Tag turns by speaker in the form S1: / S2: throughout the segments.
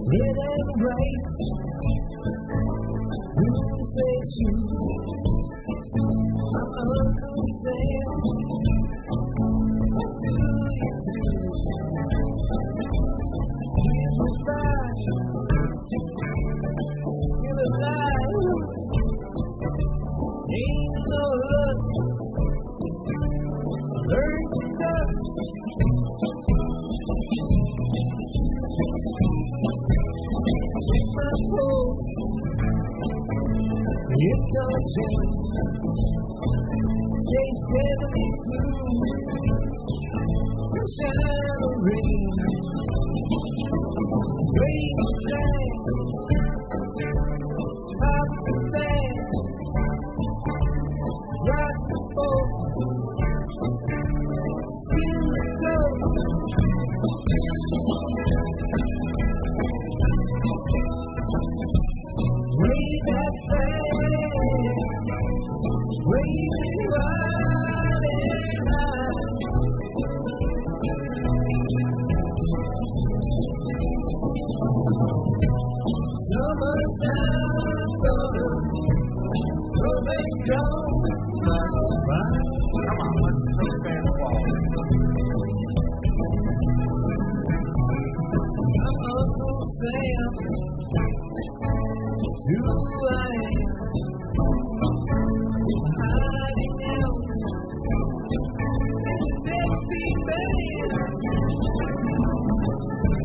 S1: Red and white, who says you? I'm Uncle Sam. What do you do? Here's the fire, still alive. Ain't no luck, learn to duck. Check my pulse, it's not just say 72, shine or rain, rain or shine, pop the band, rock the boat, skin the coat. Wave that flag, wave it right and high. Summertime gonna come and go. Come on, let's stand wall. I'm Uncle Sam. Who I am, hiding out in the Deadstein band,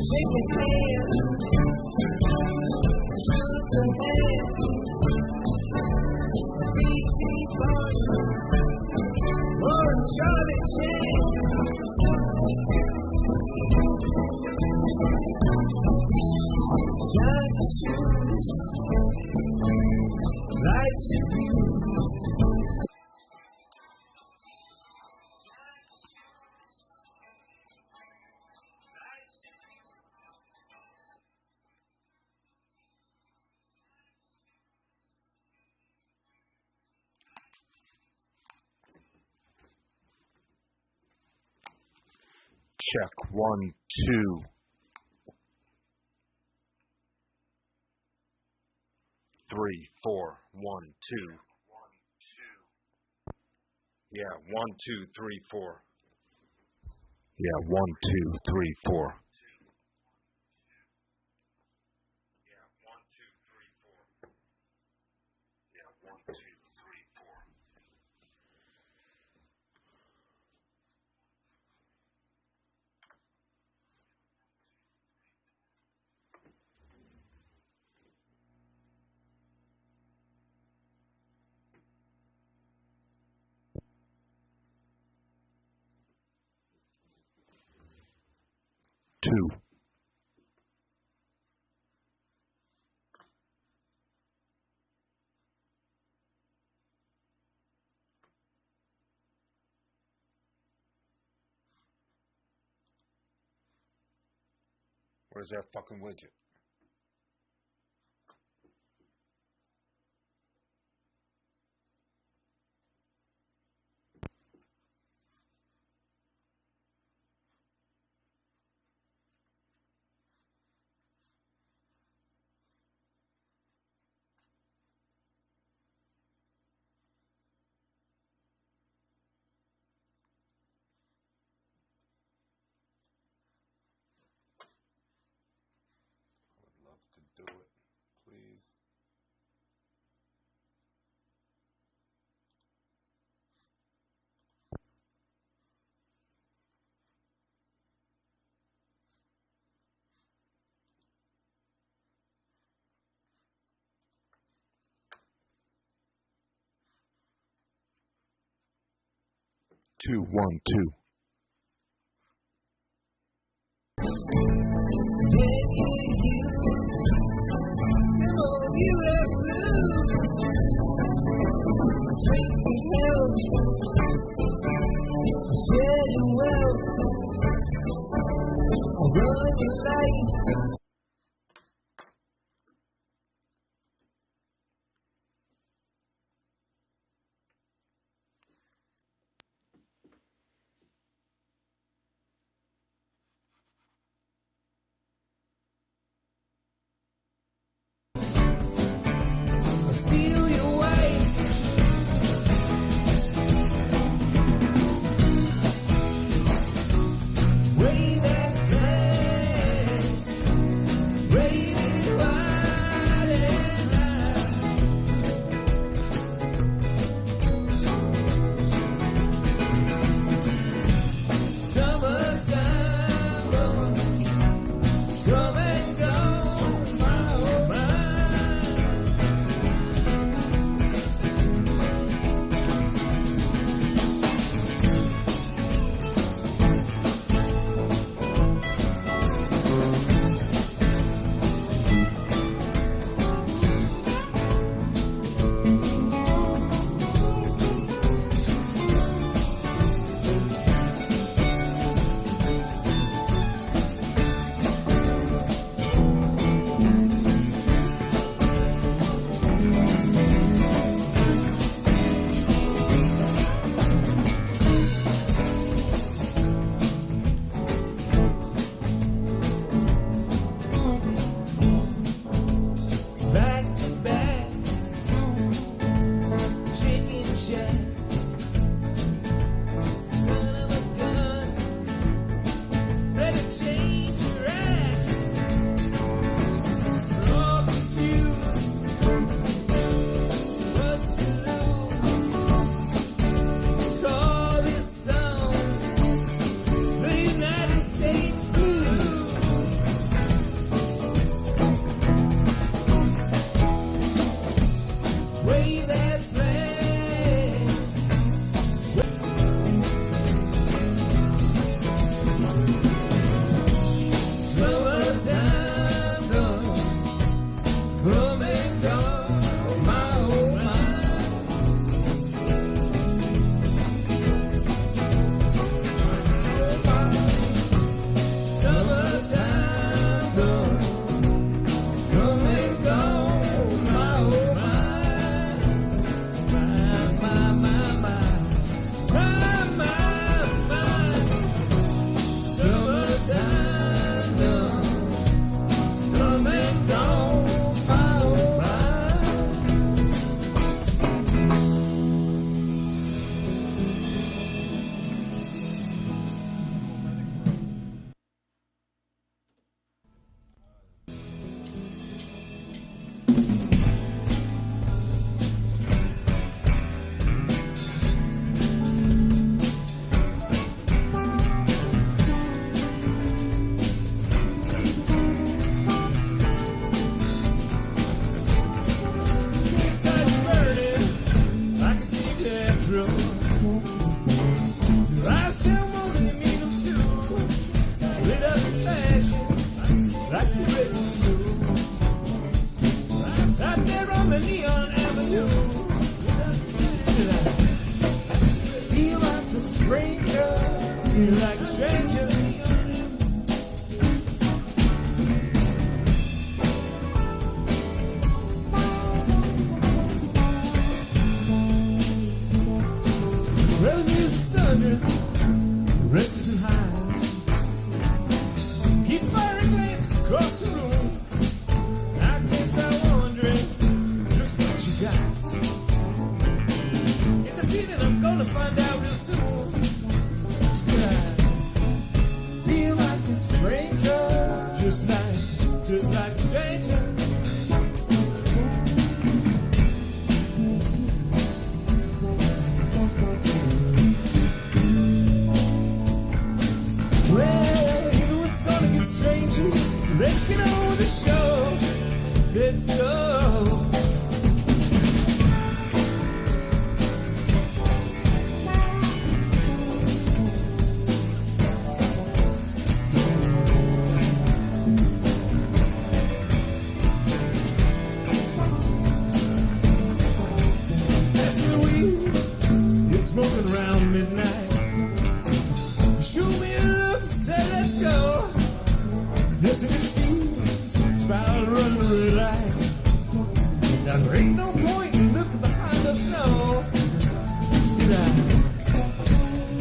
S1: shaking hands, shook the hand, D.T. Barnum, or Charlie Chan. Giant shoes, lights your view.
S2: Check 1, 2. 3, 4, 1, 2. Yeah, 1, 2, 3, 4. Yeah, 1, 2, 3, 4. Yeah, 1, 2, 3, 4. Yeah, 1, 2, 3, 4. 2. Where's that fucking widget? Do it, please. Two, 1, 2.
S1: run your life. Steal your wife. Wave that flag. Wave it wide and high. Summertime, come and go, my oh my. Back to back, chicken shack, son of a gun, better change your act. We're all confused, what's to lose? You can call this song the United States Blues. Wave that flag. Summertime come and go, my oh my. Summertime come and go, my oh my. Summertime come and go, my oh my. Inside burning, I can see death row. Your eyes tell more than you mean them to. Lit up in fashion, like you're ready to do. Out there on the neon avenue, still I feel like a stranger. Feel like a stranger. Well, the music's thundering, the rest isn't high. Keep firing glances across the room. I can't stop wondering just what you got. Get the feeling I'm gonna find out real soon. Still I feel like a stranger, just like a stranger. Well, you know it's gonna get stranger, so let's get on with the show. Let's go. Smoking around midnight. Shoot me a look, say let's go. Yes, it feels about to run the red light. Now there ain't no point in looking behind us now. Still I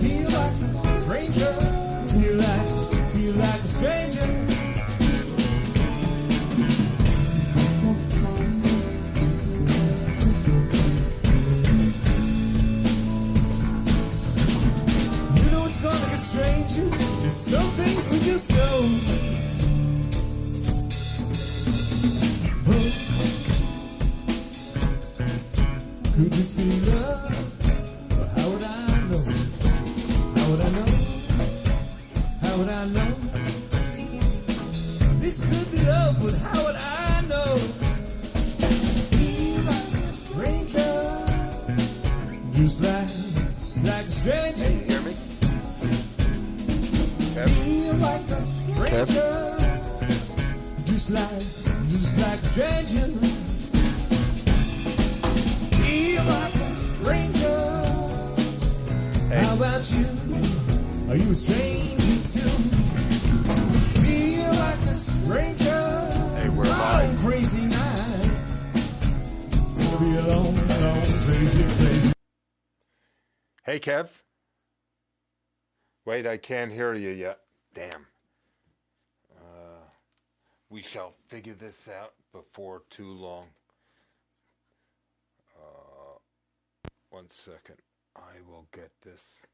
S1: feel like a stranger. Feel like a stranger. You know it's gonna get stranger. There's some things we just know. Could this be love? Or how would I know? How would I know? How would I know? This could be love, but how would I know? Feel like a stranger, just like a stranger.
S2: Can you hear me?
S1: Feel like a stranger, just like a stranger. Feel like a stranger.
S2: Hey.
S1: How about you? Are you a stranger too? Feel like a stranger.
S2: Hey, we're
S1: Long,
S2: live.
S1: crazy night. It's gonna be a long, crazy.
S2: Hey, Kev. Wait, I can't hear you yet. Damn. We shall figure this out before too long. 1 second. I will get this.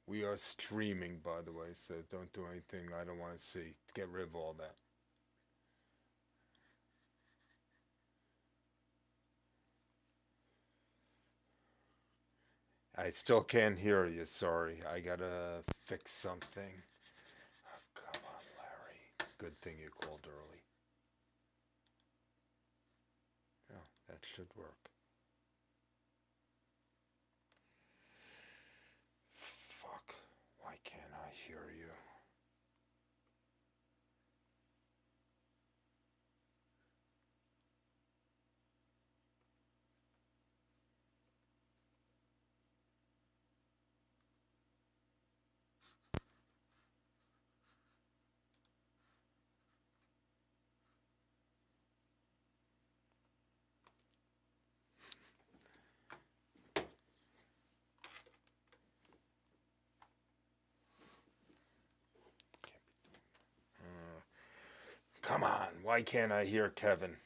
S2: We are streaming, by the way, so don't do anything I don't want to see. Get rid of all that. I still can't hear you, sorry. I gotta fix something. Oh, come on, Larry. Good thing you called early. Yeah, that should work. Fuck. Why can't I hear you? Come on, why can't I hear Kevin?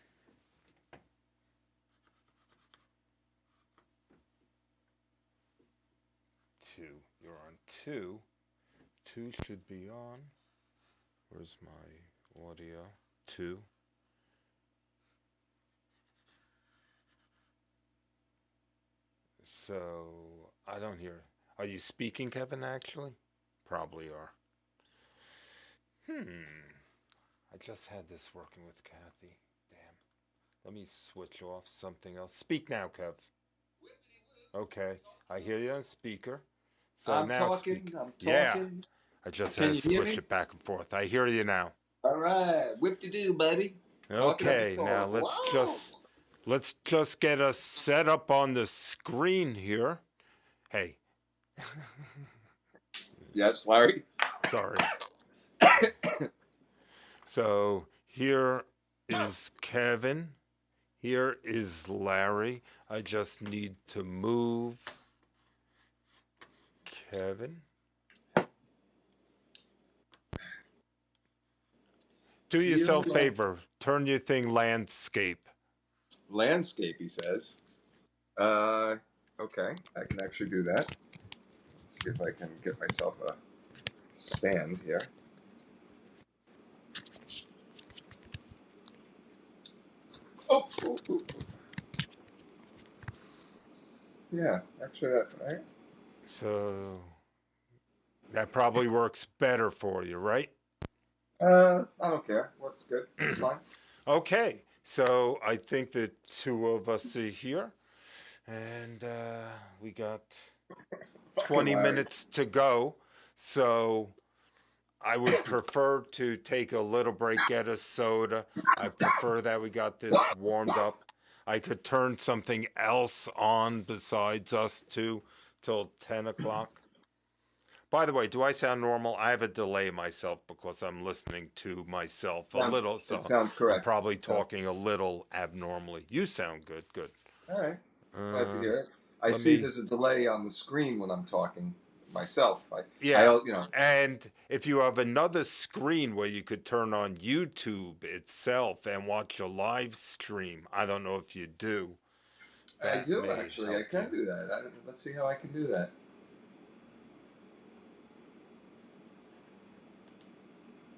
S2: Two. You're on two. Two should be on. Where's my audio? Two. So, I don't hear. Are you speaking, Kevin, actually? Probably are. I just had this working with Kathy. Damn. Let me switch off something else. Speak now, Kev. Okay. I hear you on speaker. So
S3: I'm
S2: now
S3: talking.
S2: speak.
S3: I'm
S2: Yeah.
S3: talking.
S2: I just
S3: Can
S2: had to
S3: you hear
S2: switch
S3: me?
S2: it back and forth. I hear you now.
S3: All right, whip-de-doo, baby.
S2: Okay,
S3: Talking
S2: now
S3: up the
S2: let's just get us set up on the screen here. Hey,
S3: Yes, Larry.
S2: sorry. So here is Kevin. Here is Larry. I just need to move Kevin. Do yourself a favor. Turn your thing landscape.
S3: Landscape, he says. Okay, I can actually do that. Let's see if I can get myself a stand here. Oh. Yeah, actually that's right.
S2: So that probably works better for you, right?
S3: I don't care. Works good. It's fine.
S2: Okay, so I think the two of us are here, and we got 20
S3: Larry.
S2: minutes to go. So I would prefer to take a little break, get a soda. I prefer that we got this warmed up. I could turn something else on besides us two till 10 o'clock. By the way, do I sound normal? I have a delay myself because I'm listening to myself a little,
S3: It
S2: so
S3: sounds
S2: I'm
S3: correct.
S2: probably talking a little abnormally. You sound good, good.
S3: All right. Glad to
S2: Uh,
S3: hear it. I
S2: let
S3: see
S2: me,
S3: there's a delay on the screen when I'm talking myself.
S2: yeah.
S3: You know,
S2: And if you have another screen where you could turn on YouTube itself and watch a live stream, I don't know if you do.
S3: I
S2: That
S3: do
S2: may
S3: actually. I
S2: help
S3: can
S2: you.
S3: do that. Let's see how I can do that.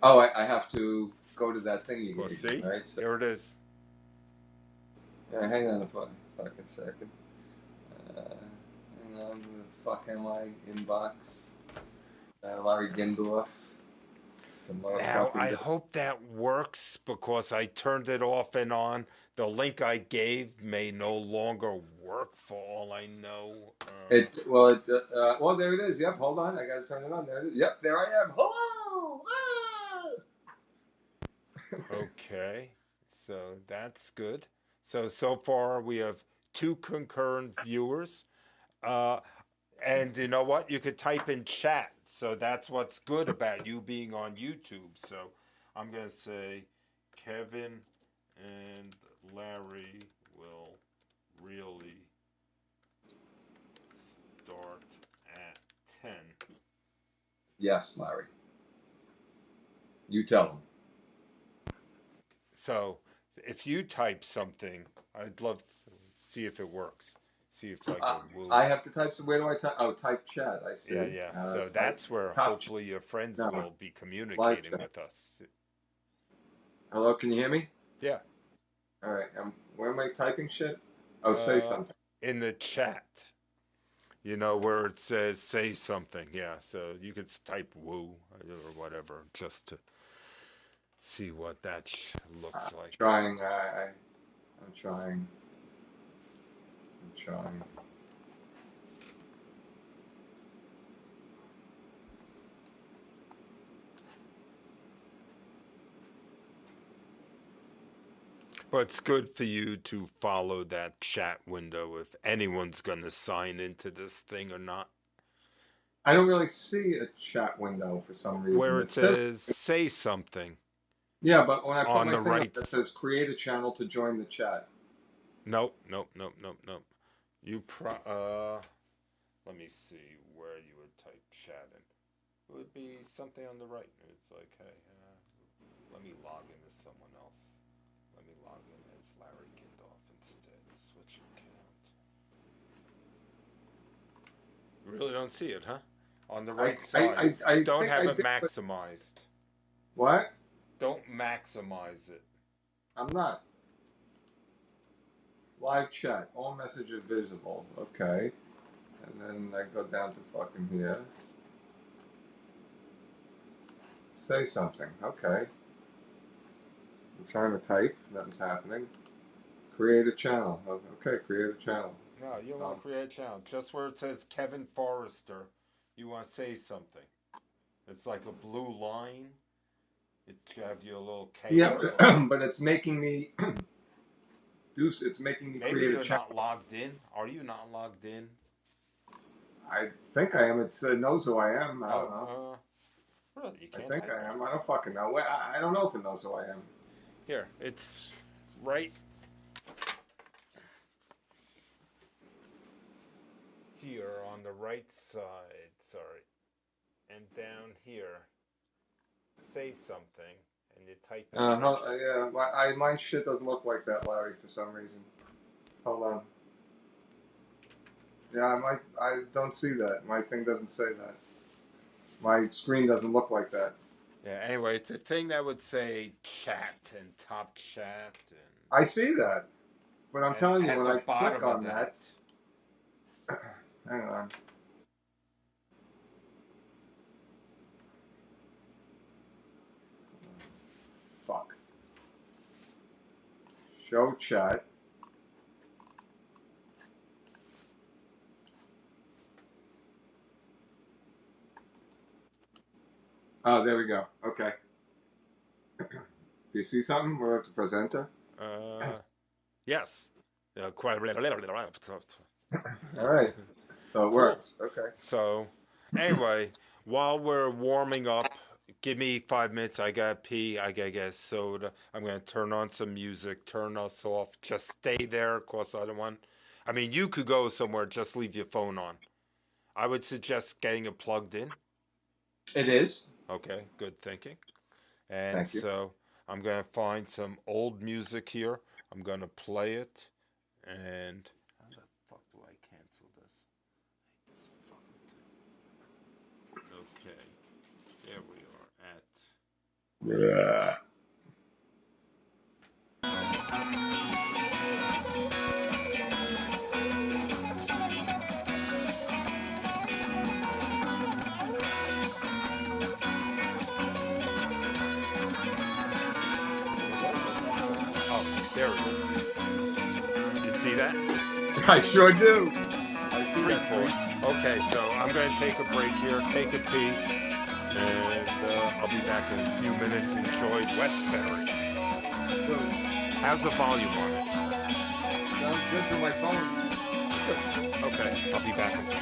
S3: Oh, I have to go to that thing you
S2: Well,
S3: gave me,
S2: see,
S3: right? So,
S2: here it is.
S3: yeah, hang on a fucking second. Hang on, the fuck am I? Inbox. Larry Gindorf. The
S2: Now, I
S3: motherfucking.
S2: hope that works because I turned it off and on. The link I gave may no longer work for all I know.
S3: Well, there it is. Yep, hold on. I got to turn it on. There it is. Yep, there I am. Hello!
S2: Okay, so that's good. So far we have 2 concurrent viewers. Uh, and you know what? You could type in chat. So that's what's good about you being on YouTube. So I'm going to say Kevin and Larry will really start at 10.
S3: Yes, Larry. You tell him.
S2: So if you type something, I'd love to see if it works. See if like a woo.
S3: I have to type. So where do I type? Oh, type chat. I see.
S2: Yeah, yeah. So
S3: Type,
S2: that's where
S3: top
S2: hopefully your friends
S3: no,
S2: will be
S3: live
S2: communicating
S3: chat.
S2: with us.
S3: Hello, can you hear me?
S2: Yeah.
S3: All right. Where am I typing shit? Oh, say something.
S2: In the chat, you know, where it says say something. Yeah. So you could type woo or whatever just to see what that looks like.
S3: Trying. I'm trying. I'm trying.
S2: But it's good for you to follow that chat window if anyone's going to sign into this thing or not.
S3: I don't really see a chat window for some reason.
S2: Where it
S3: It says,
S2: says say something
S3: yeah, but when I put
S2: on
S3: my
S2: the
S3: thing up,
S2: right.
S3: it says create a channel to join the chat.
S2: Nope. You let me see where you would type chat in. It would be something on the right. It's like, hey, let me log in as someone else. Let me log in as Larry Gindorf instead. Switch account. You really don't see it, huh? On the right side.
S3: I
S2: Don't
S3: think
S2: have
S3: I
S2: it
S3: did.
S2: maximized.
S3: What?
S2: Don't maximize it.
S3: I'm not. Live chat. All messages visible. Okay. And then I go down to fucking here. Say something. Okay. I'm trying to type. Nothing's happening. Create a channel. Okay, create a channel.
S2: No, you don't want to create a channel. Just where it says Kevin Forrester, you want to say something. It's like a blue line. It should have your little K.
S3: Yeah, but it's making me It's making me
S2: Maybe
S3: create a
S2: you're
S3: channel.
S2: not logged in. Are you not logged in?
S3: I think I am. It knows who I am. I don't know.
S2: Really? You
S3: I
S2: can't
S3: think
S2: type
S3: I
S2: that?
S3: am. I don't fucking know. I don't know if it knows who I am.
S2: Here, it's right here on the right side. Sorry. And down here, say something, and you type it.
S3: Yeah, my shit doesn't look like that, Larry, for some reason. Hold on. Yeah, I don't see that. My thing doesn't say that. My screen doesn't look like that.
S2: Yeah, anyway, it's a thing that would say chat and top chat. And
S3: I see that. But I'm telling you, when I click on
S2: that.
S3: Hang on. Fuck. Show chat. Oh, there we go. Okay. Do you see something? We're at the presenter.
S2: Yes. Quite.
S3: All right. So it
S2: Cool.
S3: works. Okay.
S2: So, anyway, while we're warming up, give me 5 minutes. I gotta pee. I gotta get a soda. I'm gonna turn on some music, turn us off. Just stay there. Of course, I don't want. I mean, you could go somewhere. Just leave your phone on. I would suggest getting it plugged in.
S3: It is.
S2: Okay, good thinking. And
S3: Thank you.
S2: so I'm gonna find some old music here. I'm gonna play it. And how the fuck do I cancel this? This fucking thing. Okay, there we are at.
S3: Yeah.
S2: Oh, there it is. You see that?
S3: I sure do. I see
S2: Free
S3: that.
S2: point. Okay, so I'm going to take a break here, take a pee, and I'll be back in a few minutes. Enjoy Westbury. How's the volume on it?
S3: Sounds good for my phone.
S2: Okay, I'll be back in a few.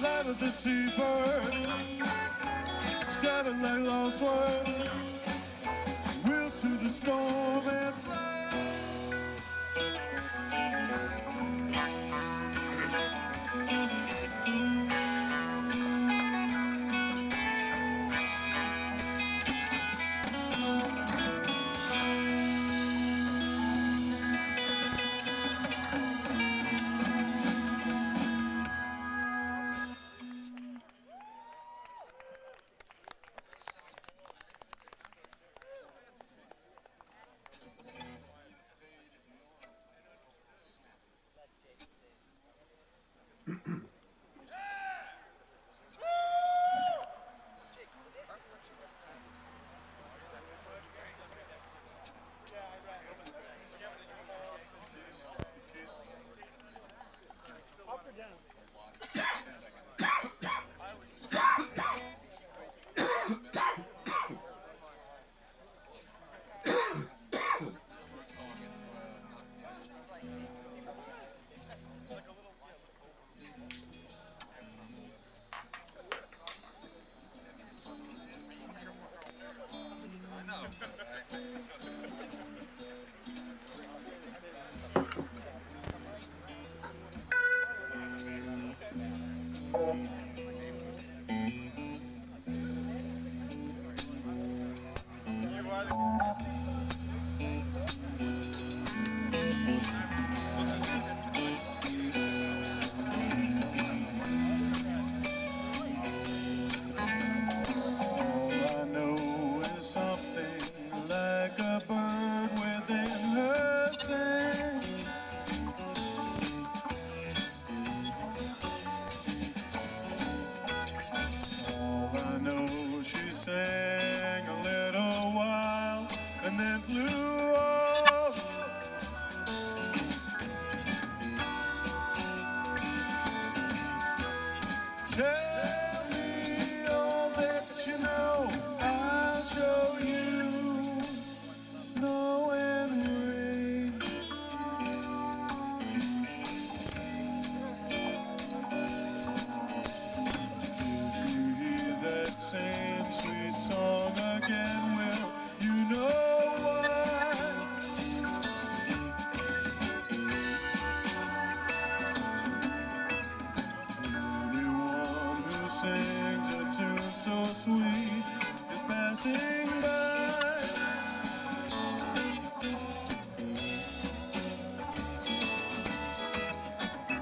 S1: Light of the seabird, scattered like lost words, will to the storm and fly. Tell me all that you know. I'll show you snow and rain. sings a tune so sweet is passing by.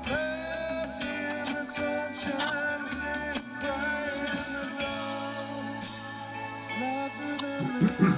S1: Left in the sunshine, sitting crying in the dawn. Light through the night.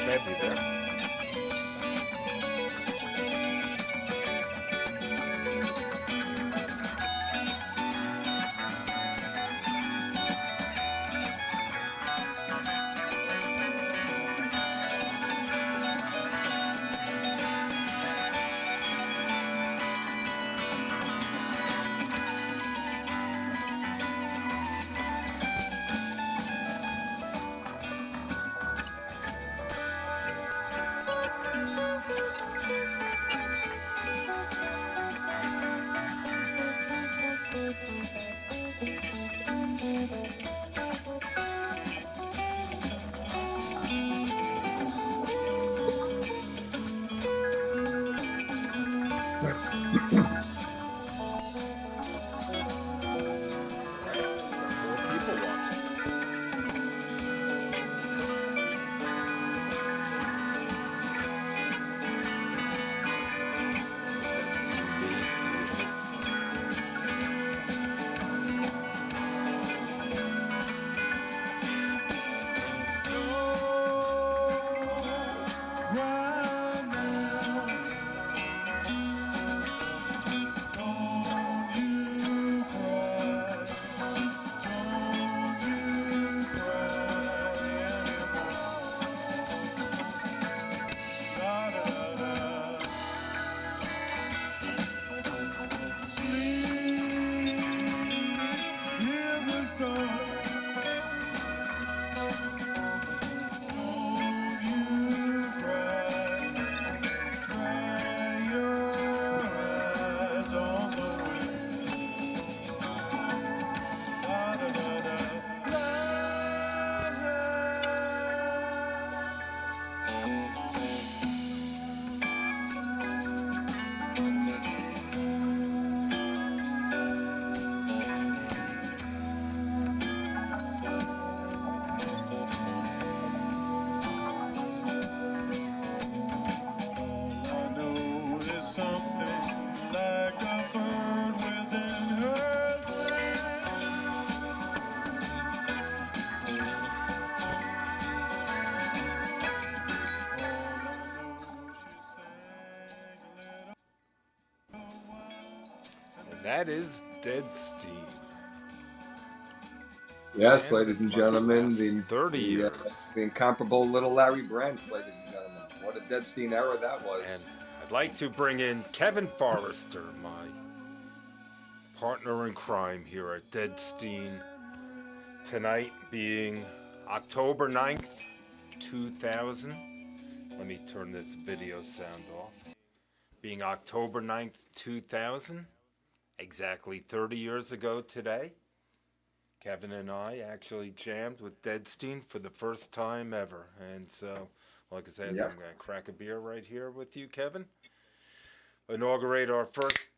S2: heavy there. That is Deadstein.
S3: Yes,
S2: Man,
S3: ladies and
S2: lucky
S3: gentlemen,
S2: last
S3: the
S2: 30 years.
S3: the incomparable little Larry Brent, ladies and gentlemen. What a Deadstein era that was.
S2: And I'd like to bring in Kevin Forrester, my partner in crime here at Deadstein. Tonight being October 9th, 2000. Let me turn this video sound off. Being October 9th, 2000, exactly 30 years ago today, Kevin and I actually jammed with Deadstein for the first time ever. And so, like I said, I'm going to crack a beer right here with you, Kevin. Inaugurate our first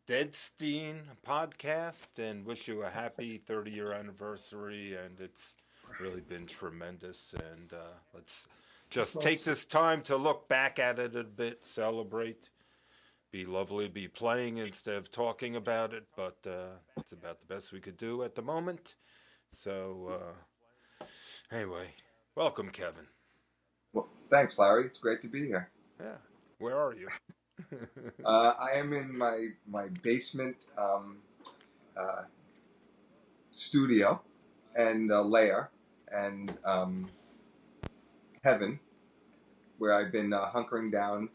S2: Deadstein podcast and wish you a happy 30-year anniversary. And it's really been tremendous. And let's just take this time to look back at it a bit, celebrate. Be lovely, be playing instead of talking about it, but it's about the best we could do at the moment. So, anyway, welcome, Kevin.
S3: Well, thanks, Larry. It's great to be here.
S2: Yeah. Where are you?
S3: I am in my basement studio and lair and heaven, where I've been hunkering down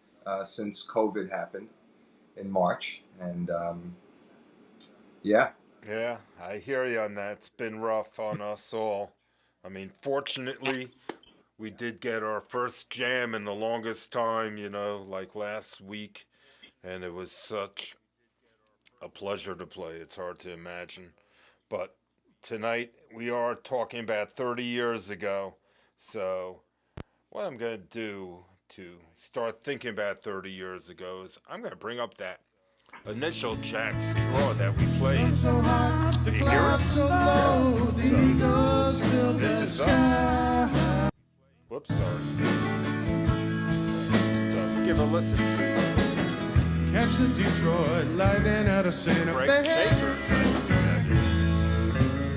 S3: since COVID happened in March. And yeah,
S2: I hear you on that. It's been rough on us all. I mean, fortunately, we did get our first jam in the longest time, like last week, and it was such a pleasure to play. It's hard to imagine. But tonight, we are talking about 30 years ago. So what I'm going to do to start thinking about 30 years ago is I'm going to bring up that initial Jack Straw that we played. Did you hear it? So, this is us. Whoops, sorry. So give a listen to it.
S1: Catch the Detroit Lightning out of Santa
S2: Greg
S1: Fe.
S2: Shakers, I think that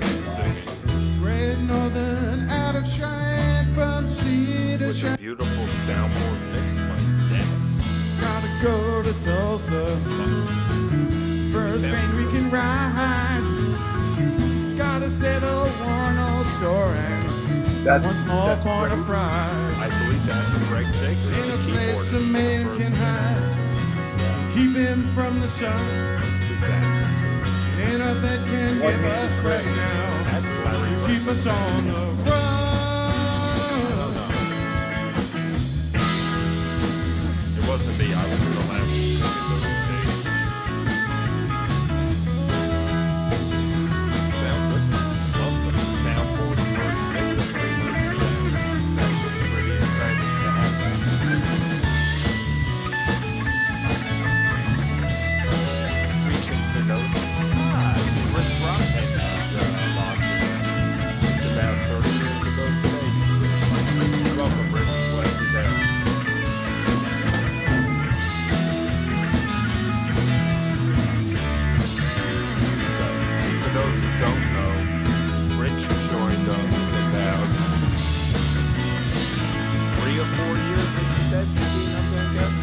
S2: is, singing.
S1: Great Northern out of Cheyenne from sea to
S2: was a beautiful soundboard mix by Dennis.
S1: Gotta go to Tulsa. First train we can ride. Gotta settle one old score and once more for the prize.
S2: I believe that's Greg Jacobs,
S1: In
S2: the
S1: a place
S2: keyboardist
S1: a
S2: for the
S1: man
S2: first
S1: can
S2: band.
S1: hide. Keep him from the sun.
S2: Who's that?
S1: In a bed can give us rest now.
S2: That's Larry Brent.
S1: Keep us on the run.
S2: It wasn't me. I wasn't allowed to sing in those days. Sound good. Love the soundboard first mix. I'm ready to see that. That's pretty exciting to have that. Reaching the notes. It's Rick Rockhead logged in. It's about 30 years ago today. Welcome, Rick. Glad you're there. For those who don't know, Rich joined us about 3 or 4 years into Deadstein, I'm going to guess.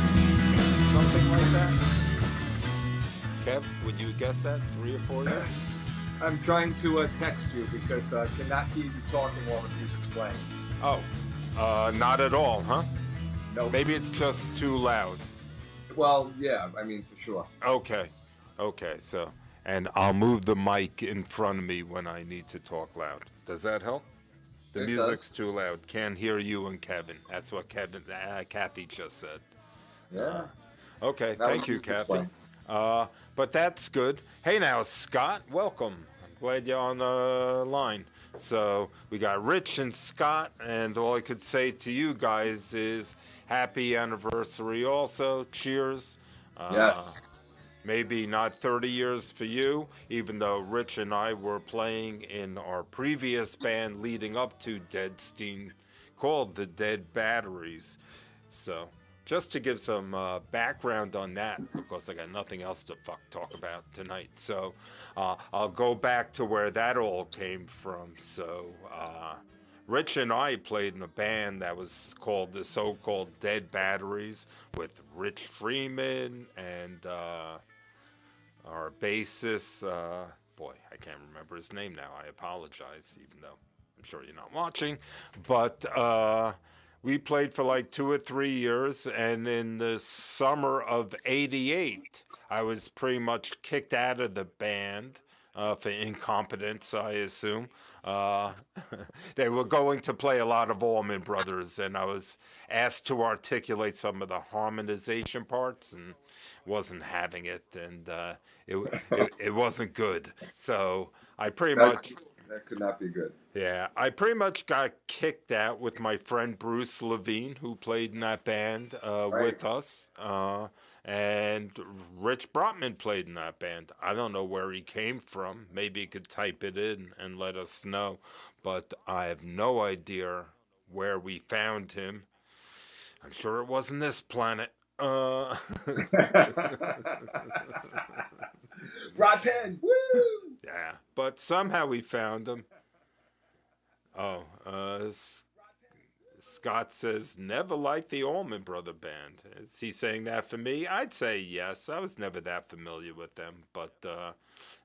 S2: Something like that. Kev, would you guess that? 3 or 4 years?
S3: I'm trying to text you because I cannot hear you talking while the music's playing.
S2: Oh, not at all, huh?
S3: No.
S2: Maybe it's just too loud.
S3: Well, yeah, I mean, for sure.
S2: Okay, so, and I'll move the mic in front of me when I need to talk loud. Does that help? The
S3: It
S2: music's
S3: does.
S2: too loud. Can't hear you and Kevin. That's what Kathy just said.
S3: Yeah.
S2: Okay,
S3: That
S2: thank
S3: was
S2: you,
S3: just
S2: Kathy.
S3: explain.
S2: But that's good. Hey now, Scott, welcome. I'm glad you're on the line. So we got Rich and Scott, and all I could say to you guys is happy anniversary also. Cheers.
S3: Yes.
S2: Maybe not 30 years for you, even though Rich and I were playing in our previous band leading up to Deadstein called the Dead Batteries. So just to give some background on that, because I got nothing else to talk about tonight. So I'll go back to where that all came from. So Rich and I played in a band that was called the so-called Dead Batteries with Rich Freeman and our bassist, boy, I can't remember his name now. I apologize, even though I'm sure you're not watching. But we played for like 2 or 3 years, and in the summer of '88, I was pretty much kicked out of the band for incompetence, I assume. They were going to play a lot of Allman Brothers, and I was asked to articulate some of the harmonization parts, and wasn't having it, and it wasn't good. So I pretty much.
S3: That could not be good.
S2: Yeah, I pretty much got kicked out with my friend Bruce Levine, who played in that band with us, and Rich Brotman played in that band. I don't know where he came from. Maybe he could type it in and let us know, but I have no idea where we found him. I'm sure it wasn't this planet.
S3: Broadhead, woo!
S2: Yeah, but somehow we found him. Oh, Scott says, never liked the Allman Brother Band. Is he saying that for me? I'd say yes. I was never that familiar with them, but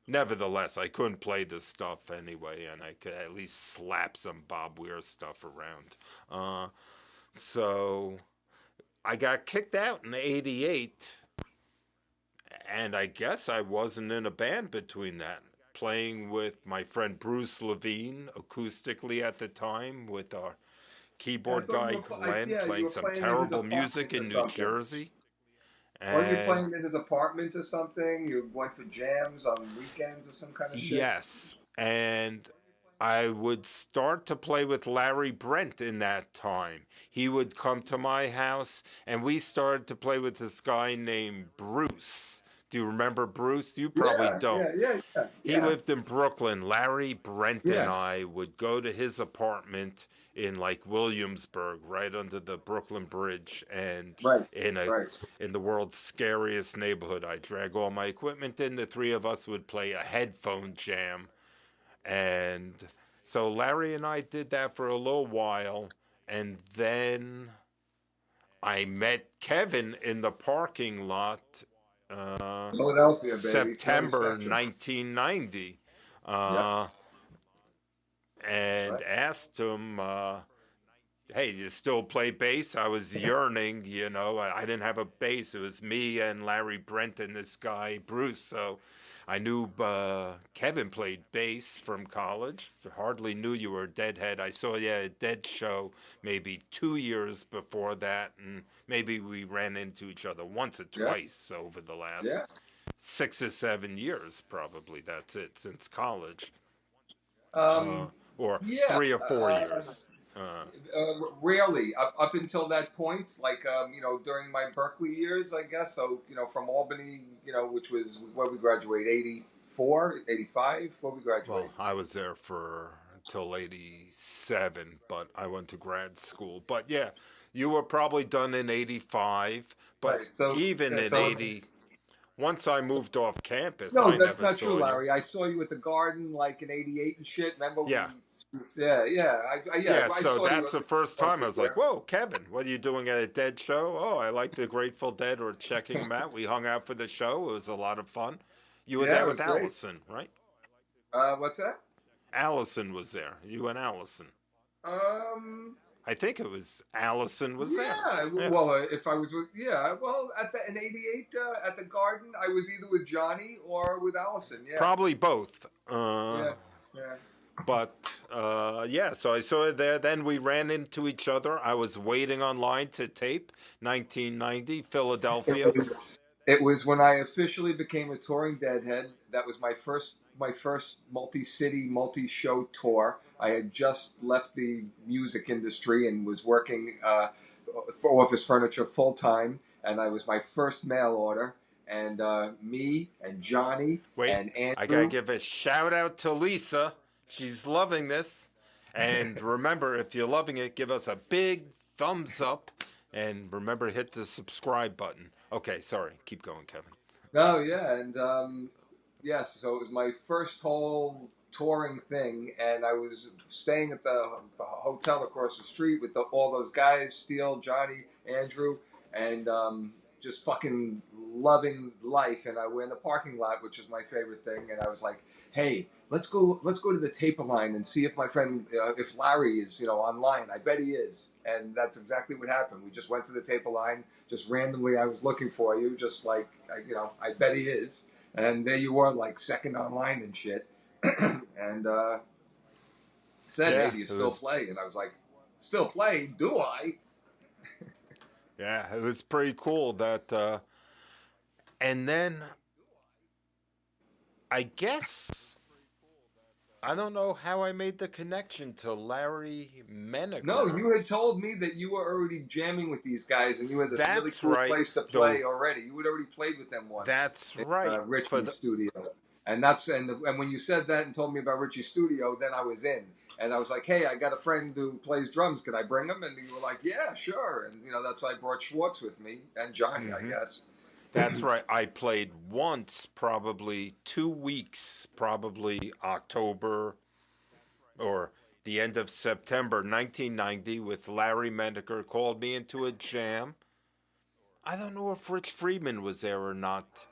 S2: nevertheless, I couldn't play this stuff anyway, and I could at least slap some Bob Weir stuff around. So I got kicked out in '88, and I guess I wasn't in a band between that. Playing with my friend Bruce Levine acoustically at the time with our keyboard guy Glenn, playing some terrible music in New Jersey.
S3: Weren't you playing in his apartment or something? You went for jams on weekends or some kind of shit?
S2: Yes, and I would start to play with Larry Brent in that time. He would come to my house, and we started to play with this guy named Bruce. Do you remember Bruce? You probably don't.
S3: Yeah.
S2: He lived in Brooklyn. Larry Brent and I would go to his apartment in like Williamsburg, right under the Brooklyn Bridge, and in the world's scariest neighborhood. I'd drag all my equipment in. The three of us would play a headphone jam. And so Larry and I did that for a little while. and then I met Kevin in the parking lot, uh,
S3: Philadelphia, baby, Philly
S2: September
S3: Spectrum.
S2: 1990,
S3: Yep,
S2: uh,
S3: that's
S2: and
S3: right.
S2: asked him, hey, you still play bass? I was yearning, you know. I didn't have a bass. It was me and Larry Brent and this guy, Bruce. So I knew Kevin played bass from college. Hardly knew you were a Deadhead. I saw you at a Dead show maybe 2 years before that, and maybe we ran into each other once or
S3: Yeah,
S2: twice over the last
S3: yeah.
S2: 6 or 7 years, probably. That's it, since college, uh,
S3: Um,
S2: or
S3: yeah.
S2: 3 or 4 years. Uh,
S3: Rarely up until that point, like during my Berkeley years, I guess. So from Albany, which was where we graduate, 84, 85, where we graduate.
S2: Well, I was there for till 87, but I went to grad school. But yeah, you were probably done in 85, but
S3: Right. So
S2: even
S3: yeah.
S2: in
S3: So
S2: 80, once I moved off campus,
S3: no,
S2: I
S3: that's
S2: never
S3: not true,
S2: saw you.
S3: Larry. I saw you at the Garden like in '88 and shit. Remember
S2: Yeah.
S3: we? Yeah, yeah, yeah.
S2: Yeah,
S3: I
S2: so
S3: saw you
S2: that's the first
S3: once
S2: time I
S3: a
S2: was like,
S3: year.
S2: whoa, Kevin, what are you doing at a Dead show? Oh, I like the Grateful Dead or checking them out. We hung out for the show. It was a lot of fun. You were
S3: Yeah,
S2: there
S3: it
S2: with
S3: was great.
S2: Allison, right?
S3: What's that?
S2: Allison was there. You and Allison.
S3: Um,
S2: I think it was Allison was there.
S3: yeah.
S2: Yeah.
S3: Well, if I was with, yeah. Well, in '88 at the Garden, I was either with Johnny or with Allison. Yeah,
S2: Probably both.
S3: yeah, yeah.
S2: But yeah, so I saw it there. Then we ran into each other. I was waiting online to tape 1990, Philadelphia.
S3: It was when I officially became a touring Deadhead. That was my first multi-city, multi-show tour. I had just left the music industry and was working for office furniture full time, and I was my first mail order. And me and Johnny
S2: Wait,
S3: and
S2: I gotta
S3: Andrew.
S2: give a shout out to Lisa. She's loving this. And remember, if you're loving it, give us a big thumbs up. And remember, hit the subscribe button. Okay, sorry. Keep going, Kevin.
S3: No, yeah, and yes, so it was my first whole touring thing, and I was staying at the hotel across the street with all those guys, Steele, Johnny, Andrew, and just fucking loving life. And I went in the parking lot, which is my favorite thing, and I was like, "Hey, let's go to the taper line and see if my friend, if Larry is, online. I bet he is." And that's exactly what happened. We just went to the taper line, just randomly. I was looking for you, just like, I bet he is. And there you were, like second online and shit. And said, "Hey,
S2: Yeah,
S3: do you
S2: it
S3: still
S2: was.
S3: play?" And I was like, "Still play? Do I?"
S2: Yeah, it was pretty cool that. And then I guess I don't know how I made the connection to Larry
S3: No,
S2: Menaker.
S3: you had told me that you were already jamming with these guys, and you had this really
S2: That's
S3: cool
S2: right.
S3: place to
S2: Though
S3: play already. You had already played with them once
S2: that's
S3: in
S2: right. For
S3: Richie's
S2: the
S3: studio, and when you said that and told me about Richie's studio, then I was in, and I was like, "Hey, I got a friend who plays drums. Can I bring him?" And you were like, "Yeah, sure." And that's why I brought Schwartz with me and Johnny, I
S2: hmm
S3: guess.
S2: That's right. I played once, probably 2 weeks, probably October or the end of September 1990, with Larry Menaker. Called me into a jam. I don't know if Rich Friedman was there or not,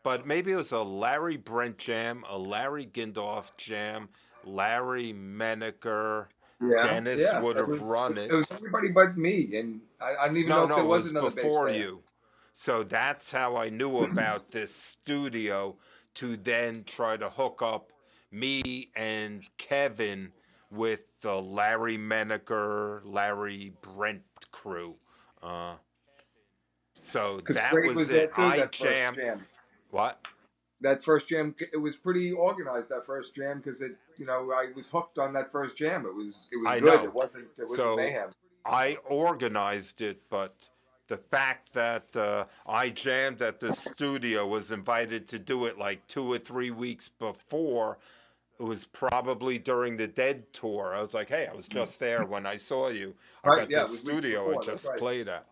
S2: but maybe it was a Larry Brent jam, a Larry Gindorf jam, Larry Menaker.
S3: Yeah,
S2: Dennis
S3: yeah.
S2: would
S3: It
S2: have
S3: was
S2: run
S3: it
S2: it.
S3: was everybody but me, and I don't even know
S2: No,
S3: if there
S2: no, it
S3: was
S2: was
S3: another bass
S2: before
S3: player.
S2: you. So that's how I knew about this studio, to then try to hook up me and Kevin with the Larry Menaker, Larry Brent crew. Uh, so
S3: Because
S2: that
S3: Craig
S2: was
S3: was there
S2: it.
S3: too.
S2: I
S3: That first
S2: jammed.
S3: jam.
S2: What?
S3: That first jam, it was pretty organized. That first jam, because I was hooked on that first jam. It was
S2: I
S3: good.
S2: know.
S3: It wasn't
S2: So
S3: mayhem.
S2: I organized it, but the fact that I jammed at the studio, was invited to do it like 2 or 3 weeks before. It was probably during the Dead tour. I was like, hey, I was just there when I saw you. I
S3: Right?
S2: got
S3: Yeah,
S2: this
S3: it was weeks
S2: studio I
S3: before. That's
S2: just
S3: right.
S2: played at.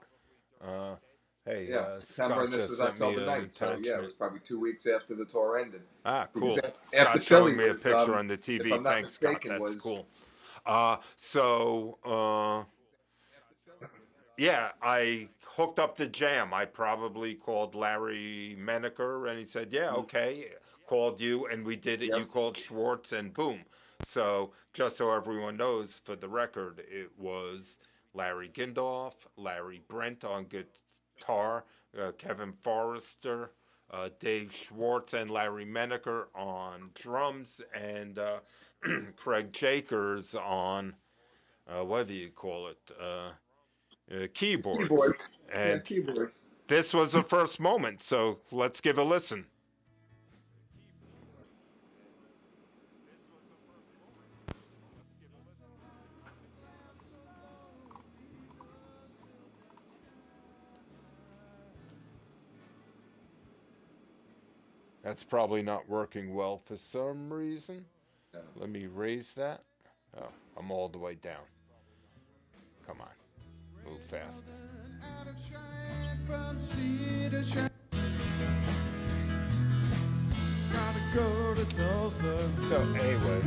S2: Uh, hey,
S3: Yeah, September,
S2: Scott
S3: and this
S2: just
S3: was
S2: sent me
S3: October
S2: an
S3: 9th. So yeah, it
S2: attachment.
S3: was probably 2 weeks after the tour ended.
S2: Ah,
S3: Because
S2: cool.
S3: after
S2: Scott
S3: Philly
S2: showing me a
S3: was,
S2: picture on the
S3: if
S2: TV.
S3: I'm not
S2: Thanks, Scott.
S3: mistaken,
S2: That's
S3: was
S2: cool. So Yeah, I hooked up the jam. I probably called Larry Menaker, and he said, "Yeah,
S3: Mm.
S2: okay." Called you, and we did it. You
S3: Yep.
S2: called Schwartz, and boom. So just so everyone knows, for the record, it was Larry Gindorf, Larry Brent on guitar, Kevin Forrester, Dave Schwartz, and Larry Menaker on drums, and Craig Jakers on whatever you call it. Keyboards.
S3: Keyboards. Yeah,
S2: And
S3: keyboards.
S2: this was the first moment, so let's give a listen. That's probably not working well for some reason.
S3: Yeah.
S2: Let me raise that. Oh, I'm all the way down. Come on, move faster. So anyway,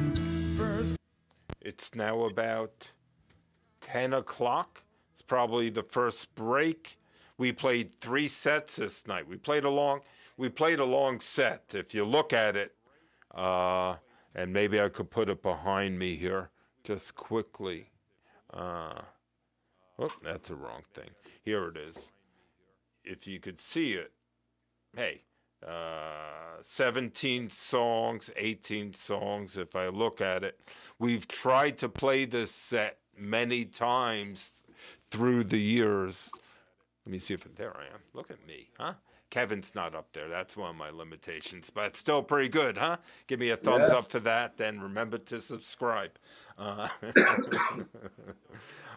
S2: it's now about 10 o'clock. It's probably the first break. We played 3 sets this night. We played a long set. If you look at it, and maybe I could put it behind me here just quickly. Uh, oh, that's the wrong thing. Here it is. If you could see it, hey, 17 songs, 18 songs, if I look at it. We've tried to play this set many times through the years. Let me see if there I am. Look at me, huh? Kevin's not up there. That's one of my limitations, but still pretty good, huh? Give me a thumbs
S3: Yeah.
S2: up for that. Then remember to subscribe.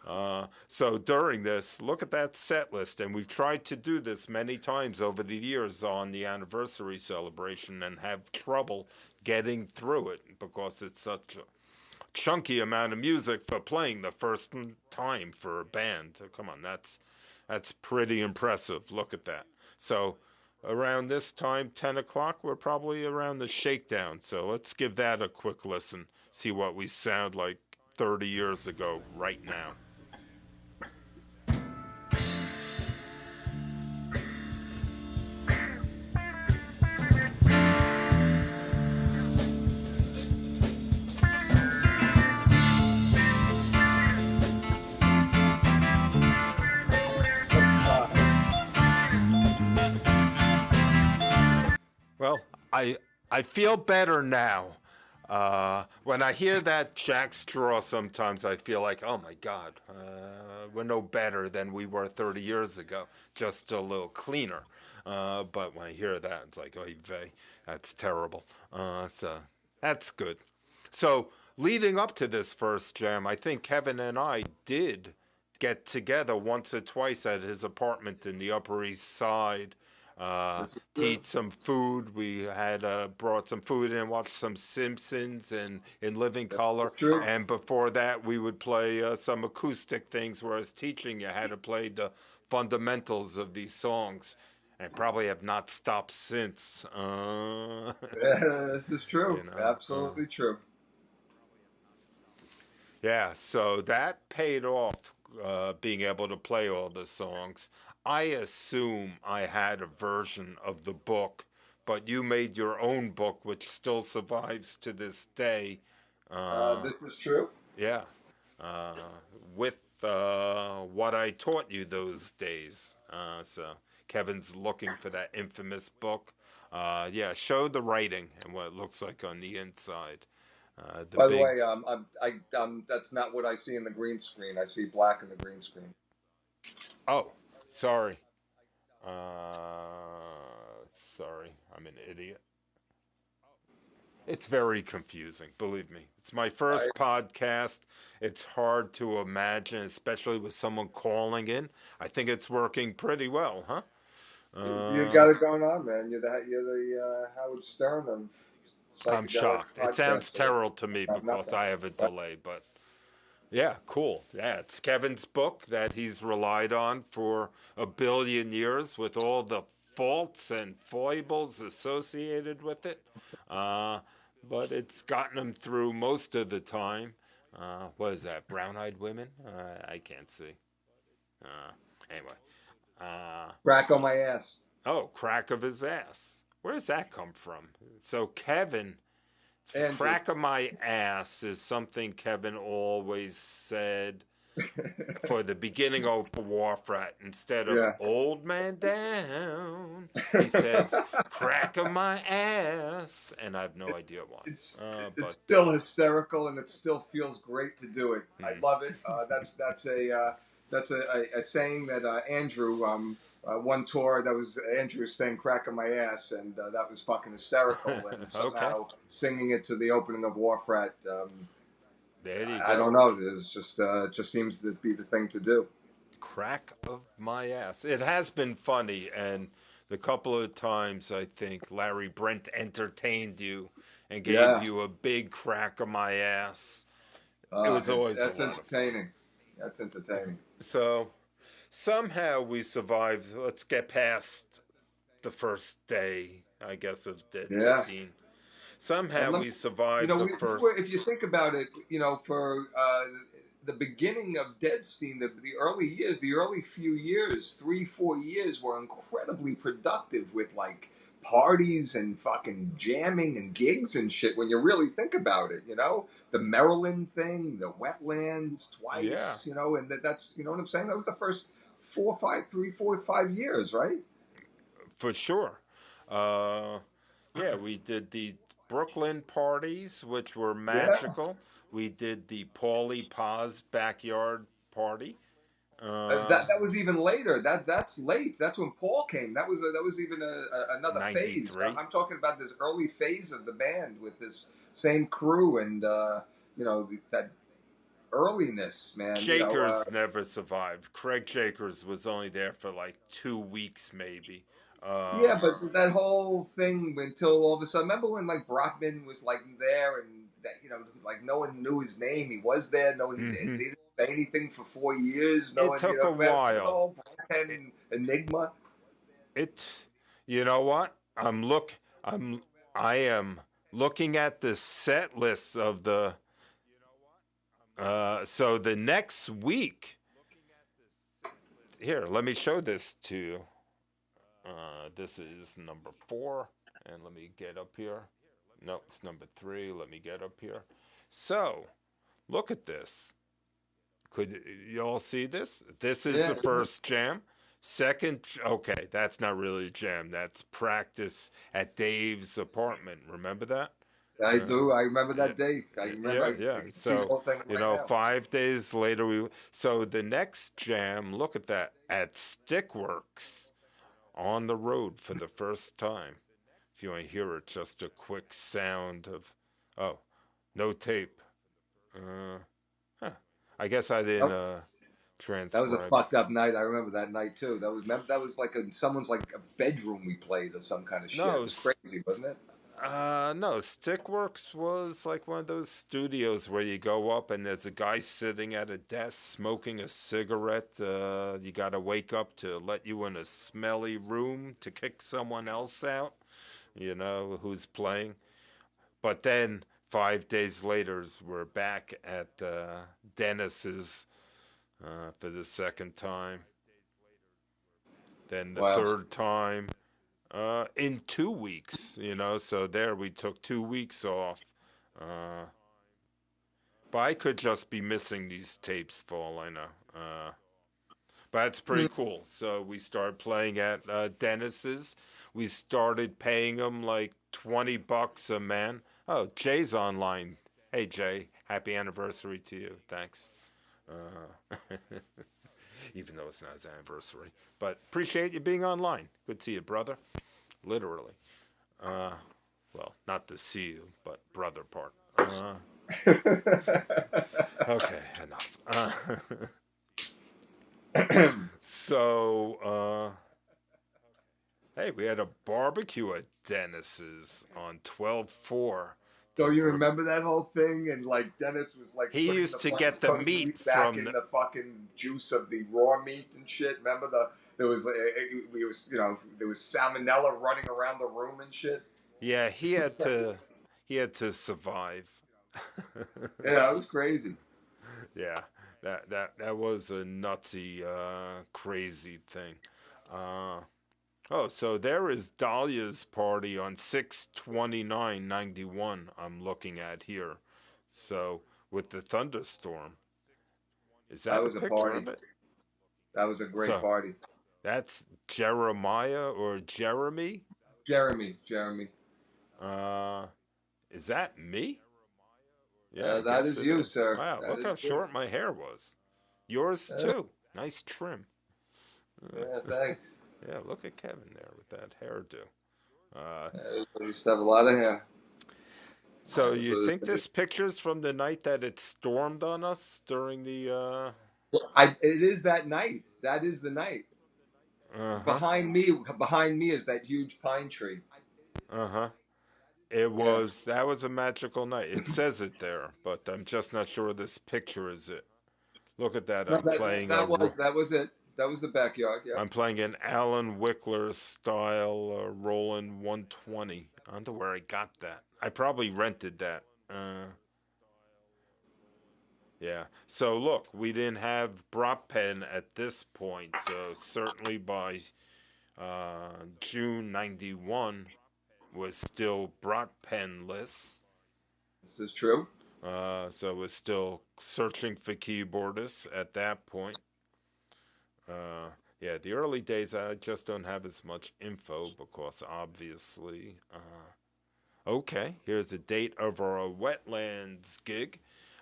S2: Uh, so during this, look at that set list, and we've tried to do this many times over the years on the anniversary celebration and have trouble getting through it because it's such a chunky amount of music for playing the first time for a band. Come on, that's pretty impressive. Look at that. So around this time, 10 o'clock, we're probably around the shakedown. So let's give that a quick listen, see what we sound like 30 years ago right now. Well, I feel better now. When I hear that Jack Straw, sometimes I feel like, oh my God, we're no better than we were 30 years ago, just a little cleaner. But when I hear that, it's like, oh, vey, that's terrible. So that's good. So leading up to this first jam, I think Kevin and I did get together once or twice at his apartment in the Upper East Side
S3: This is
S2: to
S3: true.
S2: eat some food. We had brought some food in, watched some Simpsons and in living color.
S3: That's true.
S2: And before that, we would play some acoustic things where I was teaching you how to play the fundamentals of these songs. And probably have not stopped since.
S3: Yeah, this is true.
S2: you know,
S3: Absolutely true.
S2: Yeah, so that paid off being able to play all the songs. I assume I had a version of the book, but you made your own book, which still survives to this day. Uh,
S3: This is true.
S2: yeah, uh, with what I taught you those days. So Kevin's looking for that infamous book. Yeah, show the writing and what it looks like on the inside. The
S3: By the
S2: big
S3: way, that's not what I see in the green screen. I see black in the green screen.
S2: Oh, sorry. Uh, sorry, I'm an idiot. It's very confusing, believe me. It's my
S3: I,
S2: first podcast. It's hard to imagine, especially with someone calling in. I think it's working pretty well, huh?
S3: you got
S2: Uh,
S3: it going on, man. You're the Howard Stern of
S2: I'm
S3: psychedelic
S2: shocked. It sounds
S3: podcasting.
S2: terrible to me
S3: Got
S2: because
S3: nothing.
S2: I have a
S3: But
S2: delay, but yeah, cool. Yeah, it's Kevin's book that he's relied on for a billion years with all the faults and foibles associated with it. Uh, but it's gotten him through most of the time. What is that? Brown eyed women? I can't see. Anyway. Uh,
S3: Crack on my ass.
S2: oh, crack of his ass. Where does that come from? So Kevin,
S3: Andrew.
S2: crack of my ass is something Kevin always said for the beginning of Warfrat. Instead of
S3: Yeah.
S2: old man down, he says crack of my ass, and I have no idea why.
S3: It's
S2: But
S3: it's still hysterical, and it still feels great to do it. I
S2: mm,
S3: love it. That's a saying that Andrew one tour that was Andrew saying "crack on my ass," and that was fucking hysterical. And
S2: okay,
S3: somehow singing it to the opening of Warfrat,
S2: there you
S3: I
S2: go.
S3: don't know. There's just it just seems to be the thing to do.
S2: Crack of my ass. It has been funny, and the couple of times I think Larry Brent entertained you and gave
S3: Yeah,
S2: you a big crack of my ass. It was always a
S3: that's
S2: lot of fun.
S3: entertaining. That's entertaining.
S2: So somehow we survived. Let's get past the first day, I guess, of
S3: Yeah.
S2: Deadstein.
S3: And
S2: Somehow
S3: let
S2: we survived the first.
S3: if you think about it, for the beginning of Deadstein, the early years, the early few years, 3, 4 years were incredibly productive with like parties and fucking jamming and gigs and shit. When you really think about it, the Maryland thing, the wetlands
S2: Yeah,
S3: twice, and that's what I'm saying. That was the first 3, 4, 5 years, right?
S2: for sure. Uh, yeah, we did the Brooklyn parties, which were
S3: Yeah.
S2: magical. We did the Paulie Paz backyard party.
S3: That that was even later. That's late. That's when Paul came. That was even another phase.
S2: 93.
S3: I'm talking about this early phase of the band with this same crew and that earliness, man.
S2: Jakers never survived. Craig Jakers was only there for like 2 weeks, maybe.
S3: Yeah,
S2: Uh,
S3: but that whole thing until all of a sudden. Remember when like Brockman was like there and that like no one knew his name. He was there. No, he
S2: mhm.
S3: didn't say anything for 4 years. No
S2: It
S3: one,
S2: took a
S3: remember the
S2: while.
S3: whole
S2: It,
S3: Brockman enigma.
S2: it, you know what? I'm, I am looking at the set list of the. So the next week, here, let me show this to you. This is number 4, and let me get up here. No, it's number 3. Let me get up here. So, look at this. Could you all see this? This is
S3: Yeah.
S2: the first jam. Second, okay, that's not really a jam. That's practice at Dave's apartment. Remember that?
S3: I
S2: Uh,
S3: do. I remember
S2: yeah,
S3: that day. I remember.
S2: yeah,
S3: I
S2: yeah.
S3: can see the
S2: So,
S3: whole thing right now.
S2: 5 days later, so the next jam, look at that, at Stickworks on the road for the first time. If you want to hear it, just a quick sound of, oh, no tape. Uh, huh. I guess I didn't
S3: Oh, that was a
S2: transcribe it.
S3: fucked up night. I remember that night too. That was like in someone's like a bedroom we played or some kind of shit. It
S2: No,
S3: was crazy, wasn't it?
S2: no, Stickworks was like one of those studios where you go up and there's a guy sitting at a desk smoking a cigarette. You gotta wake up to let you in a smelly room to kick someone else out, who's playing. But then 5 days later, we're back at Dennis's for the second time. Then the
S3: Wow.
S2: third time in 2 weeks, so there we took 2 weeks off. Uh, but I could just be missing these tapes for all I know. But it's pretty cool. So we started playing at Dennis's. We started paying them like $20 a man. Oh, Jay's online. Hey, Jay, happy anniversary to you. Thanks. Uh, even though it's not his anniversary. But appreciate you being online. Good to see you, brother. Literally. Uh, well, not to see you, but brother part. Okay, enough. So, hey, we had a barbecue at Dennis's on 12/4.
S3: So you remember that whole thing, and like Dennis was like
S2: He
S3: putting
S2: used
S3: the
S2: to
S3: fucking
S2: get the
S3: cooked
S2: meat
S3: meat back
S2: from
S3: in
S2: the.
S3: the fucking juice of the raw meat and shit. Remember there was there was salmonella running around the room and shit.
S2: Yeah, he had to survive.
S3: Yeah, it was crazy.
S2: Yeah. That was a nutsy, crazy thing. Uh, oh, so there is Dahlia's party on 6/29/91. I'm looking at here. So with the thunderstorm, is
S3: That
S2: that a
S3: was a
S2: picture
S3: party.
S2: of it?
S3: That was a great
S2: So
S3: party.
S2: that's Jeremiah or Jeremy.
S3: Jeremy.
S2: Uh, is that me? Yeah, I
S3: That
S2: guess
S3: is
S2: it
S3: you,
S2: is.
S3: sir.
S2: Wow,
S3: That
S2: look
S3: is
S2: how
S3: you.
S2: short my hair was. Yours
S3: Uh,
S2: too. Nice trim.
S3: yeah, thanks.
S2: Yeah, look at Kevin there with that hairdo. Uh,
S3: I used to have a lot of hair.
S2: so
S3: That's
S2: you
S3: what
S2: think this picture's from the night that it stormed on us during the
S3: it is that night. That is the night.
S2: uh-huh.
S3: Behind me is that huge pine tree.
S2: Uh-huh. It
S3: Yeah.
S2: was that was a magical night. It says it there, but I'm just not sure this picture is it. Look at that.
S3: No, that was it. That was the backyard. Yeah.
S2: I'm playing an Alan Wickler style Roland 120. I wonder where I got that. I probably rented that. Yeah. So look, we didn't have Brop Pen at this point. So certainly by June '91 was still Brop Penless.
S3: This is true.
S2: So was still searching for keyboardists at that point. Uh, yeah, the early days I just don't have as much info because obviously. Okay, here's a date of our Wetlands gig.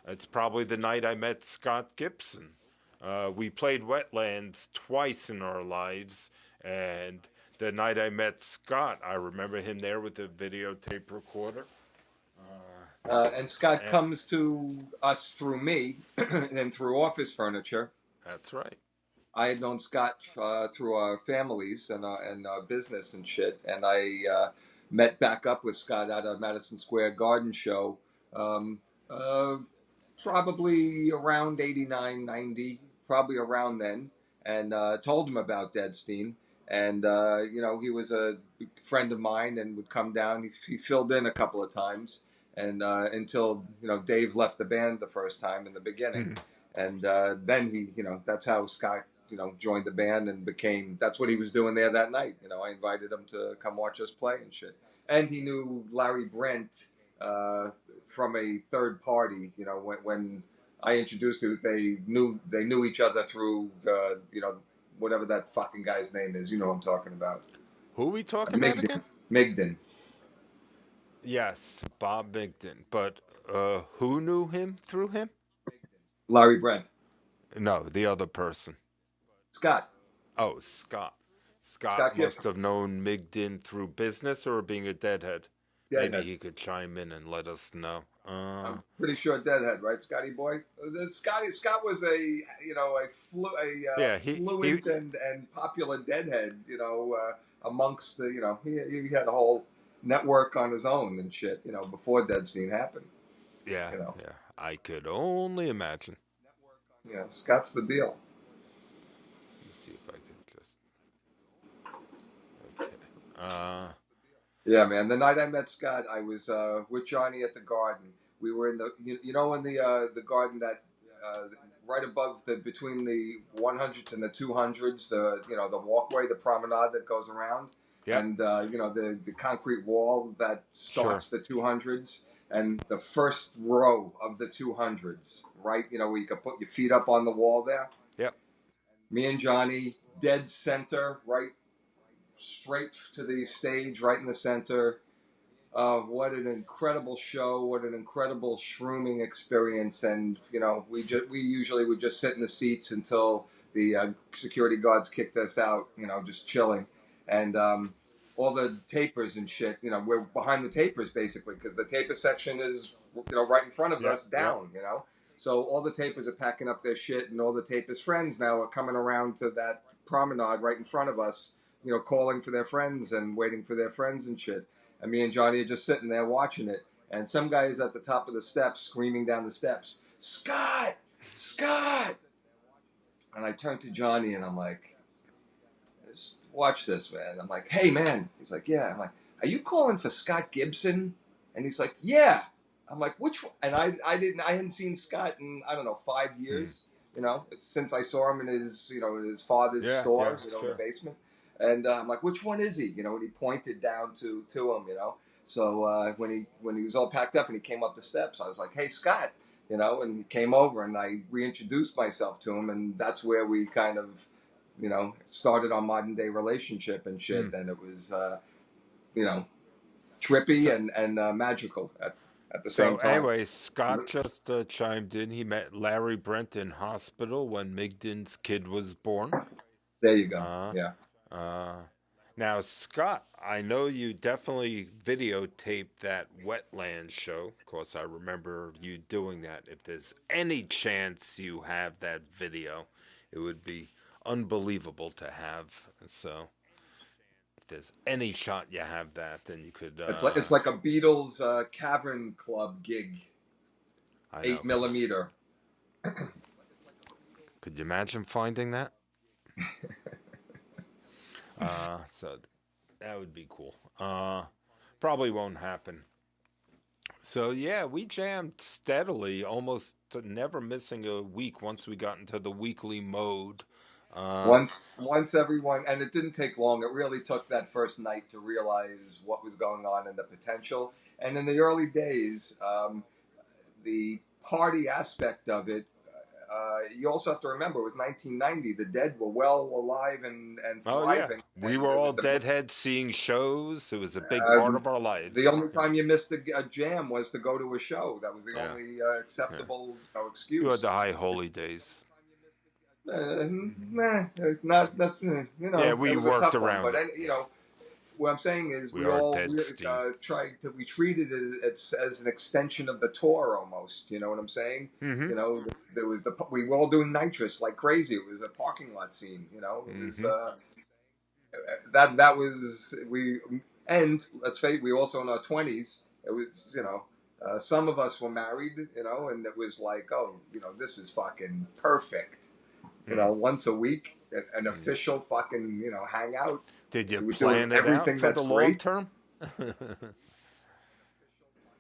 S2: It's probably the night I met Scott Gibson. We played Wetlands twice in our lives, and the night I met Scott, I remember him there with a videotape recorder.
S3: And Scott
S2: And
S3: comes to us through me and through Office Furniture.
S2: that's right.
S3: I had known Scott through our families and our business and shit, and I met back up with Scott at a Madison Square Garden show, um, uh, probably around 89, 90, probably around then, and told him about Deadstein. And, he was a friend of mine and would come down. He filled in a couple of times and until, Dave left the band the first time in the beginning. And then that's how Scott, joined the band and that's what he was doing there that night. I invited him to come watch us play and shit. And he knew Larry Brent from a third party. When I introduced him, they knew each other through whatever that fucking guy's name is. You know what I'm talking about.
S2: Who are we talking about
S3: Migden.
S2: again?
S3: Migden.
S2: Yes, Bob Migden. But who knew him through him?
S3: Larry Brent.
S2: No, the other person.
S3: Scott.
S2: Oh, Scott.
S3: Scott
S2: Scott must
S3: Gibson.
S2: have known Migden through business or being a deadhead. Maybe
S3: Deadhead.
S2: he could chime in and let us know.
S3: I'm pretty sure Deadhead, right, Scotty boy? Scott was a
S2: Yeah,
S3: fluent and popular Deadhead. Amongst he had a whole network on his own and shit. Before Deadstein happened.
S2: yeah,
S3: You know,
S2: yeah. I could only imagine.
S3: Scott's the deal.
S2: Let me see if I could just. Okay.
S3: Yeah, man. The night I met Scott, I was with Johnny at the garden. We were in the in the garden that right above between the 100s and the 200s, the walkway, the promenade that goes around,
S2: Yep.
S3: and the concrete wall that
S2: Sure.
S3: starts the 200s, and the first row of the 200s, right? Where you can put your feet up on the wall there.
S2: Yep.
S3: Me and Johnny, dead center, right straight to the stage, right in the center. What an incredible show! What an incredible shrooming experience! And we usually would just sit in the seats until the security guards kicked us out. Just chilling, and all the tapers and shit. We're behind the tapers basically because the taper section is right in front of
S2: Yep.
S3: us, down. So all the tapers are packing up their shit, and all the tapers' friends now are coming around to that promenade right in front of us. Calling for their friends and waiting for their friends and shit. And me and Johnny are just sitting there watching it. And some guy is at the top of the steps screaming down the steps, Scott! Scott! And I turn to Johnny and I'm like, just watch this, man. I'm like, hey, man. He's like, yeah. I'm like, are you calling for Scott Gibson? And he's like, yeah. I'm like, which one? And I hadn't seen Scott in, I don't know, 5 years. you know, since I saw him in his, in his father's
S2: Yeah,
S3: store,
S2: yeah,
S3: in the
S2: sure.
S3: basement. And I'm like, which one is he? And he pointed down to him, So when he was all packed up and he came up the steps, I was like, hey, Scott, and he came over and I reintroduced myself to him. And that's where we kind of, started our modern day relationship and shit.
S2: Hmm.
S3: And it was, you know, trippy
S2: So,
S3: and magical at the
S2: so
S3: same time.
S2: anyway, Scott just chimed in. He met Larry Brent in hospital when Migden's kid was born.
S3: There you go.
S2: Uh,
S3: Yeah.
S2: uh, Now, Scott, I know you definitely videotaped that wetland show. Of course, I remember you doing that. If there's any chance you have that video, it would be unbelievable to have. So, if there's any shot you have that, then you could.
S3: It's like a Beatles Cavern Club gig,
S2: I know.
S3: 8 millimeter.
S2: Could you imagine finding that? So that would be cool. Probably won't happen. So yeah, we jammed steadily, almost never missing a week once we got into the weekly mode. Uh,
S3: Once everyone, and it didn't take long. It really took that first night to realize what was going on and the potential. And in the early days, the party aspect of it, you also have to remember it was 1990. The Dead were well alive and
S2: oh yeah,
S3: thriving,
S2: we
S3: and
S2: were
S3: it
S2: all
S3: was
S2: deadheads seeing shows. It was a big part
S3: um,
S2: of our
S3: the
S2: lives.
S3: only time you missed a jam was to go to a show. That was the
S2: Yeah,
S3: only
S2: yeah.
S3: acceptable
S2: You had
S3: excuse.
S2: the high holy days.
S3: Not that's
S2: Yeah,
S3: it
S2: we
S3: was a
S2: worked
S3: tough one,
S2: around
S3: but
S2: it. Yeah,
S3: what I'm saying is
S2: we
S3: we
S2: are
S3: all
S2: Deadstein.
S3: we treated it as an extension of the tour almost. You know what I'm saying?
S2: Mm-hmm.
S3: There was we were all doing nitrous like crazy. It was a parking lot scene. It was
S2: Mm-hmm.
S3: that was we and let's face we also in our 20s. It was some of us were married, and it was like, oh, this is fucking perfect.
S2: Mm.
S3: Once a week, an official fucking hangout.
S2: Did you
S3: We're doing
S2: plan it out
S3: everything
S2: for
S3: that's
S2: the long
S3: great.
S2: term?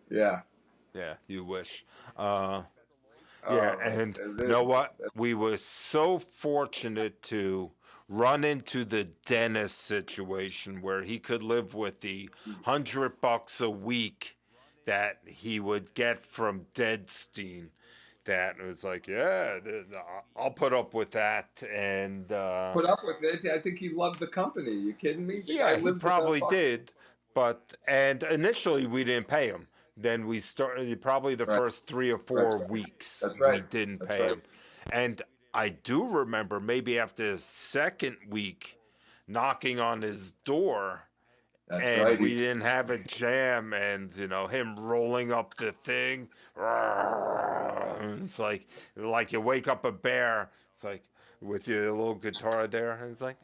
S3: Yeah.
S2: Yeah, you wish. Uh, yeah,
S3: Oh,
S2: and
S3: it
S2: you
S3: is.
S2: know what? We were so fortunate to run into the Dennis situation where he could live with the $100 a week that he would get from Deadstein. That was like, yeah, I'll put up with that. And
S3: Put up with it. I think he loved the company. You kidding me? The guy
S2: yeah, he
S3: lived in a
S2: probably
S3: fucking.
S2: did. And initially we didn't pay him. Then we started probably the
S3: Right.
S2: first 3 or 4 weeks
S3: That's
S2: we
S3: right.
S2: didn't
S3: That's
S2: pay
S3: right.
S2: him. And I do remember maybe after the second week knocking on his door
S3: That's
S2: and
S3: right.
S2: we didn't have a jam and him rolling up the thing. It's like you wake up a bear. It's like with your little guitar there. And it's like,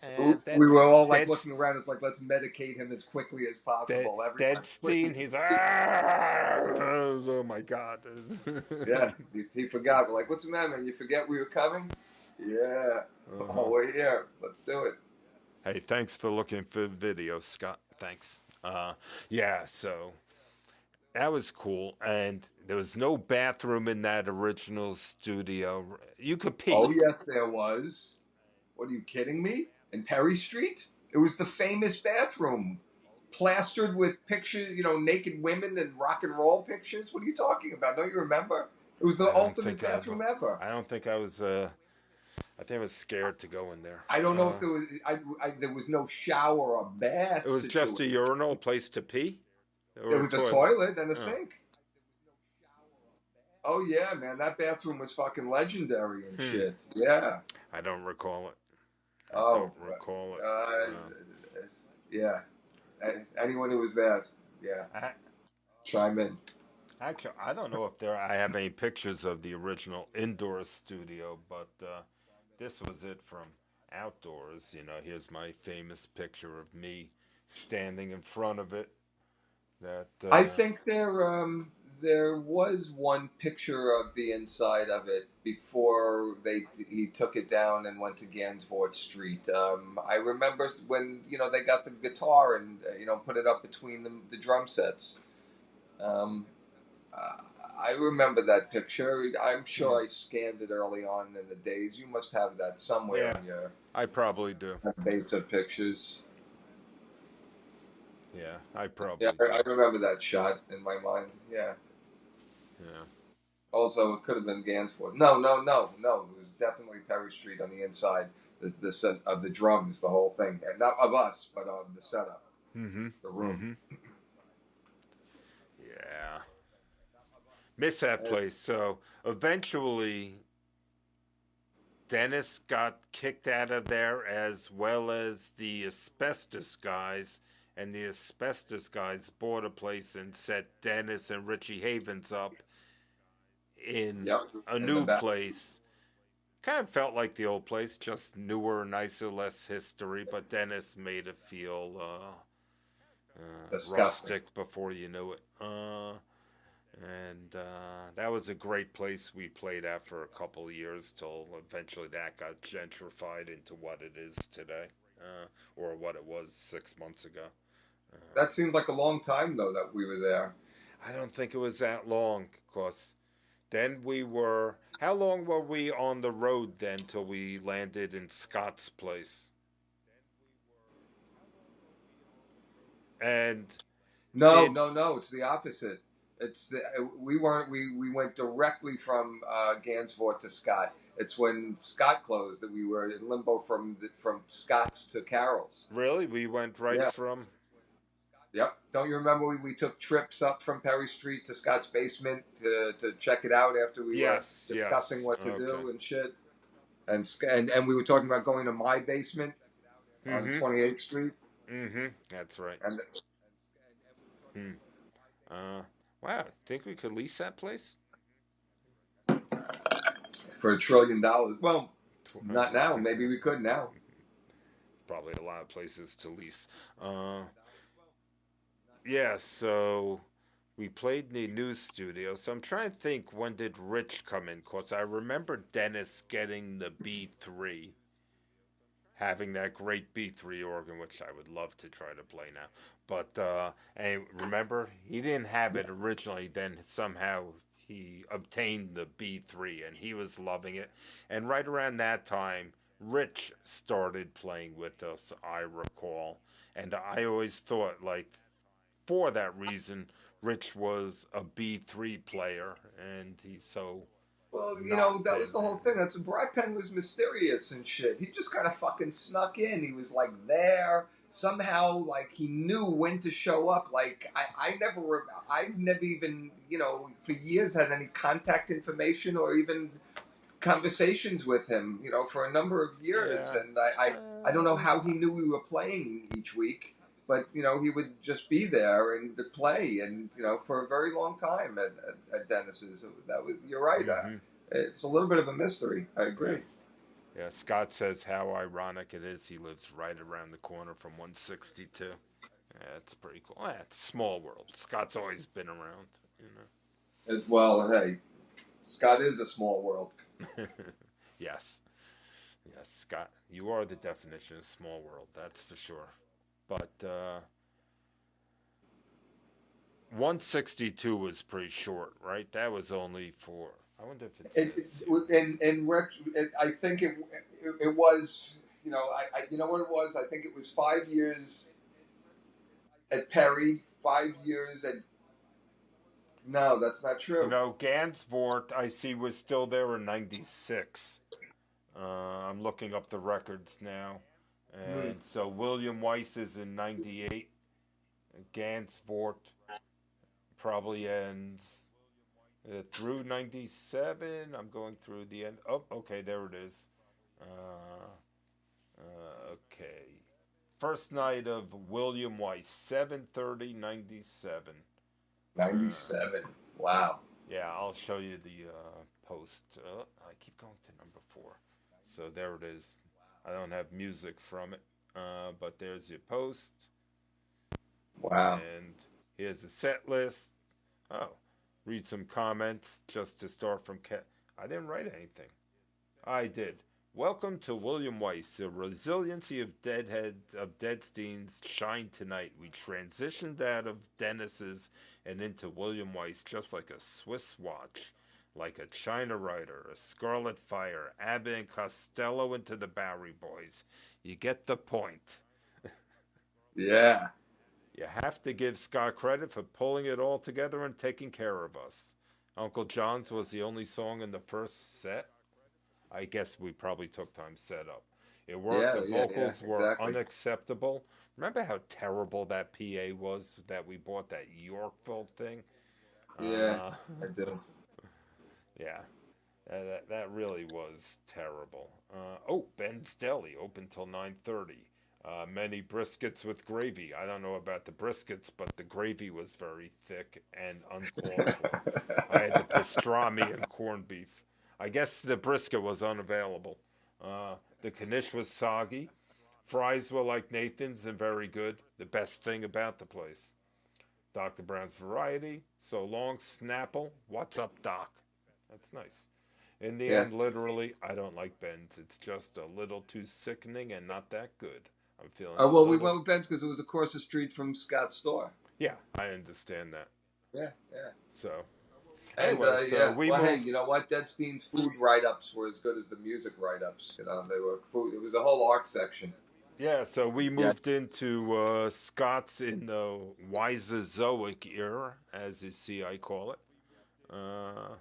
S3: We were all like
S2: that's
S3: looking around. It's like let's medicate him as quickly as possible. Everyone,
S2: Deadstein.
S3: please.
S2: He's oh my god.
S3: Yeah, he forgot. We're like, what's the matter, man? You forget we were coming? Yeah. Oh,
S2: Uh-huh.
S3: we're here. Let's do it.
S2: Hey, thanks for looking for the video, Scott. Thanks. Yeah, so that was cool, and there was no bathroom in that original studio. You could
S3: Oh,
S2: pee.
S3: yes, there was. What are you kidding me? In Perry Street? It was the famous bathroom, plastered with pictures, naked women and rock and roll pictures. What are you talking about? Don't you remember? It was the
S2: I don't
S3: ultimate
S2: think I've.
S3: bathroom ever.
S2: I don't think I was. I think I was scared to go in there.
S3: I don't know if there was. There was no shower or
S2: It
S3: bath
S2: was just
S3: situation.
S2: a urinal, a place to pee, or
S3: There
S2: a
S3: was a
S2: toilet.
S3: toilet and a
S2: Oh.
S3: sink. Oh yeah, man, that bathroom was fucking legendary and
S2: Hmm.
S3: shit. Yeah.
S2: I don't recall it. I
S3: Oh,
S2: don't recall it.
S3: uh,
S2: No.
S3: yeah. Anyone who was there, yeah,
S2: I,
S3: chime in.
S2: Actually, I don't know if I have any pictures of the original indoor studio, but this was it from outdoors. Here's my famous picture of me standing in front of it. That
S3: I think there was one picture of the inside of it before he took it down and went to Gansevoort Street. I remember when they got the guitar and put it up between the drum sets. Um, I remember that picture. I'm
S2: Hmm.
S3: sure I scanned it early on in the days. You must have that somewhere
S2: Yeah,
S3: in your
S2: I probably do.
S3: base of pictures.
S2: Yeah, I
S3: Yeah,
S2: probably
S3: I
S2: do.
S3: remember that shot in my mind. Yeah.
S2: Yeah.
S3: Also, it could have been Gansford. No, no, no, no. It was definitely Perry Street on the inside. The set of the drums, the whole thing, and not of us, but of the setup,
S2: Mm-hmm.
S3: the room.
S2: Mm-hmm. Yeah. Miss that
S3: And,
S2: place. So eventually, Dennis got kicked out of there as well as the asbestos guys. And the asbestos guys bought a place and set Dennis and Richie Havens up in
S3: yep,
S2: a
S3: in the
S2: new
S3: back.
S2: place. Kind of felt like the old place, just newer, nicer, less history. But Dennis made it feel
S3: Disgusting.
S2: rustic before you knew it. And that was a great place we played at for a couple of years till eventually that got gentrified into what it is today, or what it was 6 months ago. Uh,
S3: That seemed like a long time though that we were there.
S2: I don't think it was that long, because then we were. How long were we on the road then till we landed in Scott's place? And
S3: No,
S2: did
S3: no, no. It's the opposite. It's the, we weren't we went directly from Gansford to Scott. It's when Scott closed that we were in limbo from Scott's to Carroll's.
S2: really we went right
S3: Yeah.
S2: from.
S3: Yep. Don't you remember we took trips up from Perry Street to Scott's basement to check it out after we were
S2: Yes,
S3: discussing
S2: yes,
S3: what to
S2: okay.
S3: do and shit. And we were talking about going to my basement on
S2: Mm-hmm.
S3: 28th Street.
S2: Mm-hmm. That's right.
S3: And
S2: Hmm. Uh, wow. Think we could lease that place?
S3: for $1 trillion. Well, not
S2: It's
S3: now. Maybe we could now.
S2: probably a lot of places to lease. Uh, yeah. So we played in the news studio. So I'm trying to think, when did Rich come in? Cause I remember Dennis getting the B3, having that great B3 organ, which I would love to try to play now. But and remember, he didn't have it originally. Then somehow he obtained the B3, and he was loving it. And right around that time, Rich started playing with us, I recall. And I always thought, like, for that reason, Rich was a B3 player, and he's so
S3: Well,
S2: not
S3: that was
S2: then.
S3: the whole thing. That's Brad Penn was mysterious and shit. He just kind of fucking snuck in. He was like there somehow. Like he knew when to show up. Like I never even for years had any contact information or even conversations with him. For a number of years,
S2: Yeah.
S3: and I don't know how he knew we were playing each week. But he would just be there and play, and for a very long time at Dennis's. That was you're right.
S2: Mm-hmm.
S3: It's a little bit of a mystery. I
S2: Yeah.
S3: agree.
S2: Yeah, Scott says how ironic it is he lives right around the corner from 162. Yeah, it's pretty cool. Yeah, it's small world. Scott's always been around,
S3: Well, hey, Scott is a small world.
S2: Yes. Yes, Scott, you are the definition of small world, that's for sure. But 162 was pretty short, right? That was only for. I wonder if it says here.
S3: I think it was. You know what it was. I think it was 5 years at Perry, 5 years at. No, that's not true.
S2: Gansvort, I see, was still there in 96. I'm looking up the records now.
S3: Hmm.
S2: And so William Weiss is in 98. Gansvort probably ends through 97. I'm going through the end. Oh, okay, there it is. Uh, okay. First night of William Weiss, 7/30/97. Uh,
S3: 97. Wow.
S2: yeah, I'll show you the post. I keep going to number 4. So there it is. I don't have music from it, but there's your post.
S3: Wow.
S2: And here's the set list. Oh, read some comments just to start from. I didn't write anything. I did. Welcome to William Weiss, the resiliency of Deadstein's Shine Tonight. We transitioned out of Dennis's and into William Weiss just like a Swiss watch, like a China Rider, a Scarlet Fire, Abbott and Costello into the Bowery Boys. You get the point.
S3: Yeah.
S2: You have to give Scott credit for pulling it all together and taking care of us. Uncle John's was the only song in the first set. I guess we probably took time to set up. It worked.
S3: Yeah,
S2: The
S3: yeah,
S2: vocals
S3: yeah,
S2: were
S3: exactly.
S2: unacceptable. Remember how terrible that PA was that we bought, that Yorkville thing?
S3: Yeah,
S2: Uh,
S3: I do.
S2: yeah, that really was terrible. Oh, Ben's Deli open till 9:30. Many briskets with gravy. I don't know about the briskets, but the gravy was very thick and uncalled for. I had the pastrami and corned beef. I guess the brisket was unavailable. The knish was soggy. Fries were like Nathan's and very good. The best thing about the place. Dr. Brown's Variety. So long, Snapple. What's up, Doc? That's nice. In the
S3: Yeah.
S2: end, literally, I don't like Ben's. It's just a little too sickening and not that good. I'm feeling a
S3: Well, we
S2: little.
S3: went with Ben's because it was across the street from Scott's store.
S2: Yeah, I understand that.
S3: Yeah, yeah.
S2: So,
S3: And
S2: anyway, so
S3: yeah,
S2: we
S3: well, hey,
S2: moved.
S3: you know what? Deadstein's food write-ups were as good as the music write-ups. You know, they were food. It was a whole art section.
S2: Yeah, so we
S3: Yeah.
S2: moved into Scott's in the Wisezoic era, as you see, I call it. Uh,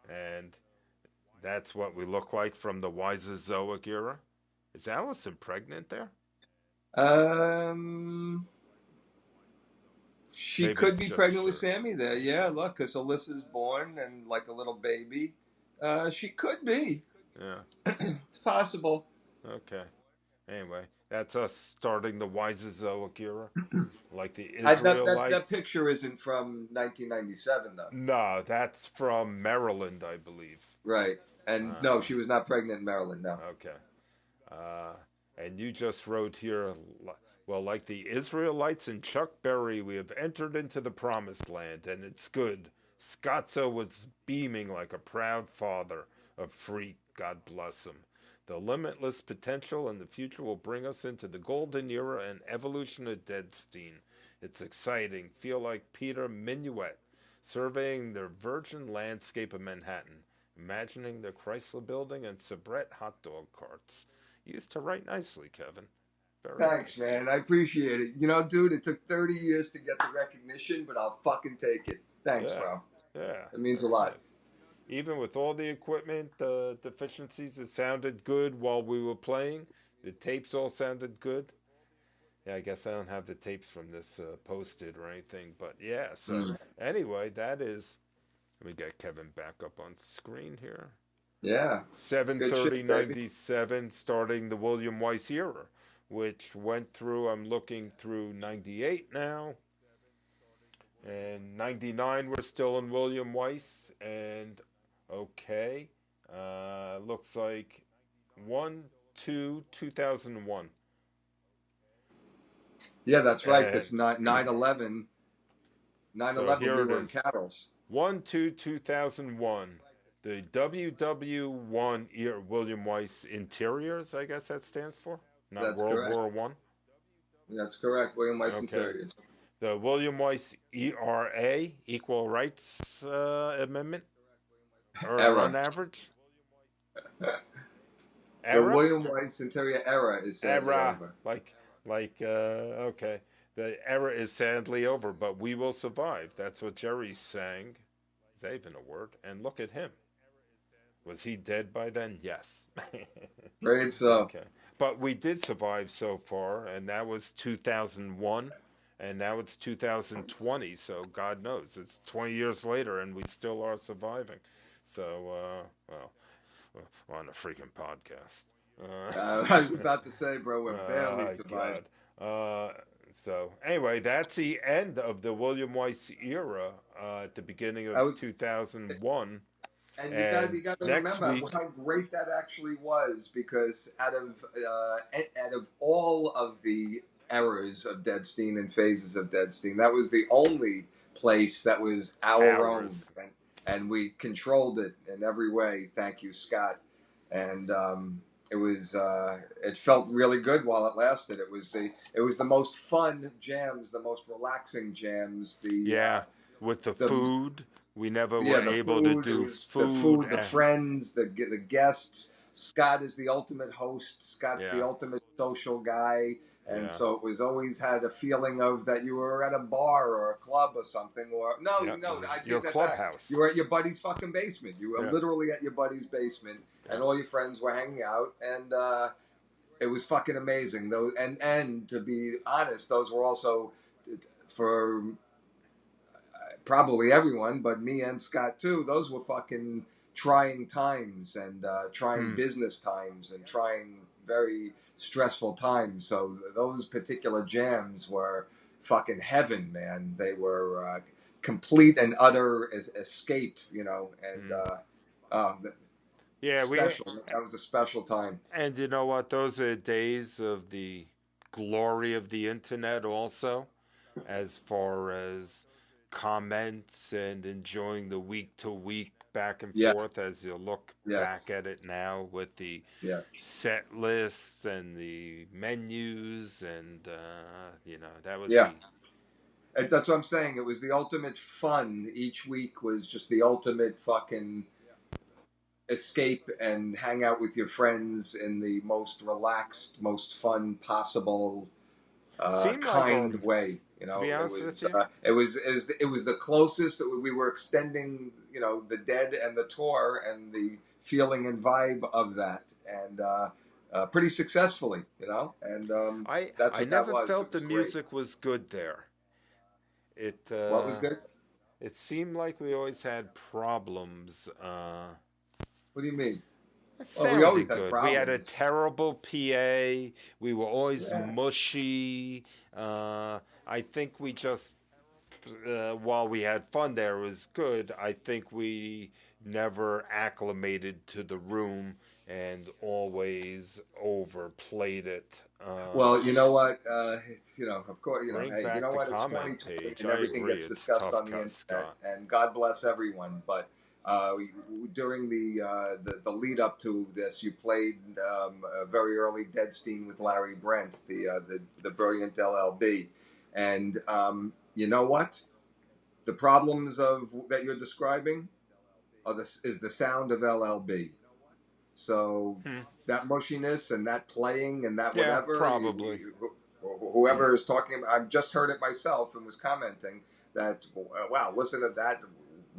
S2: and that's what we look like from the Wisezoic era. Is Allison pregnant there?
S3: Um, she
S2: Maybe
S3: could
S2: it's
S3: be
S2: just a
S3: pregnant with
S2: shirt.
S3: Sammy there. Yeah, look, because Alyssa's born and like a little baby. She could be.
S2: Yeah,
S3: It's possible.
S2: okay. Anyway, that's us starting the Wisezoic era, like the
S3: That
S2: Israelites.
S3: picture isn't from 1997 though.
S2: No, that's from Maryland, I believe.
S3: Right. And no, she was not pregnant in Maryland. No.
S2: Okay. Uh, and you just wrote here, well, like the Israelites and Chuck Berry, we have entered into the promised land, and it's good. Scotzo was beaming like a proud father of freak, God bless him. The limitless potential in the future will bring us into the golden era and evolution of Deadstein. It's exciting. Feel like Peter Minuet surveying the virgin landscape of Manhattan, imagining the Chrysler Building and Sabrett hot dog carts. You used to write nicely, Kevin. Very
S3: Thanks,
S2: nice.
S3: man. I appreciate it. You know, dude, it took 30 years to get the recognition, but I'll fucking take it. Thanks,
S2: Yeah,
S3: bro.
S2: yeah.
S3: It means a
S2: That's
S3: lot.
S2: nice. Even with all the equipment deficiencies, it sounded good while we were playing. The tapes all sounded good. Yeah, I guess I don't have the tapes from this posted or anything, but yeah. So
S3: Mm.
S2: anyway, that is. Let me get Kevin back up on screen here.
S3: Yeah. It's good shit, baby.
S2: 7/30/97, starting the William Weiss era, which went through. I'm looking through 98 now, and 99 we're still in William Weiss, and okay, looks like 2001.
S3: Yeah, that's right,
S2: And
S3: because 9/11,
S2: so
S3: 9/11,
S2: here
S3: we
S2: it
S3: were in
S2: is.
S3: Carols.
S2: 1/2/2001. The WW1 William Weiss Interiors, I guess that stands for, not
S3: That's
S2: World
S3: correct.
S2: War One.
S3: That's correct. William Weiss
S2: Okay.
S3: Interiors.
S2: The William Weiss ERA, Equal Rights Amendment, or
S3: Era.
S2: on average.
S3: The
S2: Era?
S3: William Weiss Interior era is sadly
S2: Era.
S3: over.
S2: Okay. The era is sadly over, but we will survive. That's what Jerry sang. Is that even a word? And look at him. Was he dead by then? Yes.
S3: Great, so.
S2: Okay. But we did survive so far, and that was 2001, and now it's 2020, so God knows. It's 20 years later, and we still are surviving. So, well, we're on a freaking podcast.
S3: I was about to say, bro, we're barely survived.
S2: God. So, anyway, that's the end of the William Weiss era at the beginning of 2001.
S3: And
S2: And
S3: you got to
S2: next
S3: remember
S2: week-
S3: how great that actually was, because out of all of the eras of Deadstein and phases of Deadstein, that was the only place that was our
S2: Ours.
S3: own, and we controlled it in every way. Thank you, Scott. And it felt really good while it lasted. It was the most fun jams, the most relaxing jams.
S2: Yeah, with the
S3: The
S2: food, we never
S3: yeah,
S2: were
S3: the
S2: able to
S3: food. It
S2: do
S3: was the
S2: food.
S3: food, the friends, the guests. Scott is the ultimate host. Scott's the
S2: Yeah,
S3: ultimate social guy, and
S2: yeah,
S3: so it was always had a feeling of that you were at a bar or a club or something. Or no,
S2: yeah.
S3: you know, I
S2: Your
S3: take that back. You
S2: clubhouse.
S3: were at your buddy's fucking basement. You were
S2: Yeah,
S3: literally at your buddy's basement,
S2: yeah.
S3: and all your friends were hanging out, and it was fucking amazing. Though, and to be honest, those were also for probably everyone, but me and Scott too. Those were fucking trying times and trying
S2: Hmm.
S3: business times and trying very stressful times. So those particular jams were fucking heaven, man. They were complete and utter escape, you know, and
S2: Hmm.
S3: uh,
S2: Yeah, we
S3: special. That was a special time.
S2: and you know what? Those are days of the glory of the internet also, as far as comments and enjoying the week to week back and
S3: Yes,
S2: forth as you look back
S3: yes,
S2: at it now with the
S3: yes.
S2: set lists and the menus and that was
S3: Yeah.
S2: the
S3: That's what I'm saying. It was the ultimate fun. Each week was just the ultimate fucking escape and hang out with your friends in the most relaxed, most fun possible,
S2: seemed like
S3: kind way. You
S2: to be
S3: know,
S2: honest with you.
S3: it was the closest that we were extending. You know, the Dead and the tour and the feeling and vibe of that, and pretty successfully. You know, and that's
S2: I
S3: what that
S2: never
S3: was. It
S2: felt
S3: was
S2: the
S3: great.
S2: music was good there. It
S3: What was good?
S2: it seemed like we always had problems.
S3: What do you mean?
S2: It
S3: Well, we always
S2: sounded
S3: had
S2: good. We had a
S3: problems.
S2: terrible PA. We were always
S3: Yeah.
S2: mushy. I think we just, while we had fun there, it was good. I think we never acclimated to the room and always overplayed it.
S3: Well, you know what? You know, of course, you know,
S2: Bring
S3: hey, you
S2: back
S3: know
S2: the
S3: what? It's
S2: comment
S3: 2020
S2: page.
S3: and
S2: I
S3: everything
S2: agree.
S3: gets
S2: It's
S3: discussed
S2: tough,
S3: on the internet,
S2: Scott.
S3: and God bless everyone. But during the lead up to this, you played a very early Deadstein with Larry Brent, the brilliant LLB, and you know what? The problems of that you're describing are this is the sound of LLB. So
S2: Hmm.
S3: that mushiness and that playing and that
S2: Yeah,
S3: whatever,
S2: probably.
S3: whoever is talking, I've just heard it myself and was commenting that, wow, listen to that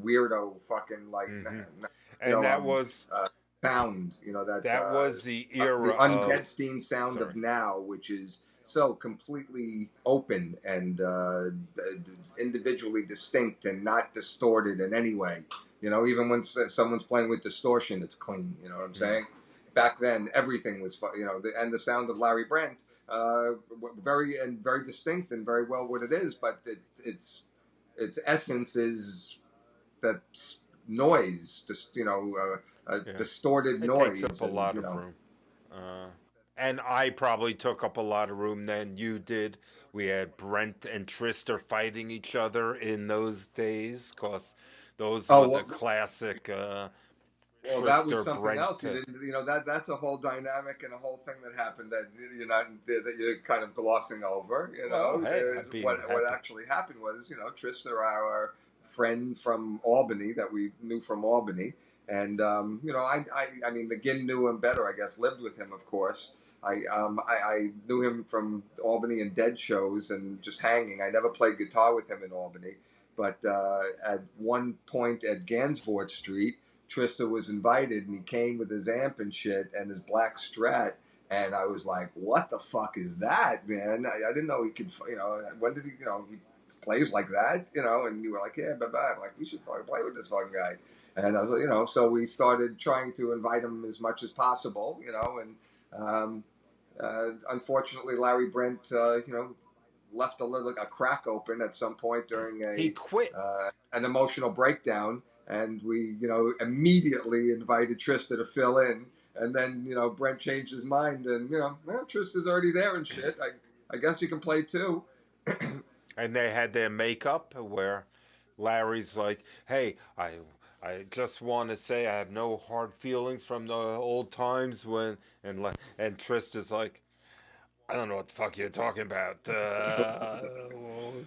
S3: weirdo fucking like,
S2: Hmm.
S3: you
S2: And
S3: know,
S2: that was
S3: sound, you know,
S2: that was the
S3: the
S2: era of.
S3: undeadstein sound
S2: Sorry.
S3: of now, which is so completely open and individually distinct and not distorted in any way. You know, even when someone's playing with distortion, it's clean. You know what I'm
S2: Mm.
S3: saying? Back then, everything was, you know, and the sound of Larry Brent, uh, very distinct and very well what it is, but its essence is that noise, just
S2: Yeah,
S3: distorted
S2: it takes up
S3: noise,
S2: a
S3: and
S2: lot of room. Uh, and I probably took up a lot of room than you did. We had Brent and Trista fighting each other in those days, cause those were
S3: oh
S2: the
S3: well,
S2: classic
S3: well, that was
S2: Trista
S3: something
S2: Brent.
S3: else. You didn't, you know, that's a whole dynamic and a whole thing that happened that you're not that you're kind of glossing over. You
S2: Well,
S3: know,
S2: hey, I'd be
S3: what
S2: happy.
S3: actually happened was, you know, Trista, our friend from Albany that we knew from Albany, and you know, I mean, McGinn knew him better, I guess, lived with him, of course. I knew him from Albany and Dead shows and just hanging. I never played guitar with him in Albany, but at one point at Gansevoort Street, Trista was invited and he came with his amp and shit and his black Strat. And I was like, what the fuck is that, man? I didn't know he could, you know, when did he, you know, he plays like that, you know? And you were like, yeah, bye-bye. I'm like, we should probably play with this fucking guy. And I was, you know, so we started trying to invite him as much as possible, you know, and unfortunately, Larry Brent, you know, left a crack open at some point during
S2: He
S3: a
S2: quit.
S3: an emotional breakdown, and we, you know, immediately invited Trista to fill in, and then, you know, Brent changed his mind, and, you know, well, Trista's already there and shit. I guess you can play too.
S2: And they had their makeup where Larry's like, "Hey, I just want to say I have no hard feelings from the old times when and Trista's like, I don't know what the fuck you're talking about.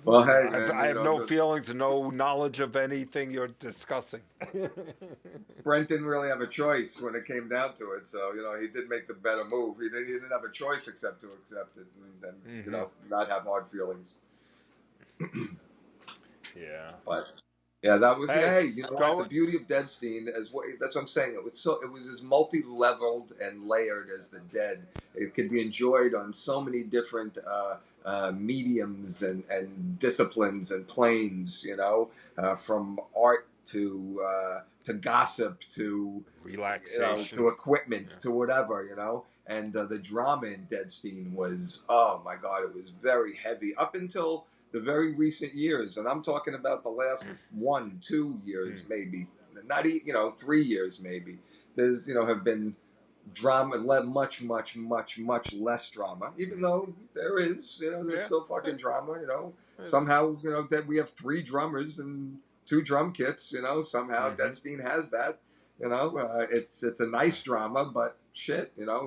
S3: Well, hey, man,
S2: I
S3: you
S2: have
S3: know,
S2: no feelings and no knowledge of anything you're discussing.
S3: Brent didn't really have a choice when it came down to it. So, he did make the better move. He didn't have a choice except to accept it and
S2: Hmm.
S3: not have hard feelings.
S2: Yeah.
S3: But yeah, that was
S2: Hey,
S3: hey, you know what? The
S2: going.
S3: beauty of Deadstein is what that's what I'm saying. It was as multi-leveled and layered as the Dead. It could be enjoyed on so many different mediums and disciplines and planes. From art to gossip to
S2: Relaxation.
S3: to equipment
S2: Yeah.
S3: to whatever. And the drama in Deadstein was, oh my god, it was very heavy up until the very recent years, and I'm talking about the last 1, 2 years,
S2: Hmm.
S3: maybe, not 3 years, maybe. There's have been drama, much, much, much, much less drama. Even
S2: Hmm.
S3: though there is, there's
S2: Yeah.
S3: still fucking drama.
S2: It's.
S3: Somehow, that we have three drummers and two drum kits. Somehow
S2: Hmm.
S3: Deadstein has that. It's a nice drama, but shit, that
S2: I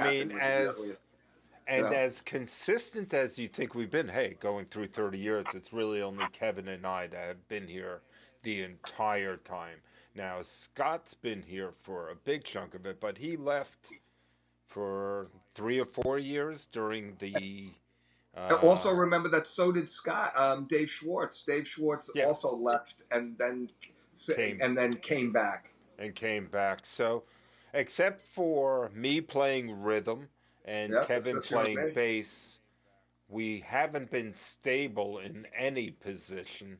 S2: mean,
S3: happened with the earlier. You know,
S2: as consistent as you think we've been, hey, going through 30 years, it's really only Kevin and I that have been here the entire time. Now, Scott's been here for a big chunk of it, but he left for 3 or 4 years during the.
S3: Also,
S2: Uh,
S3: remember that so did Scott, Dave Schwartz. Dave Schwartz
S2: yeah,
S3: also left
S2: came
S3: and then came back.
S2: and came back. So, except for me playing rhythm and
S3: Yeah, that's
S2: Kevin
S3: just you and
S2: playing
S3: me.
S2: bass, we haven't been stable in any position.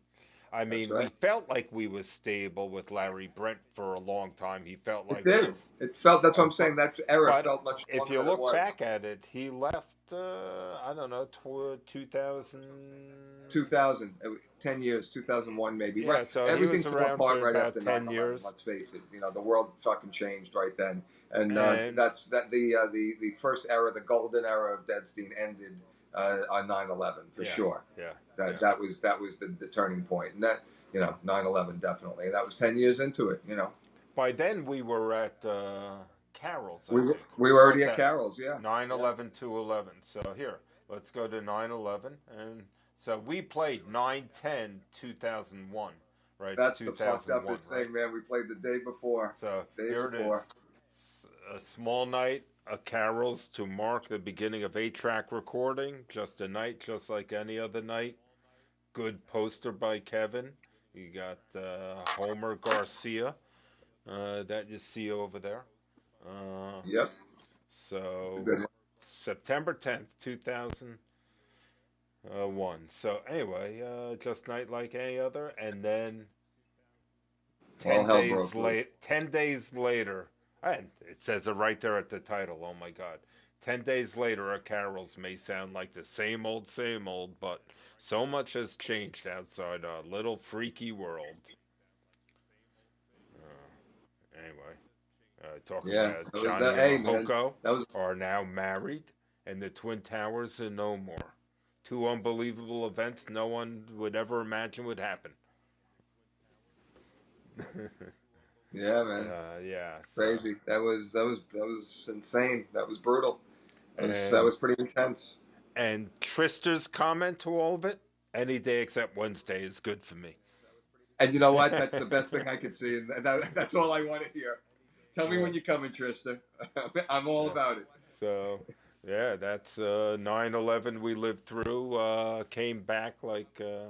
S2: I
S3: That's
S2: mean, we
S3: right.
S2: felt like we was stable with Larry Brent for a long time. He felt
S3: It
S2: like we
S3: did.
S2: was,
S3: It felt. That's what I'm
S2: but
S3: saying. That era
S2: but
S3: felt much
S2: if
S3: longer
S2: you
S3: than it
S2: look
S3: was.
S2: back at it, he left. I don't know, 2000.
S3: 2000, 10 years, 2001 maybe. Right.
S2: Yeah, so he
S3: Everything
S2: was
S3: fell
S2: around
S3: apart
S2: for
S3: right
S2: about
S3: after
S2: 10 years,
S3: 9/11. Let's face it. The world fucking changed right then, and
S2: and
S3: that's that the first era, the golden era of Deadstein ended on 9/11 for
S2: yeah,
S3: sure.
S2: yeah,
S3: That
S2: yeah.
S3: that was the turning point, and that 9/11 definitely. That was 10 years into it.
S2: By then we were at Carol's, I
S3: We
S2: think.
S3: we were already
S2: What's
S3: at
S2: that?
S3: Carol's, yeah,
S2: Nine
S3: yeah.
S2: 11 to 11. So here, let's go to 9/11, and so we played 9/10/2001, right? It's
S3: That's the fucked up
S2: 2001, right?
S3: thing, man. We played the day before.
S2: So
S3: Day
S2: here it
S3: before.
S2: is. A small night of carols to mark the beginning of 8-track recording. Just a night, just like any other night. Good poster by Kevin. You got Homer Garcia that you see over there. Uh,
S3: Yep.
S2: so
S3: Good.
S2: September 10th, 2001. So anyway, just night like any other, and then
S3: All hell broke loose.
S2: 10 days later, and it says it right there at the title. Oh my God. 10 days later, our carols may sound like the same old, but so much has changed outside our little freaky world. Anyway, talking
S3: Yeah,
S2: about
S3: that was that.
S2: Johnny
S3: Hey,
S2: and
S3: man,
S2: Hoko
S3: that was.
S2: are now married, and the Twin Towers are no more. Two unbelievable events no one would ever imagine would happen.
S3: Yeah, man,
S2: Yeah, so.
S3: crazy. That was insane. That was brutal. That
S2: And
S3: was pretty intense.
S2: Trista's comment to all of it, any day except Wednesday is good for me.
S3: And you know what? That's the best thing I could see. And that's all I want to hear. Tell me
S2: Yeah.
S3: when you're coming, Trista. I'm all
S2: Yeah.
S3: about it.
S2: So, yeah, that's 9/11 we lived through. Came back like
S3: It's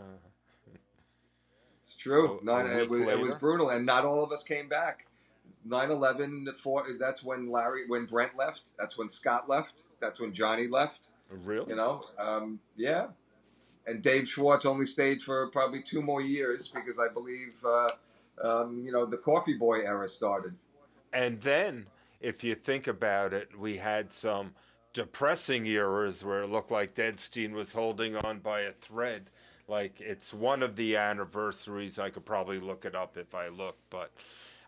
S3: true.
S2: a
S3: Nine.
S2: week
S3: It was
S2: later.
S3: brutal, and not all of us came back. 9/11. That's when Brent left. That's when Scott left. That's when Johnny left.
S2: Really?
S3: Yeah. And Dave Schwartz only stayed for probably 2 more years because I believe, the Coffee Boy era started.
S2: And then, if you think about it, we had some depressing eras where it looked like Deadstein was holding on by a thread. Like it's one of the anniversaries. I could probably look it up if I look, but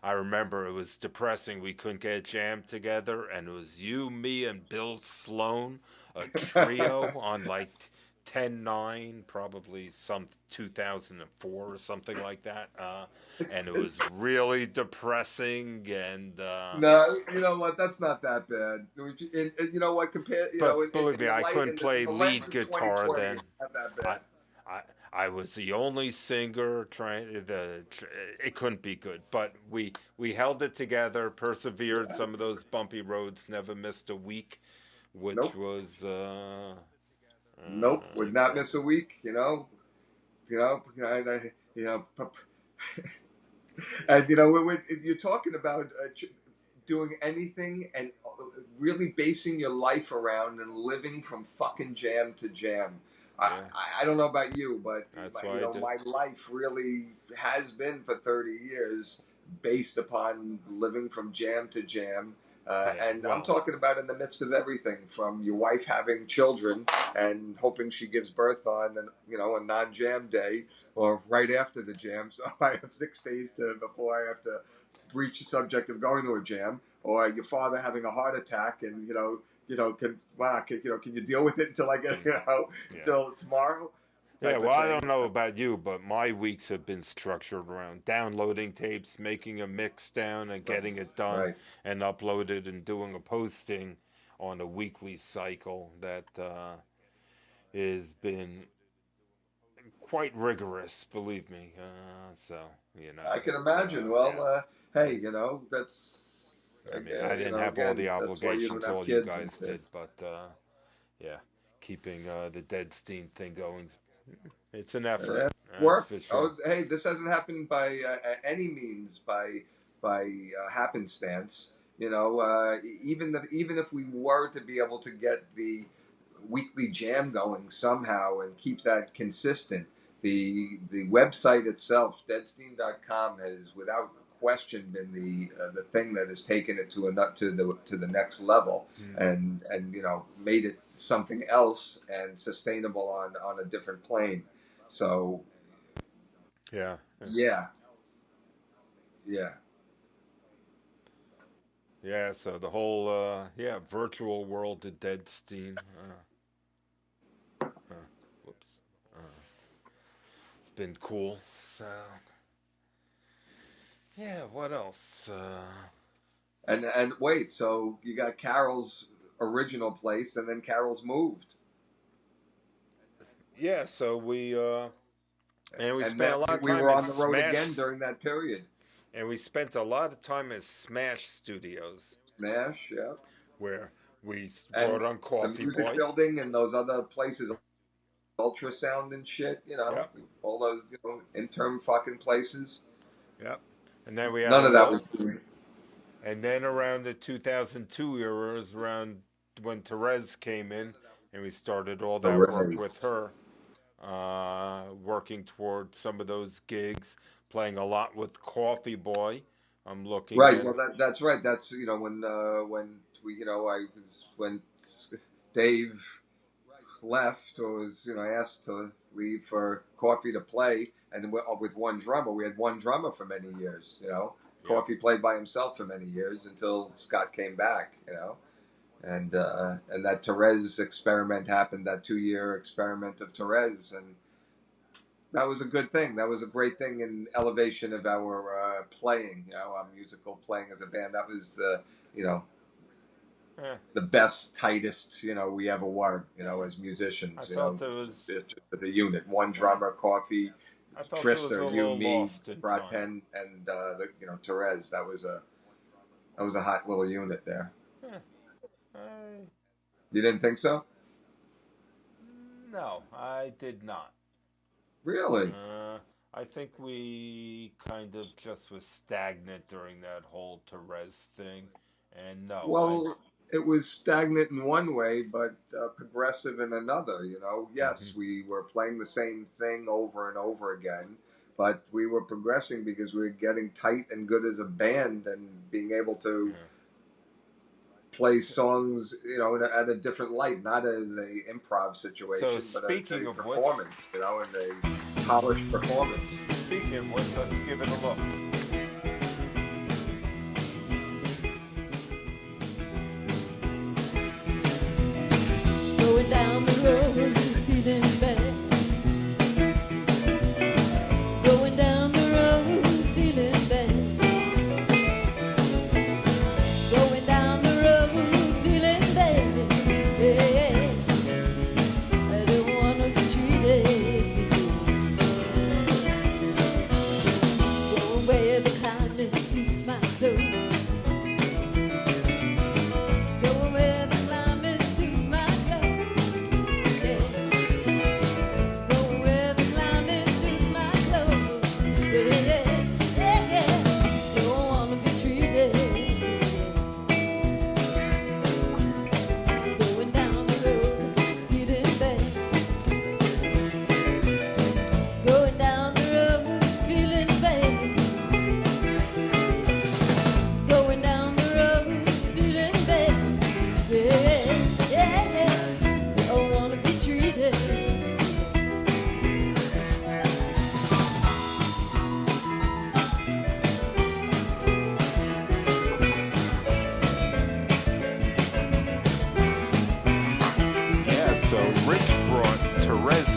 S2: I remember it was depressing. We couldn't get a jam together, and it was you, me, and Bill Sloan, a trio on like 10/9, probably some 2004 or something like that. And it was really depressing. And
S3: No, you know what? That's not that bad. You know what? Compare, you know,
S2: but believe me, I couldn't play
S3: in the lens
S2: lead
S3: of
S2: guitar
S3: 2020,
S2: then.
S3: it's not that
S2: I,
S3: bad.
S2: I was the only singer trying. It couldn't be good, but we held it together, persevered.
S3: Yeah.
S2: Some of those bumpy roads, never missed a week, which
S3: Nope.
S2: was
S3: Nope. Would not
S2: okay.
S3: miss a week. You know, and you know, when you're talking about doing anything and really basing your life around and living from fucking jam to jam.
S2: Yeah,
S3: I don't know about you, but
S2: that's
S3: you
S2: what I
S3: know,
S2: do.
S3: my life really has been for 30 years based upon living from jam to jam.
S2: Yeah,
S3: And I'm
S2: well,
S3: talking about in the midst of everything from your wife having children and hoping she gives birth on a non-jam day or right after the jam. So I have 6 days before I have to breach the subject of going to a jam, or your father having a heart attack, and can you deal with it until I get
S2: yeah.
S3: until tomorrow,
S2: Yeah,
S3: type
S2: well,
S3: of
S2: I
S3: thing.
S2: don't know about you, but my weeks have been structured around downloading tapes, making a mix down, and getting it done
S3: Right.
S2: and uploaded, and doing a posting on a weekly cycle that has been quite rigorous, believe me. So, you know,
S3: I can
S2: it's,
S3: imagine.
S2: yeah,
S3: Well, hey,
S2: it's,
S3: that's
S2: I mean, I didn't have all
S3: again,
S2: the
S3: that's why you don't
S2: obligations
S3: have
S2: all you
S3: kids.
S2: guys did, but yeah, keeping the Deadstein thing going, it's an effort,
S3: Uh,
S2: that's
S3: Work.
S2: for sure.
S3: Oh, hey, this hasn't happened by any means by happenstance. Even if we were to be able to get the weekly jam going somehow and keep that consistent, the website itself, deadstein.com, has without question been the thing that has taken it to the next level,
S2: Mm.
S3: and made it something else and sustainable on a different plane. So
S2: Yeah,
S3: yeah, yeah,
S2: yeah. So the whole virtual world of Deadstein. Uh, whoops. Uh, it's been cool. So yeah. What else?
S3: and wait, so you got Carol's original place, and then Carol's moved,
S2: Yeah. So we and we
S3: and
S2: spent
S3: then
S2: a lot of
S3: we
S2: time
S3: were
S2: at
S3: on the road again
S2: Smash,
S3: during that period.
S2: and we spent a lot of time at Smash Studios,
S3: Smash, yeah,
S2: where we
S3: and
S2: brought on
S3: the
S2: Coffee
S3: music
S2: Boy.
S3: building and those other places, ultrasound and shit,
S2: Yep.
S3: all those interim fucking places.
S2: Yep. And then we had
S3: None
S2: a
S3: of that
S2: little.
S3: was doing.
S2: And then around the 2002 era was around when Therese came in, and we started all that work with her, working toward some of those gigs, playing a lot with Coffee Boy. I'm looking
S3: Right.
S2: at.
S3: Well, that's right. That's when we I was when Dave left or was asked to leave for Coffee to play, and with one drummer, we had one drummer for many years.
S2: Yep.
S3: Coffee played by himself for many years until Scott came back. And that Therese experiment happened, that 2 year experiment of Therese, and that was a good thing. That was a great thing in elevation of our playing, our musical playing as a band. That was
S2: Eh,
S3: the best, tightest, we ever were, as
S2: I
S3: musicians,
S2: felt there was.
S3: the unit, one drummer, Coffee,
S2: I felt there was a
S3: Trista, you,
S2: little
S3: me,
S2: lost in
S3: Brad
S2: time.
S3: Penn, and Therese. That was a hot little unit there.
S2: Eh, I,
S3: You didn't think so?
S2: no, I did not.
S3: Really?
S2: I think we kind of just was stagnant during that whole Therese thing, and no,
S3: Well, it was stagnant in one way, but progressive in another.
S2: Mhm.
S3: Yes, we were playing the same thing over and over again, but we were progressing because we were getting tight and good as a band and being able to
S2: Yeah.
S3: play songs, at a different light, not as a improv
S2: So
S3: situation, but as
S2: speaking
S3: a
S2: of which,
S3: performance, and a polished performance.
S2: speaking of which, let's give it a look.
S4: Going down the road, feeling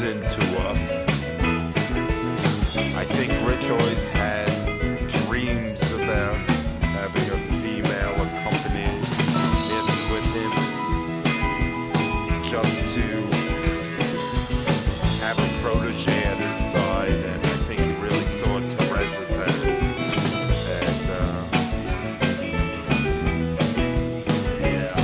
S2: into us. I think Rich always had dreams about having a female accompanist with him, just to have a protege at his side, and I think he really saw Teresa's at it. And yeah,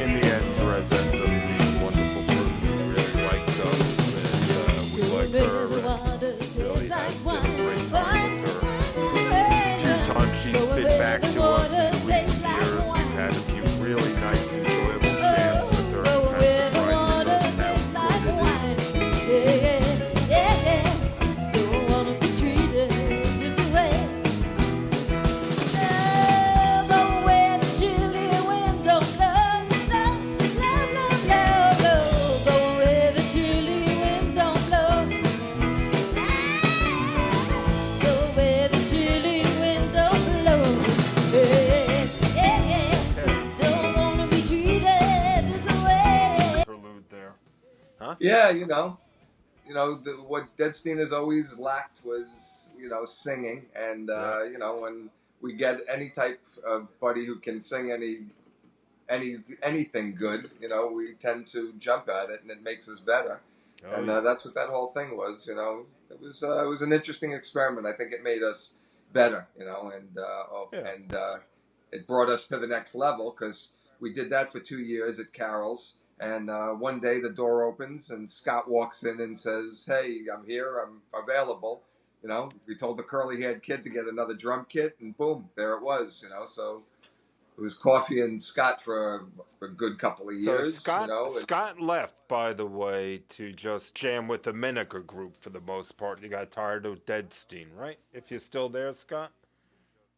S2: in the end, Teresa ends up being a wonderful person who really likes us, and we like her, and really has been a great time with her. A few times she's been back to us in recent years. We've had a few really nice, enjoyable jams with her. That surprises us how good it is. Interlude there. Huh?
S3: Yeah, what Deadstein has always lacked was, singing. And,
S2: Yeah.
S3: when we get any type of buddy who can sing anything good, we tend to jump at it, and it makes us better.
S2: Oh,
S3: And
S2: yeah.
S3: that's what that whole thing was. It was an interesting experiment. I think it made us better,
S2: Yeah.
S3: and it brought us to the next level, because we did that for 2 years at Carol's. And one day the door opens and Scott walks in and says, "Hey, I'm here. I'm available." We told the curly-haired kid to get another drum kit, and boom, there it was. So it was Coffee and Scott for a good couple of
S2: So
S3: years.
S2: Scott left, by the way, to just jam with the Miniker group for the most part. You got tired of Deadstein, right? If you're still there, Scott?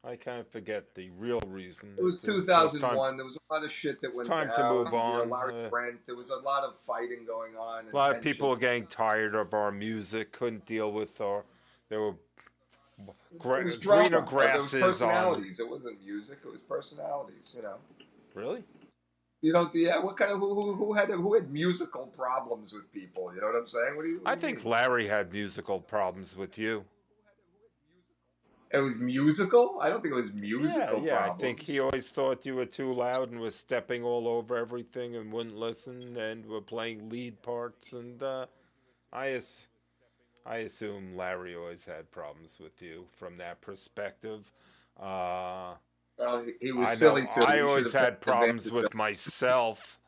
S2: I kind of forget the real reason.
S3: It was
S2: It's just
S3: 2001. There was a lot of shit that went
S2: time
S3: down.
S2: to move on.
S3: Larry Brent. There was a lot of fighting going on.
S2: A lot of people were getting tired of our music, couldn't deal with our. There were
S3: It was drama.
S2: greener
S3: It was
S2: grasses on.
S3: personalities. It wasn't music. It was personalities.
S2: Really?
S3: Yeah. What kind of who had musical problems with people? You know what I'm saying? What do you?
S2: I think Larry had musical problems with you.
S3: It was musical. I don't think it was musical.
S2: Yeah.
S3: Problems.
S2: I think he always thought you were too loud and was stepping all over everything and wouldn't listen and were playing lead parts. And I assume Larry always had problems with you from that perspective.
S3: Well, he was
S2: I
S3: silly
S2: know
S3: too.
S2: I
S3: He
S2: always
S3: should have
S2: had
S3: taken
S2: problems
S3: advantage
S2: with
S3: of-
S2: myself.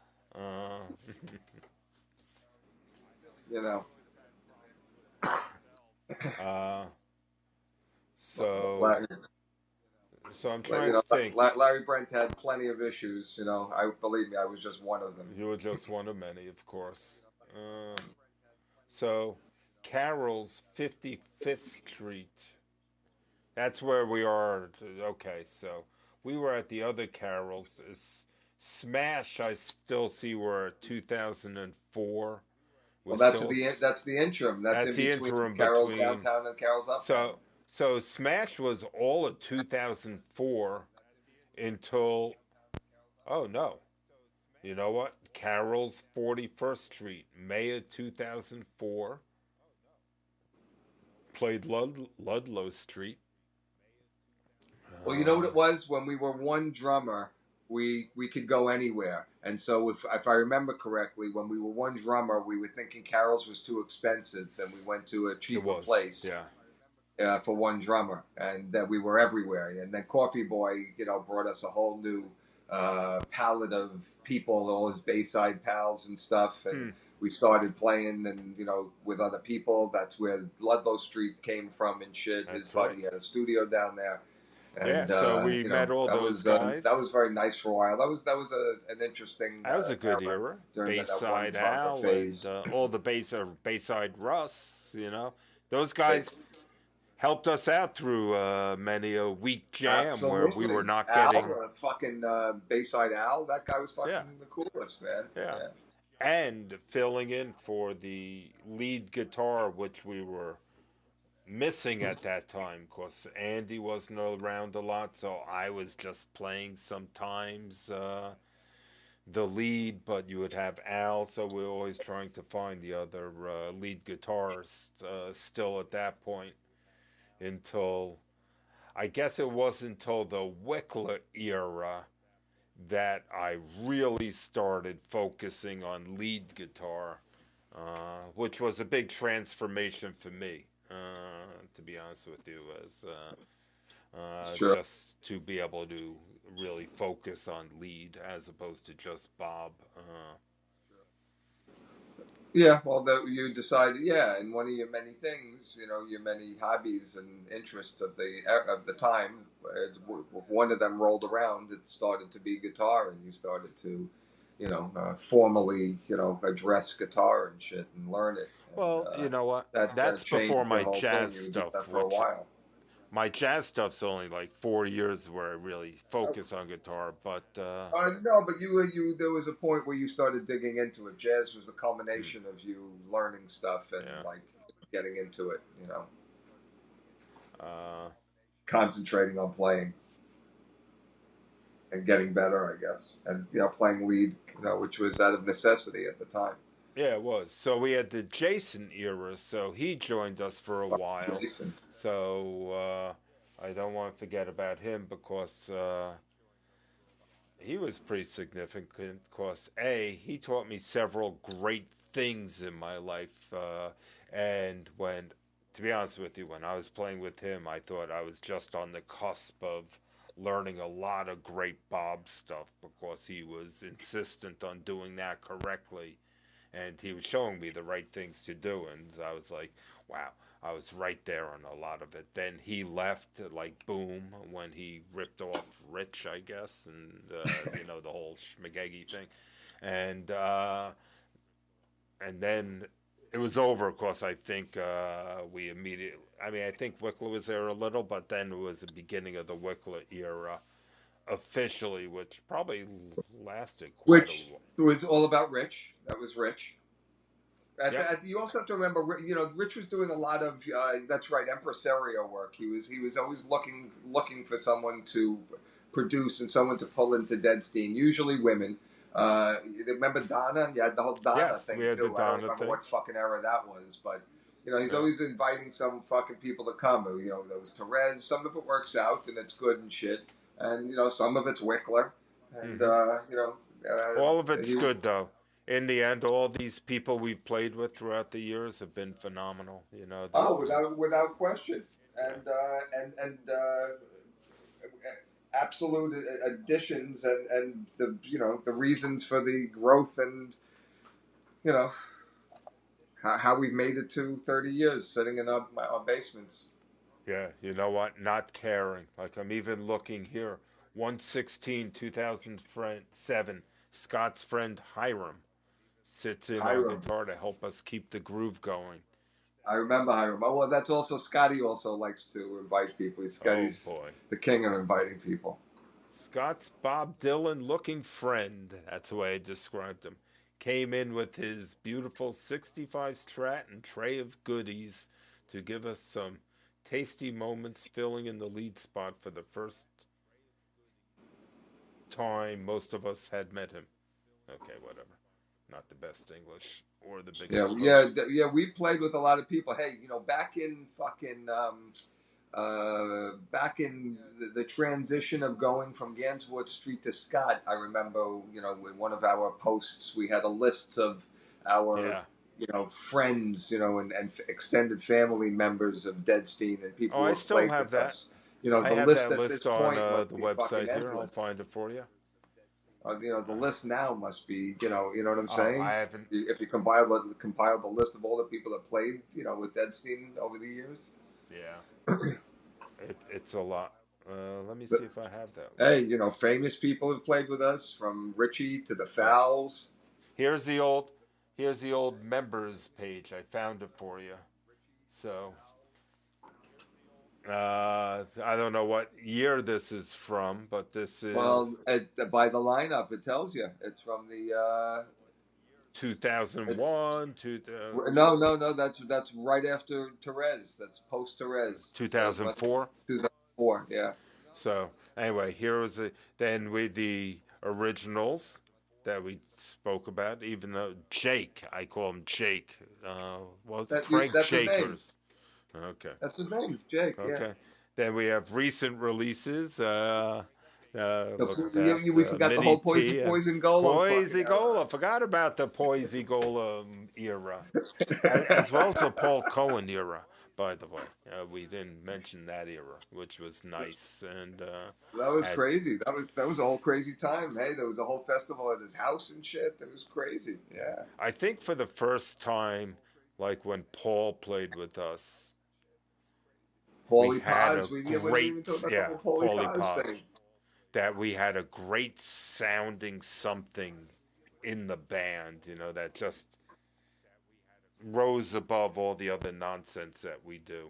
S2: So I'm trying to think.
S3: Larry Brent had plenty of issues. Believe me, I was just one of them.
S2: You were just one of many, of course. So Carroll's 55th Street. That's where we are. Okay, so we were at the other Carroll's. Smash, I still see we're at 2004.
S3: Well, that's the interim. That's in
S2: the
S3: between
S2: interim
S3: Carol's
S2: between-
S3: downtown and Carol's uptown.
S2: So Smash was all of 2004 until, oh no, you know what? Carroll's 41st Street, May of 2004. Played Ludlow Street.
S3: Well, you know what it was? When we were one drummer, we could go anywhere. And so if I remember correctly, when we were one drummer, we were thinking Carol's was too expensive, and we went to a cheaper place.
S2: Yeah.
S3: For one drummer, and that we were everywhere. And then Coffee Boy, brought us a whole new palette of people, all his Bayside pals and stuff. And we started playing, and with other people. That's where Ludlow Street came from and shit.
S2: That's
S3: His buddy
S2: right.
S3: had a studio down there. And,
S2: Yeah, so we met all those guys.
S3: That was very nice for a while. That was an interesting.
S2: That was a good era.
S3: during that
S2: Bayside
S3: one
S2: Al
S3: phase.
S2: and all the Bayside Russ. Those guys helped us out through many a week jam where we were not getting.
S3: Fucking Bayside Al. That guy was fucking
S2: Yeah.
S3: the coolest, man.
S2: Yeah. And filling in for the lead guitar, which we were missing at that time, because Andy wasn't around a lot, so I was just playing sometimes. the lead, but you would have Al, so we were always trying to find the other lead guitarist still at that point until I guess it wasn't until the Wickler era that I really started focusing on lead guitar, which was a big transformation for me, to be honest with you, as
S3: Sure.
S2: just to be able to really focus on lead as opposed to just Bob.
S3: Yeah, well, you decided, yeah, and one of your many things, your many hobbies and interests of the time, one of them rolled around. It started to be guitar, and you started to, formally, address guitar and shit and learn it, and
S2: Well, you know what?
S3: that
S2: That's before
S3: changed the
S2: my
S3: whole thing.
S2: jazz
S3: You did
S2: stuff,
S3: that for a
S2: which
S3: while.
S2: my jazz stuff's only like 4 years where I really focus on guitar, but
S3: No, but you. There was a point where you started digging into it. Jazz was the
S2: hmm,
S3: culmination of you learning stuff and
S2: yeah.
S3: like getting into it.
S2: Uh,
S3: Concentrating on playing and getting better, I guess, and playing lead, which was out of necessity at the time.
S2: Yeah, it was. So we had the Jason era, so he joined us for a while.
S3: Jason.
S2: So I don't want to forget about him because he was pretty significant. Because A, he taught me several great things in my life. And when, to be honest with you, when I was playing with him, I thought I was just on the cusp of learning a lot of great Bob stuff because he was insistent on doing that correctly and he was showing me the right things to do, and I was like, wow, I was right there on a lot of it. Then he left, like boom, when he ripped off Rich, I guess, and the whole schmagegi thing, and uh, and then it was over. Of course, I think we immediately. I mean, I think Wickler was there a little, but then it was the beginning of the Wickler era officially, which probably lasted quite a
S3: Which
S2: while.
S3: was all about Rich. That was Rich.
S2: Yep.
S3: You also have to remember, Rich was doing a lot of that's right, impresario work. He was always looking for someone to produce and someone to pull into Deadstein. Usually women. Remember Donna? You had the whole Donna
S2: Yes, we
S3: thing
S2: had the
S3: too. I don't
S2: Donna
S3: remember
S2: thing.
S3: what fucking era that was, but he's
S2: Yeah.
S3: always inviting some fucking people to come. There was Therese. Some of it works out and it's good and shit, and some of it's Wickler, and
S2: Hmm. All of it's
S3: he
S2: good though. In the end, all these people we've played with throughout the years have been phenomenal. That
S3: Oh, without question,
S2: yeah.
S3: and absolute additions and the reasons for the growth and you know how we've made it to 30 years sitting in our basements.
S2: Yeah, you know what? Not caring. Like I'm even looking here. 116 2007. Scott's friend Hiram sits in on
S3: Hiram,
S2: guitar to help us keep the groove going.
S3: I remember Hiram. Oh well, that's also Scotty. Also likes to invite people.
S2: Oh
S3: Scotty's
S2: boy.
S3: the king of inviting people.
S2: Scott's Bob Dylan looking friend, that's the way I described him, came in with his beautiful 65 Strat and tray of goodies to give us some tasty moments filling in the lead spot for the first time most of us had met him. Okay, whatever. Not the best English or the
S3: Yeah,
S2: biggest
S3: yeah,
S2: host.
S3: yeah. We played with a lot of people. Hey, back in fucking back in the transition of going from Gansevoort Street to Scott, I remember, in one of our posts, we had a list of our,
S2: Yeah.
S3: friends, and extended family members of Deadstein and
S2: Oh,
S3: people who
S2: I
S3: have
S2: still
S3: played
S2: have
S3: with
S2: that.
S3: us.
S2: I
S3: The
S2: have
S3: list
S2: that
S3: at this
S2: list on
S3: point must
S2: the
S3: be fucking
S2: website here. I'll
S3: endless.
S2: find it for you.
S3: The
S2: Uh,
S3: list now must be, you know what I'm
S2: oh, I
S3: saying?
S2: haven't.
S3: If you compile the list of all the people that played, with Deadstein over the years.
S2: Yeah. It's a lot. Let me see if I have that
S3: Hey,
S2: list.
S3: famous people have played with us, from Richie to the
S2: Oh,
S3: Fowls.
S2: here's the old here's the old members page. I found it for you. So I don't know what year this is from, but this
S3: Well,
S2: is
S3: by the lineup, it tells you it's from the. It's
S2: 2001 to
S3: no, no, no. That's right after Therese. That's post Therese. So it must be
S2: 2004.
S3: 2004. Yeah.
S2: So anyway, here was then with the originals. that we spoke about. Even though Jake, I call him Jake. What was it?
S3: That you,
S2: Craig
S3: that's his name.
S2: Jakers. Okay.
S3: That's his name, Jake. Yeah.
S2: Okay. Then we have recent releases. Look at
S3: You,
S2: that.
S3: we forgot the
S2: Mini
S3: whole
S2: T and
S3: Poison Golo fucking
S2: Poisigola. Forgot about the Poisigola era, as well as the Paul Cohen era. By the way, we didn't mention that era, which was nice and
S3: That was
S2: had.
S3: crazy. That was a whole crazy time. Hey, there was a whole festival at his house and shit. It was crazy. Yeah.
S2: I think for the first time, like when Paul played with us, we
S3: Paulie
S2: had a
S3: Paz. We didn't even talk
S2: great,
S3: about the
S2: yeah,
S3: whole Paulie
S2: Paulie
S3: Paz
S2: Paz,
S3: thing.
S2: that we had a great sounding something in the band, that just rose above all the other nonsense that we do.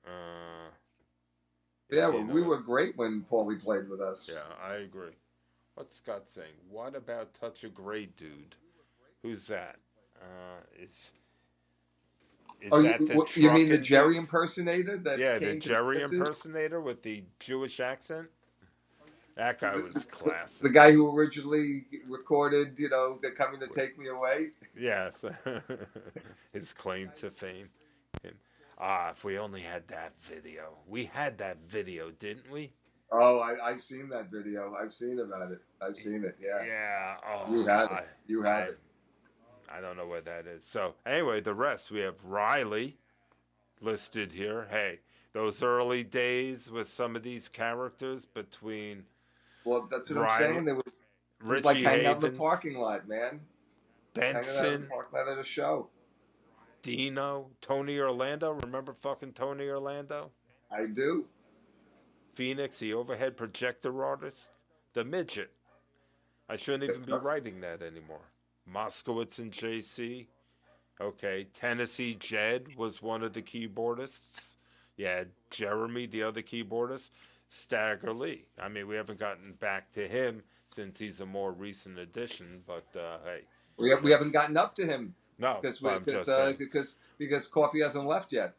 S2: Uh,
S3: Yeah,
S2: if
S3: well,
S2: you know
S3: we
S2: it.
S3: were great when Paulie played with us.
S2: Yeah, I agree. What's Scott saying? What about Touch a Grey Dude? Who's that? Is
S3: Oh,
S2: that the
S3: you mean the
S2: trucking
S3: Jerry
S2: dude?
S3: impersonator that
S2: Yeah, the
S3: came to
S2: Jerry
S3: dances?
S2: impersonator with the Jewish accent. That guy was classic.
S3: The guy who originally recorded, "They're Coming to Take Me Away."
S2: Yes, his claim to fame. And, if we only had that video. We had that video, didn't we?
S3: Oh, I've seen that video. I've seen about it. I've seen it. Yeah,
S2: Yeah.
S3: you had it. You had
S2: I,
S3: it.
S2: I don't know what that is. So anyway, the rest we have Riley listed here. Hey, those early days with some of these characters between
S3: Well, that's what I'm
S2: Riley,
S3: saying. It was like
S2: Richie
S3: hanging out in the
S2: Havens,
S3: parking lot, man. Hanging out in the
S2: Benson,
S3: parking lot at a show.
S2: Dino, Tony Orlando. Remember fucking Tony Orlando?
S3: I do.
S2: Phoenix, the overhead projector artist, the midget. I shouldn't even be writing that anymore. Moskowitz and JC. Okay, Tennessee Jed was one of the keyboardists. Yeah, Jeremy, the other keyboardist. Stagger Lee. I mean, we haven't gotten back to him since he's a more recent addition, but hey.
S3: We haven't gotten up to him
S2: No,
S3: because
S2: I'm just saying.
S3: because Coffee hasn't left yet.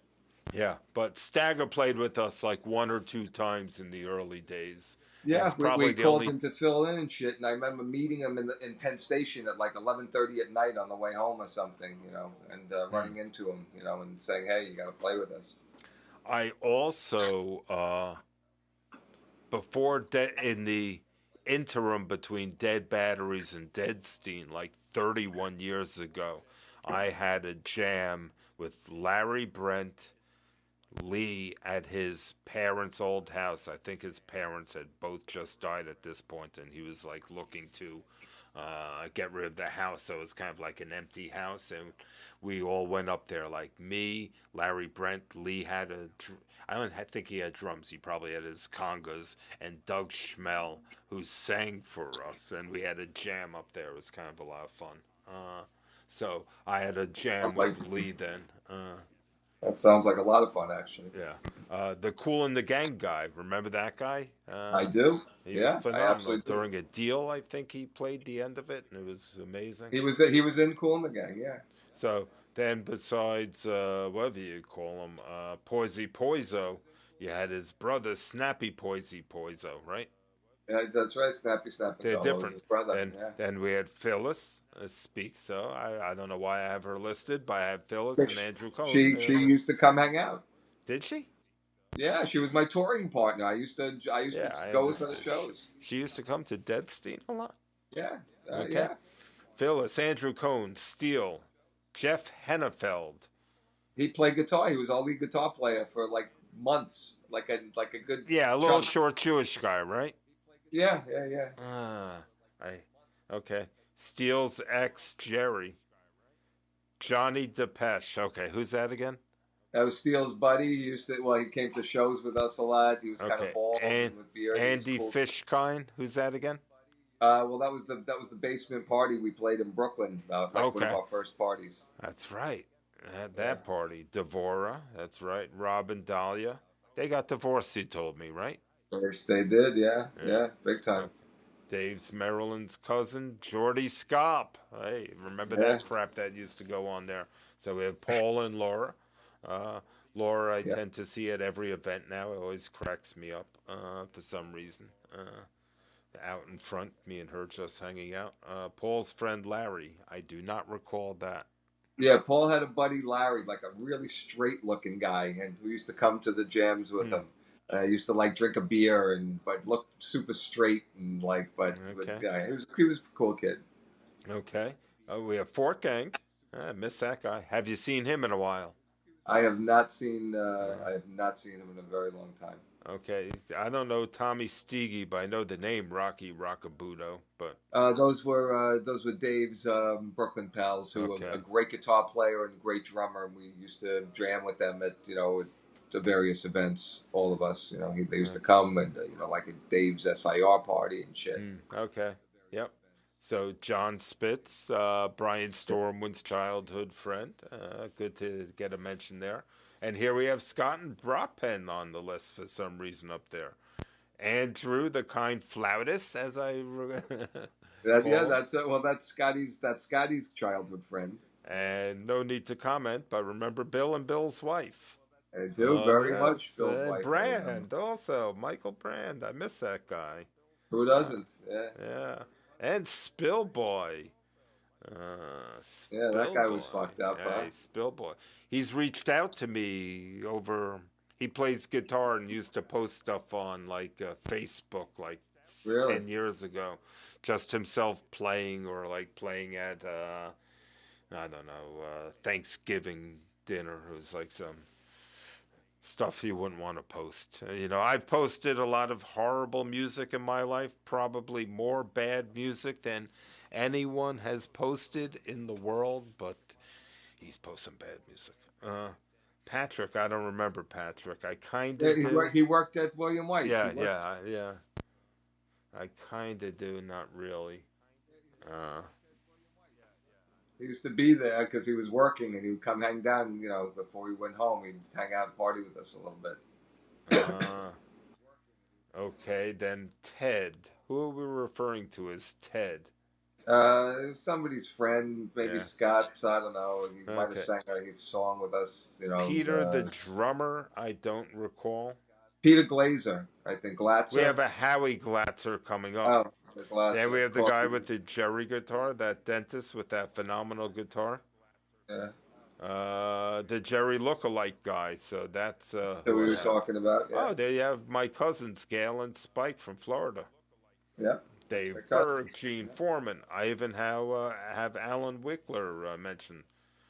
S2: Yeah, but Stagger played with us like one or two times in the early days.
S3: Yeah,
S2: It's probably
S3: we
S2: the
S3: called
S2: only.
S3: him to fill in and shit, and I remember meeting him in Penn Station at like 11:30 at night on the way home or something, and running into him, and saying, "Hey, you got to play with us."
S2: I also in the interim between Dead Batteries and Deadstein, like 31 years ago, I had a jam with Larry Brent, Lee at his parents' old house. I think his parents had both just died at this point, and he was like looking to get rid of the house, so it was kind of like an empty house, and we all went up there, like me, Larry Brent, Lee had I don't think he had drums, he probably had his congas, and Doug Schmel, who sang for us, and we had a jam up there. It was kind of a lot of fun. So I had a jam with Lee then.
S3: That sounds like a lot of fun, actually.
S2: Yeah. The Cool and the Gang guy. Remember that guy?
S3: I do.
S2: He
S3: Yeah,
S2: was
S3: I
S2: phenomenal.
S3: absolutely do.
S2: During a deal, I think he played the end of it, and it was amazing.
S3: He was in Cool in the Gang. Yeah.
S2: So then, besides whatever you call him, Poisey Poiso, you had his brother Snappy Poisey Poiso, right?
S3: Yeah, that's right. Snappy
S2: They're
S3: Golo was
S2: different.
S3: his brother.
S2: Then we had Phyllis speak. So I don't know why I have her listed, but I have Phyllis and Andrew Cohn.
S3: She used to come hang out.
S2: Did she?
S3: Yeah, she was my touring partner. I used to go with her to shows.
S2: She used to come to Deadstein a lot.
S3: Yeah.
S2: Okay.
S3: Yeah.
S2: Phyllis, Andrew Cohn, Steele, Jeff Hennefeld.
S3: He played guitar. He was our lead guitar player for like months, like a good.
S2: Yeah, a little
S3: chunk.
S2: short Jewish guy, right?
S3: Yeah.
S2: Okay. Steele's ex Jerry. Johnny Depeche. Okay, who's that again?
S3: That was Steele's buddy. He came to shows with us a lot. He was kind of bald and with beard.
S2: Andy
S3: cool.
S2: Fishkind. Who's that again?
S3: Well, that was the basement party we played in Brooklyn. One of our first parties.
S2: That's right. That party. Devora. That's right. Robin Dahlia. They got divorced, he told me, right?
S3: First they did, yeah, big time.
S2: Dave's Maryland's cousin, Jordy Scop. Hey, remember that crap that used to go on there? So we have Paul and Laura. Laura, I tend to see at every event now. It always cracks me up for some reason. out in front, me and her just hanging out. Paul's friend Larry, I do not recall that.
S3: Yeah, Paul had a buddy Larry, like a really straight looking guy, and who used to come to the jams with
S2: Hmm.
S3: him. Used to like drink a beer and but looked super straight and like, but
S2: Okay.
S3: yeah, he was a cool kid.
S2: Okay. We have Fort Gang. I miss that guy. Have you seen him in a while?
S3: I have not seen him in a very long time.
S2: Okay. I don't know Tommy Steege, but I know the name Rocky Rockabudo. But
S3: Those were Dave's Brooklyn pals, who were a
S2: okay.
S3: great guitar player and great drummer, and we used to jam with them at the various events. All of us, they used to come and like at Dave's SIR party and shit.
S2: Okay. Yep. So John Spitz, Brian Stormwind's childhood friend. Good to get a mention there. And here we have Scott and Brockpen on the list for some reason up there. Andrew, the kind flautist, as I
S3: Yeah,
S2: call him.
S3: that's Scotty's childhood friend.
S2: And no need to comment, but remember Bill and Bill's wife.
S3: I do
S2: Oh,
S3: very
S2: yes.
S3: much. Bill's
S2: And
S3: wife, I remember.
S2: Brand, also. Michael Brand. I miss that guy.
S3: Who
S2: Uh,
S3: doesn't? Yeah,
S2: yeah. And Spillboy.
S3: yeah, that guy was
S2: Spillboy.
S3: fucked up, huh?
S2: Hey, Spillboy. He's reached out to me over. He plays guitar and used to post stuff on like Facebook like
S3: Really?
S2: 10 years ago. Just himself playing or like playing at, I don't know, Thanksgiving dinner. It was like some stuff you wouldn't want to post. I've posted a lot of horrible music in my life, probably more bad music than anyone has posted in the world, but he's posting bad music. Patrick, I don't remember Patrick. I kind
S3: Yeah,
S2: of do.
S3: he worked at William Weiss. He
S2: Yeah,
S3: worked.
S2: yeah, yeah. I kind of do, not really. Uh,
S3: He used to be there because he was working, and he would come hang down. Before he went home, he'd hang out and party with us a little bit.
S2: uh, okay, then Ted. Who are we referring to as Ted?
S3: Somebody's friend, maybe
S2: Yeah.
S3: Scott's. I don't know. He might have
S2: Okay.
S3: sang his song with us.
S2: Peter the drummer, I don't recall.
S3: Peter Glazer, I think
S2: We
S3: Glatzer.
S2: have a Howie Glatzer coming up.
S3: Oh, the
S2: Then
S3: Glatzer.
S2: we
S3: Of
S2: have the
S3: course,
S2: guy with the Jerry guitar, that dentist with that phenomenal guitar.
S3: yeah.
S2: The Jerry lookalike guy. So that's
S3: That
S2: who
S3: we
S2: I
S3: were
S2: have.
S3: talking about. Yeah,
S2: Oh, there you have my cousins, Gail and Spike from Florida.
S3: yeah.
S2: Dave
S3: The
S2: Berg,
S3: cousins.
S2: Gene Foreman. I even have Alan Wickler mentioned.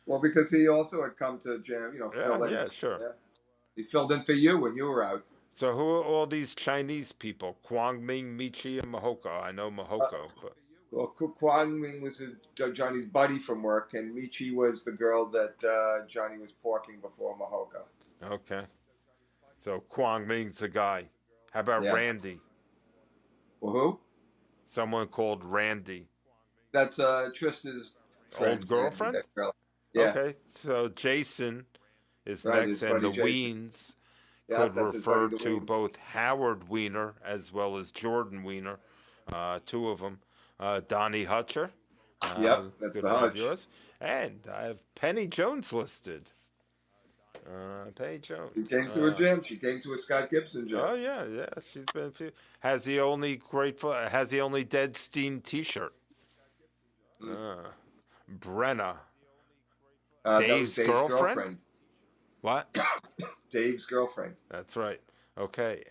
S3: Well, because he also had come to jam.
S2: Yeah,
S3: Fill in.
S2: yeah, sure.
S3: Yeah, he filled in for you when you were out.
S2: So who are all these Chinese people? Kwang Ming, Michi, and Mahoko. I know
S3: Uh,
S2: Mahoko, but
S3: well, Kwang Ming was Johnny's buddy from work, and Michi was the girl that Johnny was porking before Mahoka.
S2: okay. So Kwang Ming's a guy. How about
S3: Yeah.
S2: Randy?
S3: Well, who?
S2: Someone called Randy.
S3: That's Trista's friend,
S2: Old
S3: Randy,
S2: girlfriend?
S3: that girl. Yeah,
S2: Okay. So Jason is
S3: right.
S2: next,
S3: His
S2: and
S3: buddy
S2: the
S3: Jason.
S2: Weens
S3: Yeah,
S2: could
S3: that's his buddy,
S2: refer
S3: the
S2: to
S3: Wings.
S2: both Howard Weiner as well as Jordan Weiner, two of them. Donnie Hutcher,
S3: Yep, that's
S2: good
S3: the
S2: friend of
S3: Hutch.
S2: yours. And I have Penny Jones listed. Penny
S3: She
S2: Jones.
S3: came to a gym. She came to a Scott Gibson gym.
S2: Oh yeah, yeah. She's been a few. Has the only Deadstein T-shirt.
S3: Mm.
S2: Brenna,
S3: That was
S2: Dave's
S3: Dave's
S2: girlfriend.
S3: girlfriend.
S2: What?
S3: Dave's girlfriend.
S2: That's right. Okay.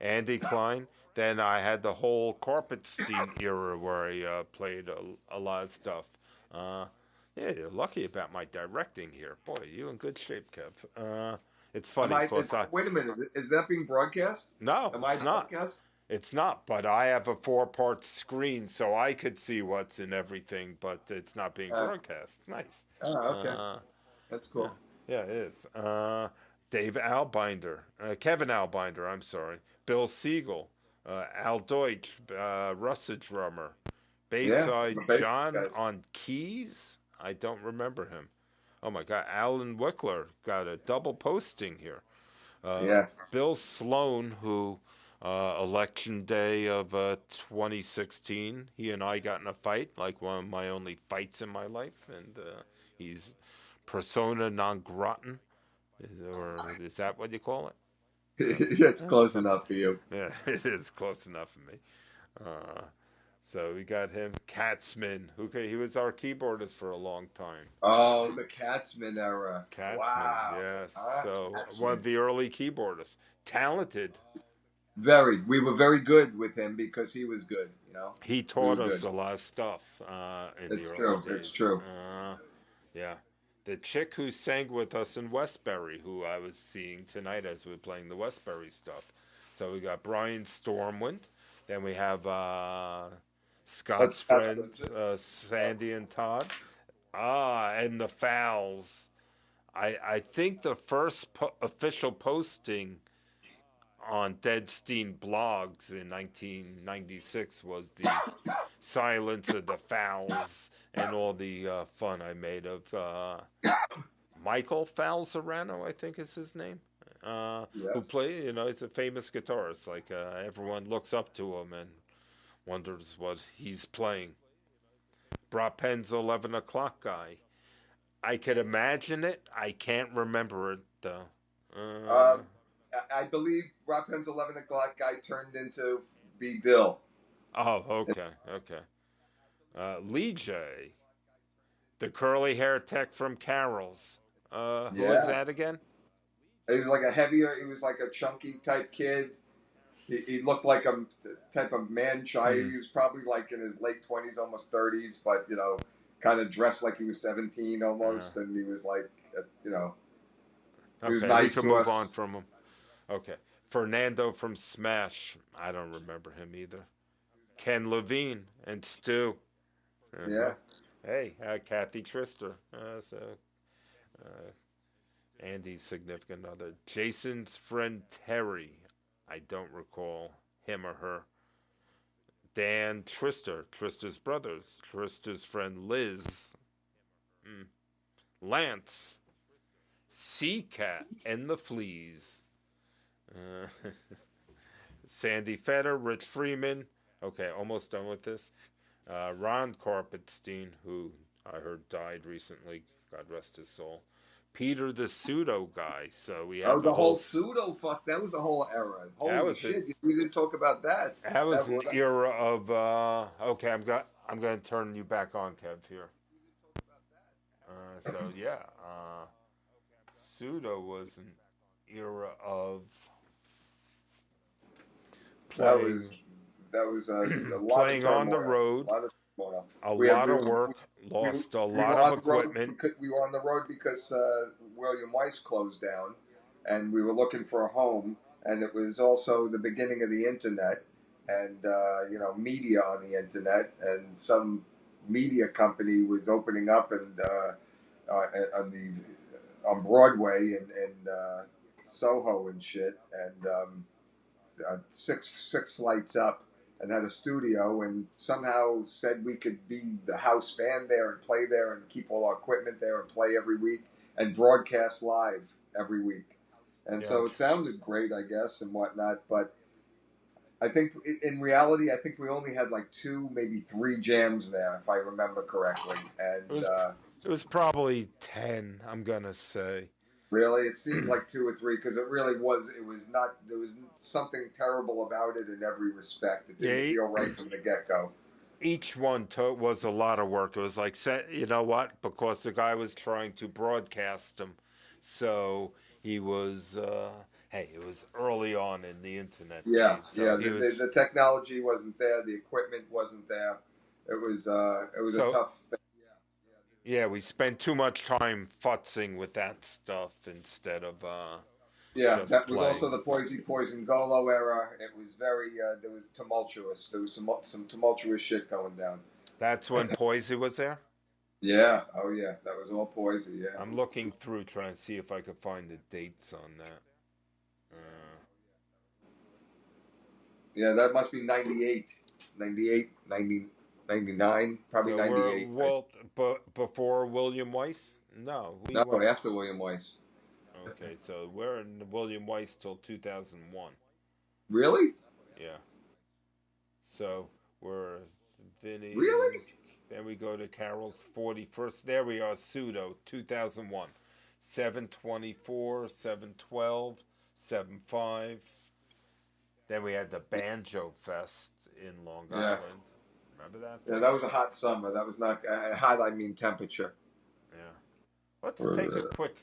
S2: Andy Klein. Then I had the whole Carpetstein era where I played a lot of stuff. Uh, yeah, you're lucky about my directing here. Boy, you in good shape, Kev. It's
S3: Am
S2: funny
S3: I?
S2: because
S3: Wait a minute. Is that being broadcast?
S2: no,
S3: Am I
S2: it's not.
S3: broadcast?
S2: It's not, but I have a four-part screen, so I could see what's in everything, but it's not being
S3: Uh,
S2: broadcast. Nice.
S3: oh, okay.
S2: Uh,
S3: That's
S2: yeah,
S3: cool.
S2: yeah, it is. Dave Albinder, Kevin Albinder, I'm sorry. Bill Siegel, Al Deutsch, Russ drummer.
S3: Yeah,
S2: Bayside
S3: the bass
S2: John
S3: guys.
S2: on keys. I don't remember him. Oh my God, Alan Wickler got a double posting here. Uh,
S3: Yeah.
S2: Bill Sloan, who election day of 2016, he and I got in a fight, like one of my only fights in my life, and he's persona non grata, or is that what you call it?
S3: It's close
S2: Some,
S3: enough for you.
S2: yeah, it is close enough for me. Uh, so we got him. Katzman, he was our keyboardist for a long time.
S3: Oh, the Katzman era.
S2: Katzman,
S3: Wow.
S2: yes.
S3: Huh?
S2: So one
S3: Katzman.
S2: of the early keyboardists. Talented.
S3: Very. We were very good with him because he was good. You know,
S2: He
S3: we were
S2: taught us
S3: good.
S2: a lot of stuff in the
S3: It's
S2: early
S3: true. It's
S2: days.
S3: true.
S2: Yeah. The chick who sang with us in Westbury, who I was seeing tonight as we were playing the Westbury stuff. So we got Brian Stormwind. Then we have Scott's
S3: That's
S2: friends, Sandy and Todd. And the Fowls. I think the first official posting on Deadstein blogs in 1996 was the Silence of the Fowls and all the fun I made of Michael Falzarano, I think is his name,
S3: yeah.
S2: who play. He's a famous guitarist. Like everyone looks up to him and wonders what he's playing. Brought Penn's 11 o'clock guy. I could imagine it. I can't remember it though.
S3: Um, I believe Rock Penn's 11 o'clock guy turned into be Bill.
S2: Oh, okay, okay. Lee J, the curly hair tech from Carol's. Who was
S3: Yeah.
S2: that again?
S3: He was like a heavier. He was like a chunky type kid. He looked like a type of man child.
S2: Hmm.
S3: He was probably like in his late 20s, almost 30s, but kind of dressed like he was 17
S2: Uh,
S3: almost, and he was like, he was
S2: okay, we
S3: nice
S2: can
S3: to
S2: move on
S3: us.
S2: from him. Okay. Fernando from Smash. I don't remember him either. Ken Levine and Stu. Uh-huh.
S3: Yeah,
S2: Hey, Kathy Trister. Uh, Andy's significant other. Jason's friend Terry. I don't recall him or her. Dan Trister. Trister's brothers. Trister's friend Liz. Mm. Lance. Sea Cat and the Fleas. Uh, Sandy Fetter, Rich Freeman. Okay, almost done with this. Ron Carpetstein, who I heard died recently. God rest his soul. Peter the pseudo guy. So we
S3: oh,
S2: had the
S3: the
S2: whole.
S3: whole pseudo fuck. That was a whole era.
S2: That
S3: Holy
S2: was a.
S3: shit, we didn't talk about that.
S2: That was
S3: That
S2: an
S3: was
S2: era of. Okay, I'm going to turn you back on, Kev. Here. So yeah, pseudo was an era of
S3: that was
S2: playing
S3: a lot of
S2: playing on the
S3: turmoil.
S2: road,
S3: A lot of turmoil.
S2: a
S3: We had
S2: lot
S3: we
S2: of
S3: were
S2: work,
S3: we,
S2: lost a
S3: we
S2: lot
S3: were
S2: of
S3: on the road
S2: equipment.
S3: because we were on the road because William Weiss closed down, and we were looking for a home, and it was also the beginning of the internet, and media on the internet, and some media company was opening up and on the on Broadway and Soho and shit, and six flights up, and had a studio, and somehow said we could be the house band there and play there and keep all our equipment there and play every week and broadcast live every week. And
S2: Yeah,
S3: so it sounded great, I guess, and whatnot. But I think in reality, I think we only had like two, maybe three jams there, if I remember correctly.
S2: it
S3: And
S2: was it was probably 10. I'm gonna say.
S3: really, it seemed like two or three because it really was. It was not. There was something terrible about it in every respect. It
S2: Yeah,
S3: didn't feel right from the get go.
S2: each one was a lot of work. It was like, you know what? Because the guy was trying to broadcast them, so he was. Hey, it was early on in the internet
S3: Yeah,
S2: days,
S3: yeah.
S2: so he was.
S3: The technology wasn't there. The equipment wasn't there. It was a
S2: So
S3: tough thing.
S2: yeah, we spent too much time futzing with that stuff instead of
S3: Yeah,
S2: just
S3: that was also
S2: playing.
S3: the Poison Golo era. It was very there was tumultuous. There was some tumultuous shit going down.
S2: That's when Poisey was there.
S3: Yeah. Oh yeah. That was all Poison. Yeah.
S2: I'm looking through trying to see if I could find the dates on that.
S3: Yeah. That must be 98, 98, 90, 99, probably
S2: So we're
S3: 98.
S2: but before William Weiss? No, we
S3: No,
S2: went.
S3: after William Weiss.
S2: Okay, so we're in William Weiss till 2001.
S3: Really?
S2: Yeah. So we're
S3: Really?
S2: Vinny's. Then we go to Carol's 41st. There we are, Pseudo, 2001. 724, 712, 75. Then we had the Banjo Fest in Long
S3: Yeah.
S2: Island. Remember that?
S3: Yeah, that was a hot summer. That was not hot. I mean temperature.
S2: Yeah. Let's
S3: Or,
S2: take a quick.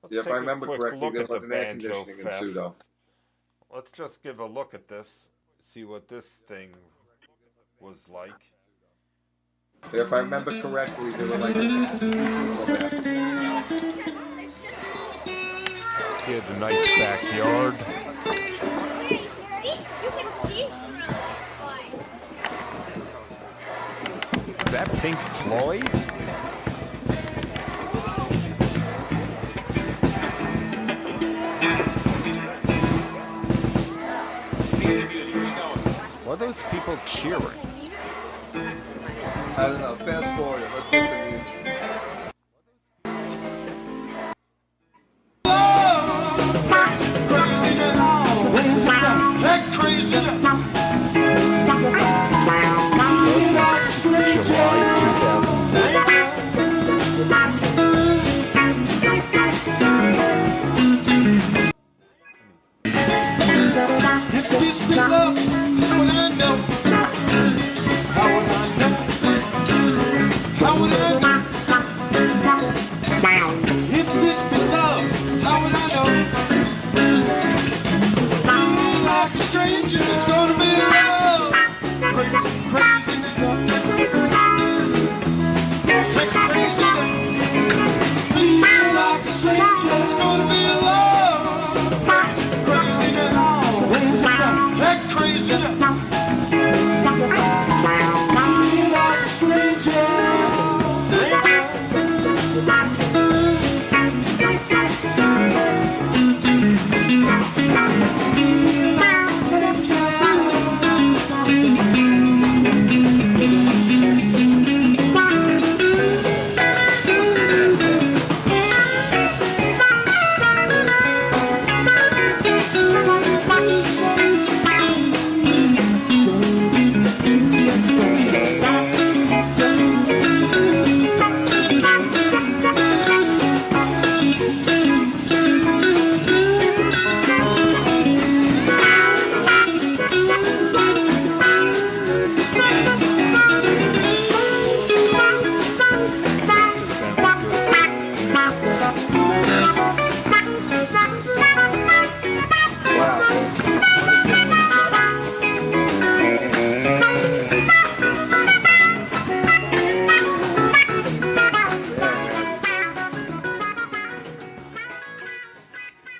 S2: Let's
S3: yeah, if I
S2: take a
S3: remember
S2: quick
S3: correctly,
S2: look
S3: there
S2: at the
S3: was an air
S2: Banjo
S3: conditioning in
S2: Fest.
S3: Pseudo.
S2: Let's just give a look at this. See what this thing was like.
S3: Yeah, if I remember correctly, there were like people there.
S2: Here's a nice backyard. Is that Pink Floyd? What are those people cheering?
S3: I don't know. Fast forward. Let's listen to music.
S2: So this is July 2000.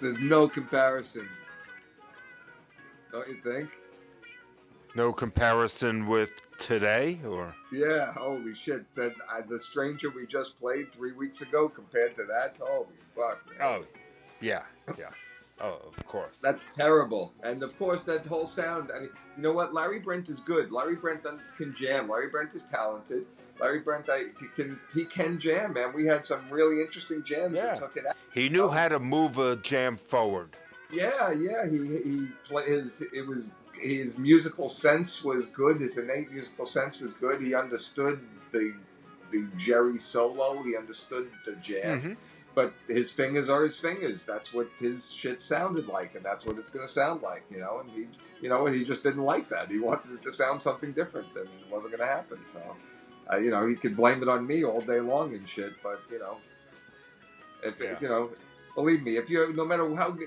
S2: There's no comparison. Don't you think? No comparison with today, or?
S3: Yeah, holy shit. The Stranger we just played 3 weeks ago compared to that, holy fuck, man.
S2: Oh, yeah. Oh, of course.
S3: That's terrible. And of course, that whole sound. I mean, you know what? Larry Brent is good. Larry Brent can jam. Larry Brent is talented. Larry Brent, he can jam, man. We had some really interesting jams that took it out.
S2: He knew how to move a jam forward.
S3: Yeah. His musical sense was good. His innate musical sense was good. He understood the Jerry solo. He understood the jam.
S2: Mm-hmm.
S3: But his fingers are his fingers. That's what his shit sounded like, and that's what it's going to sound like, you know. And he just didn't like that. He wanted it to sound something different, and it wasn't going to happen. So, he could blame it on me all day long and shit. But believe me, if you're no matter how,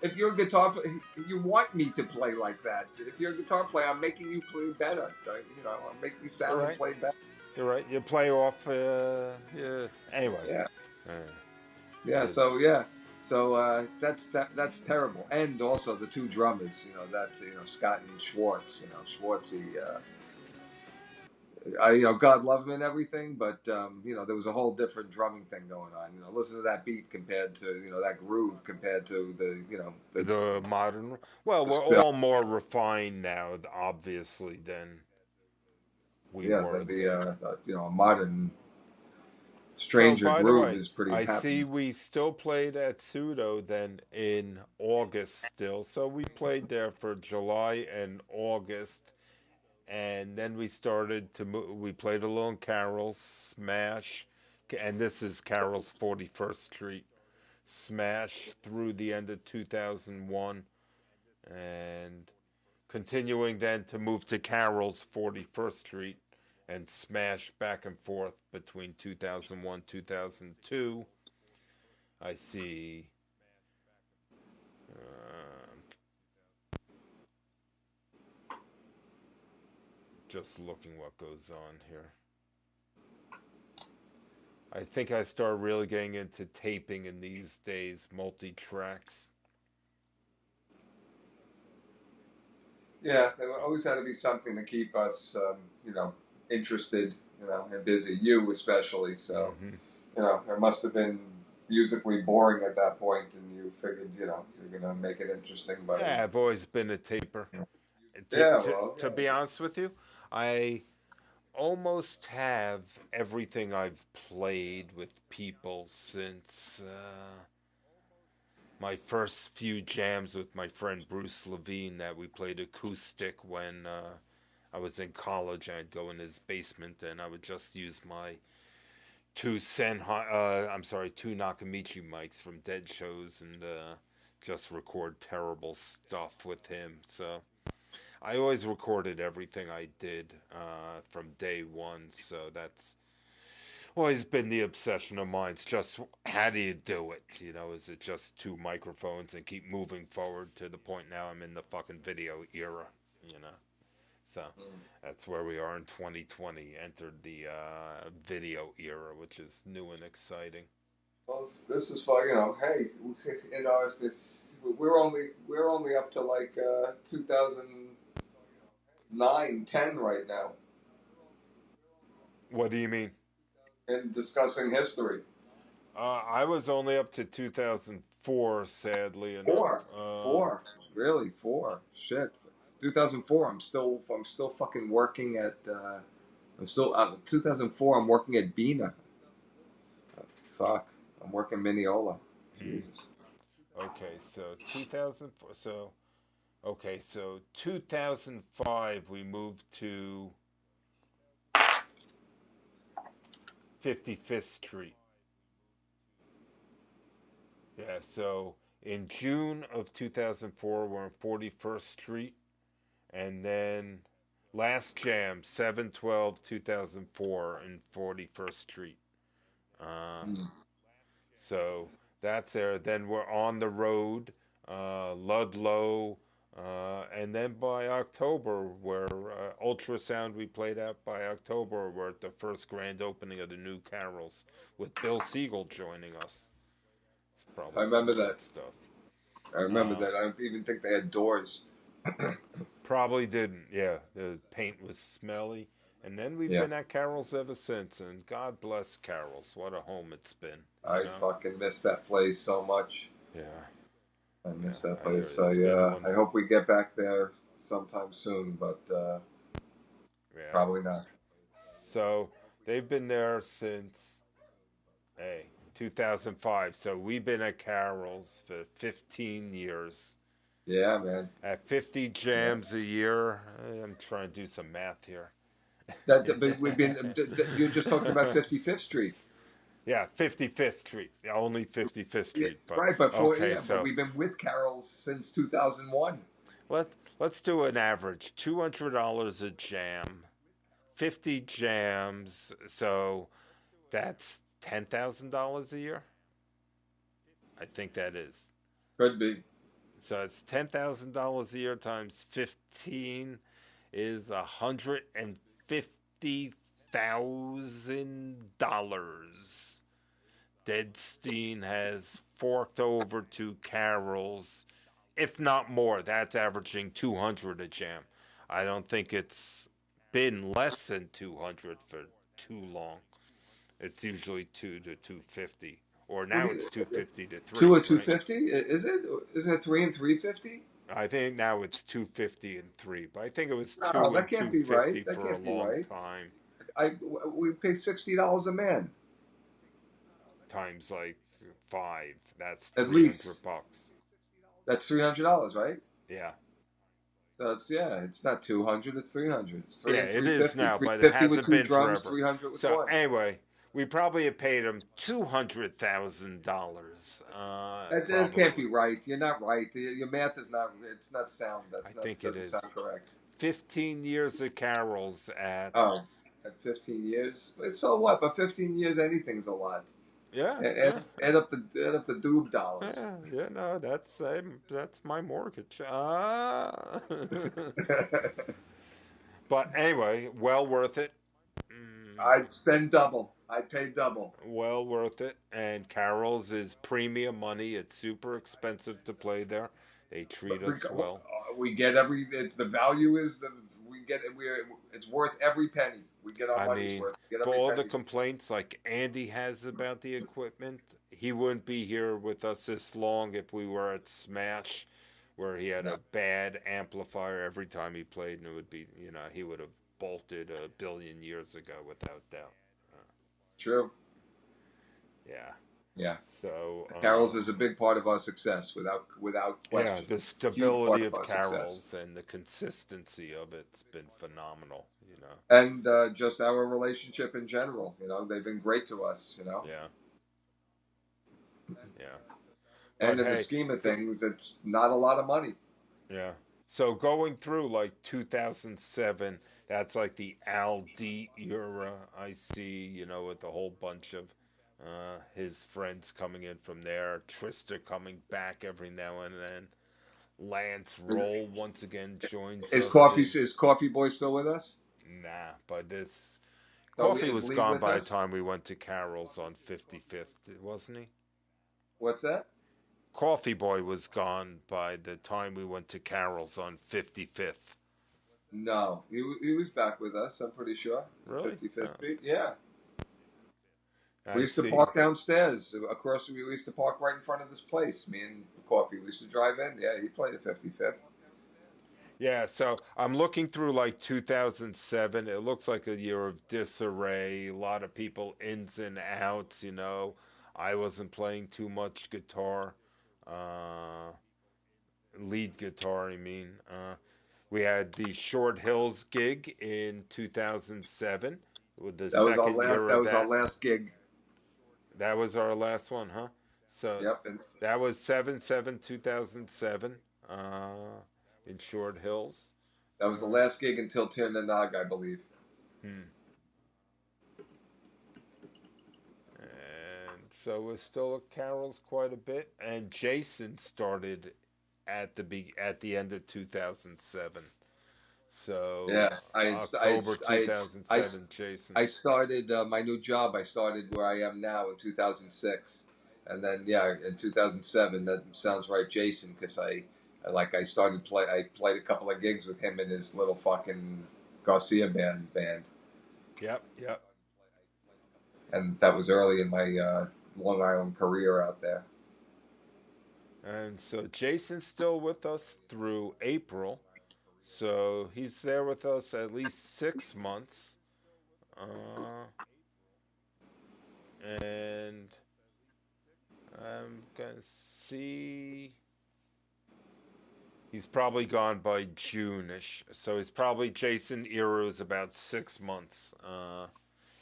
S3: if you're a guitar player, you want me to play like that. If you're a guitar player, I'm making you play better. I'll make you sound and play better.
S2: You're right. You play off. Anyway.
S3: Yeah. So that's terrible. And also the two drummers, that's Scott and Schwartz. Schwartzy, God love him and everything, but there was a whole different drumming thing going on. Listen to that beat compared to that groove compared to
S2: the modern. Well, we're all more refined now, obviously, than we were.
S3: A modern. Stranger Groove is pretty happy.
S2: I see we still played at Pseudo then in August still. So we played there for July and August. And then we started to move. We played a little in Carroll's, Smash. And this is Carroll's 41st Street. Smash through the end of 2001. And continuing then to move to Carroll's 41st Street and smash back and forth between 2001, 2002. I see. Just looking what goes on here. I think I started really getting into taping in these days, multi-tracks.
S3: Yeah, there always had to be something to keep us, interested, and busy. You especially. So, it must have been musically boring at that point, and you figured, you're gonna make it interesting. By
S2: Yeah, I've always been a taper. To be honest with you, I almost have everything I've played with people since my first few jams with my friend Bruce Levine that we played acoustic when I was in college. I'd go in his basement and I would just use my two Nakamichi mics from Dead shows and just record terrible stuff with him. So I always recorded everything I did from day one, so that's always been the obsession of mine. It's just, how do you do it? Is it just two microphones and keep moving forward to the point now I'm in the fucking video era, So that's where we are in 2020, entered the video era, which is new and exciting.
S3: Well, this is fun, hey, we're only up to like 2009, 10 right now.
S2: What do you mean?
S3: In discussing history.
S2: I was only up to 2004, sadly. And,
S3: Four. Really? 4. Shit. 2004. I'm still fucking working at. 2004. I'm working at Bina. Fuck. I'm working Mineola. Jesus.
S2: Okay, so 2004. So 2005 we moved to 55th Street. Yeah, so in June of 2004, we're on 41st Street. And then last jam, 7/12/2004 in 41st Street. So that's there. Then we're on the road, Ludlow. And then by October, where Ultrasound we played at by October, we're at the first grand opening of the new Carroll's with Bill Siegel joining us.
S3: I remember that
S2: stuff.
S3: I remember that. I don't even think they had doors.
S2: Probably didn't. Yeah, the paint was smelly. And then we've been at Carroll's ever since, and God bless Carroll's. What a home it's been.
S3: I fucking miss that place so much.
S2: Yeah.
S3: I miss that place. I hope we get back there sometime soon, but probably not.
S2: So they've been there since 2005. So we've been at Carroll's for 15 years.
S3: Yeah, man.
S2: At 50 jams a year. I'm trying to do some math here.
S3: But we've been. You're just talking about 55th Street.
S2: Yeah, 55th Street. Only 55th Street. But,
S3: right, but
S2: so
S3: but we've been with Carroll's since 2001.
S2: Let's do an average. $200 a jam. 50 jams. So that's $10,000 a year? I think that is.
S3: Could be.
S2: So it's $10,000 a year times 15 is $150,000. Deadstein has forked over to Carroll's, if not more. That's averaging $200 a jam. I don't think it's been less than $200 for too long. It's usually $200 to $250, or now it's $250 to $300.
S3: $2 or $250? Is it? Isn't it $3 and $350?
S2: I think now it's $250 and $3, but I think it was $2 and $250 for a long time.
S3: We pay $60 a man.
S2: Times like 5. That's
S3: at least
S2: $300.
S3: That's $300, right?
S2: Yeah.
S3: So it's not 200, it's 300. It's
S2: it is now, but it hasn't
S3: with two
S2: been
S3: drums,
S2: forever.
S3: 300 with
S2: so
S3: one.
S2: Anyway, We probably have paid him $200,000.
S3: That can't be right. You're not right. Your math is not. It's not sound.
S2: I
S3: That's not
S2: think it
S3: doesn't
S2: is.
S3: sound correct.
S2: 15 years of carols at.
S3: Oh, at 15 years. So what? But 15 years, anything's a lot.
S2: Yeah,
S3: Add,
S2: yeah.
S3: add up the doob dollars.
S2: Yeah, no, that's my mortgage. But anyway, well worth it.
S3: I'd spend double. I'd pay double.
S2: Well worth it. And Carol's is premium money. It's super expensive to play there. They treat us well.
S3: We get the value is the we get it. It's worth every penny. We get our
S2: I
S3: money's
S2: mean,
S3: worth. We get
S2: for
S3: every
S2: all the
S3: penny.
S2: complaints like Andy has about the equipment, he wouldn't be here with us this long if we were at Smash, where he had
S3: No.
S2: a bad amplifier every time he played, and it would be, he would have bolted a billion years ago without doubt.
S3: True.
S2: Yeah.
S3: Yeah.
S2: So
S3: Carol's is a big part of our success, without question.
S2: yeah, the
S3: Huge
S2: stability
S3: part
S2: of
S3: our
S2: Carol's
S3: success.
S2: and the consistency of it's been phenomenal.
S3: And just our relationship in general. They've been great to us.
S2: Yeah. Yeah.
S3: And
S2: But
S3: in the
S2: hey,
S3: scheme of things, it's not a lot of money.
S2: yeah. So going through like 2007, that's like the Al D era. I see, with a whole bunch of his friends coming in from there. Trista coming back every now and then. Lance Roll once again joins
S3: Is
S2: us.
S3: Coffee Boy still with us?
S2: Nah, but this
S3: So
S2: Coffee
S3: is
S2: was
S3: Lee
S2: gone
S3: with
S2: by the
S3: us?
S2: time we went to Carol's on 55th, wasn't he?
S3: What's that?
S2: Coffee Boy was gone by the time we went to Carol's on 55th.
S3: No, he was back with us. I'm pretty sure.
S2: Really?
S3: 55th Street. Yeah.
S2: I
S3: We used to
S2: see.
S3: park downstairs. Across, we used to park right in front of this place. Me and Coffee. We used to drive in. Yeah, he played at 55th.
S2: Yeah, so I'm looking through like 2007. It looks like a year of disarray. A lot of people ins and outs. I wasn't playing too much guitar, lead guitar. I mean, we had the Short Hills gig in 2007 with the
S3: That was our
S2: second
S3: last.
S2: year
S3: That
S2: of
S3: was our
S2: that.
S3: last gig.
S2: That was our last one, huh? So
S3: Yep. And
S2: that was 7/7/2007 in Short Hills.
S3: that was the last gig until Tir na Nog, I believe.
S2: Hmm. And so we're still at Carol's quite a bit. And Jason started at the end of 2007. So
S3: Yeah,
S2: October
S3: I
S2: 2007, Jason.
S3: I started my new job. I started where I am now in 2006, and then in 2007. That sounds right, Jason, because I started I played a couple of gigs with him in his little fucking Garcia band,
S2: Yep.
S3: and that was early in my Long Island career out there.
S2: And so Jason's still with us through April. So he's there with us at least 6 months. And I'm going to see. He's probably gone by June-ish. So he's probably Jason era is about 6 months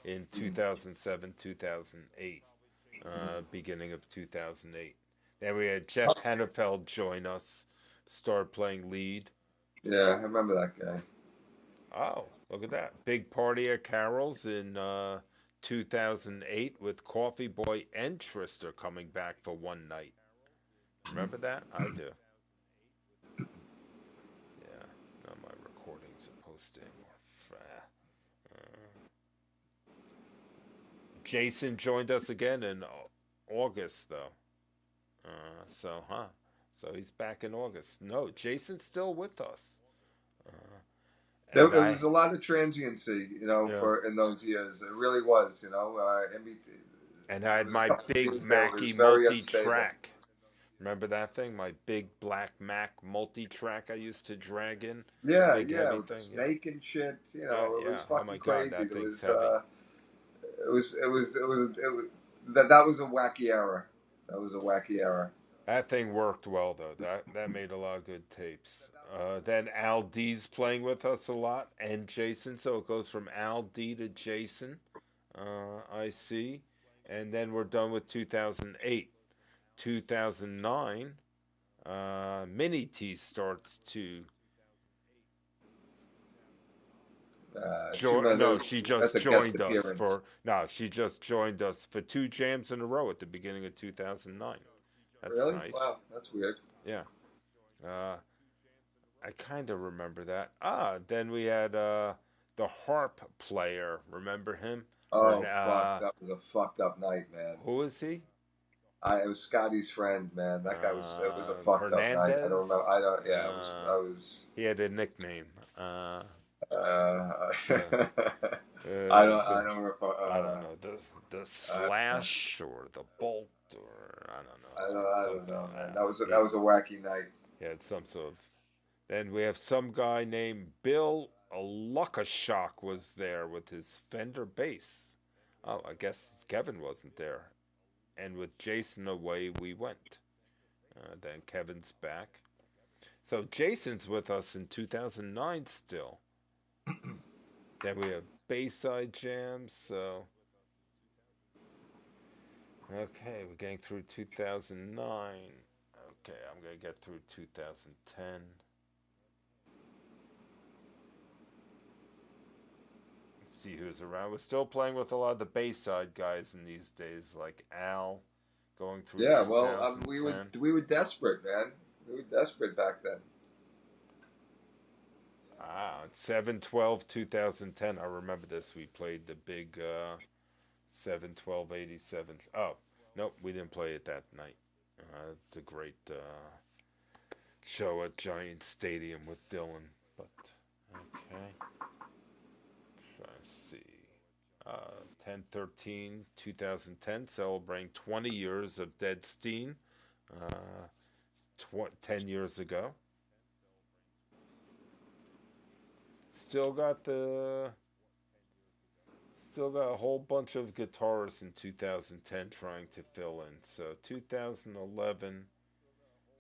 S2: in 2007, 2008, beginning of 2008. Then we had Jeff Hennefeld join us, start playing lead.
S3: Yeah, I remember that guy.
S2: Oh, look at that. Big party at Carol's in 2008 with Coffee Boy and Trista coming back for one night. Remember that? I do. Yeah, none of my recordings are posted anymore. Jason joined us again in August, though. So he's back in August. No, Jason's still with us.
S3: There was a lot of transiency,
S2: Yeah.
S3: for in those years. It really was,
S2: And I had my
S3: It
S2: big
S3: was
S2: Mackie
S3: very
S2: multi-track. Remember that thing? My big black Mac multi-track I used to drag in?
S3: Yeah,
S2: big
S3: yeah,
S2: heavy
S3: with the
S2: thing,
S3: snake and shit. It
S2: Yeah,
S3: was
S2: yeah.
S3: fucking
S2: Oh my God,
S3: crazy.
S2: that thing's heavy.
S3: That was a wacky era. That was a wacky era.
S2: That thing worked well, though. That made a lot of good tapes. Then Al D's playing with us a lot, and Jason. So it goes from Al D to Jason. I see. And then we're done with 2008. 2009, Mini T starts to join. No, she
S3: That's
S2: just
S3: a guest
S2: joined us
S3: appearance.
S2: for. No, she just joined us for two jams in a row at the beginning of 2009. That's
S3: Really?
S2: nice.
S3: Wow, that's weird.
S2: Yeah. Uh, I kind of remember that. Then we had the harp player. Remember him?
S3: Oh fuck, that was a fucked up night, man.
S2: Who is he?
S3: It was Scotty's friend, man. That guy was. It was a fucked up night. I don't remember.
S2: Hernandez.
S3: I don't. Yeah, it was.
S2: Uh,
S3: I was.
S2: he had a nickname. Uh,
S3: Uh,
S2: the
S3: I
S2: uh,
S3: don't.
S2: the
S3: I don't remember.
S2: I don't know the
S3: Uh,
S2: slash or the bolt or I don't know
S3: I don't
S2: something.
S3: know, man. That was.
S2: He,
S3: That was a wacky night.
S2: he had some sort of. Then we have some guy named Bill Luckashock was there with his Fender bass. Oh, I guess Kevin wasn't there. And with Jason away, we went. Then Kevin's back. So Jason's with us in 2009 still. Then we have Bayside Jams. So, okay, we're getting through 2009. Okay, I'm going to get through 2010. Let's see who's around. We're still playing with a lot of the Bayside guys in these days, like Al, going through
S3: Yeah. Well, we were
S2: 2010.
S3: desperate, man. We were desperate back then.
S2: 7/12/2010. I remember this. We played the big 7/12/87. Oh, nope, we didn't play it that night. It's a great show at Giant Stadium with Dylan. But, okay. Try to see. 10/13/2010, celebrating 20 years of Deadstein. Uh, 10 years ago. Still got the still got a whole bunch of guitarists in 2010 trying to fill in. So 2011,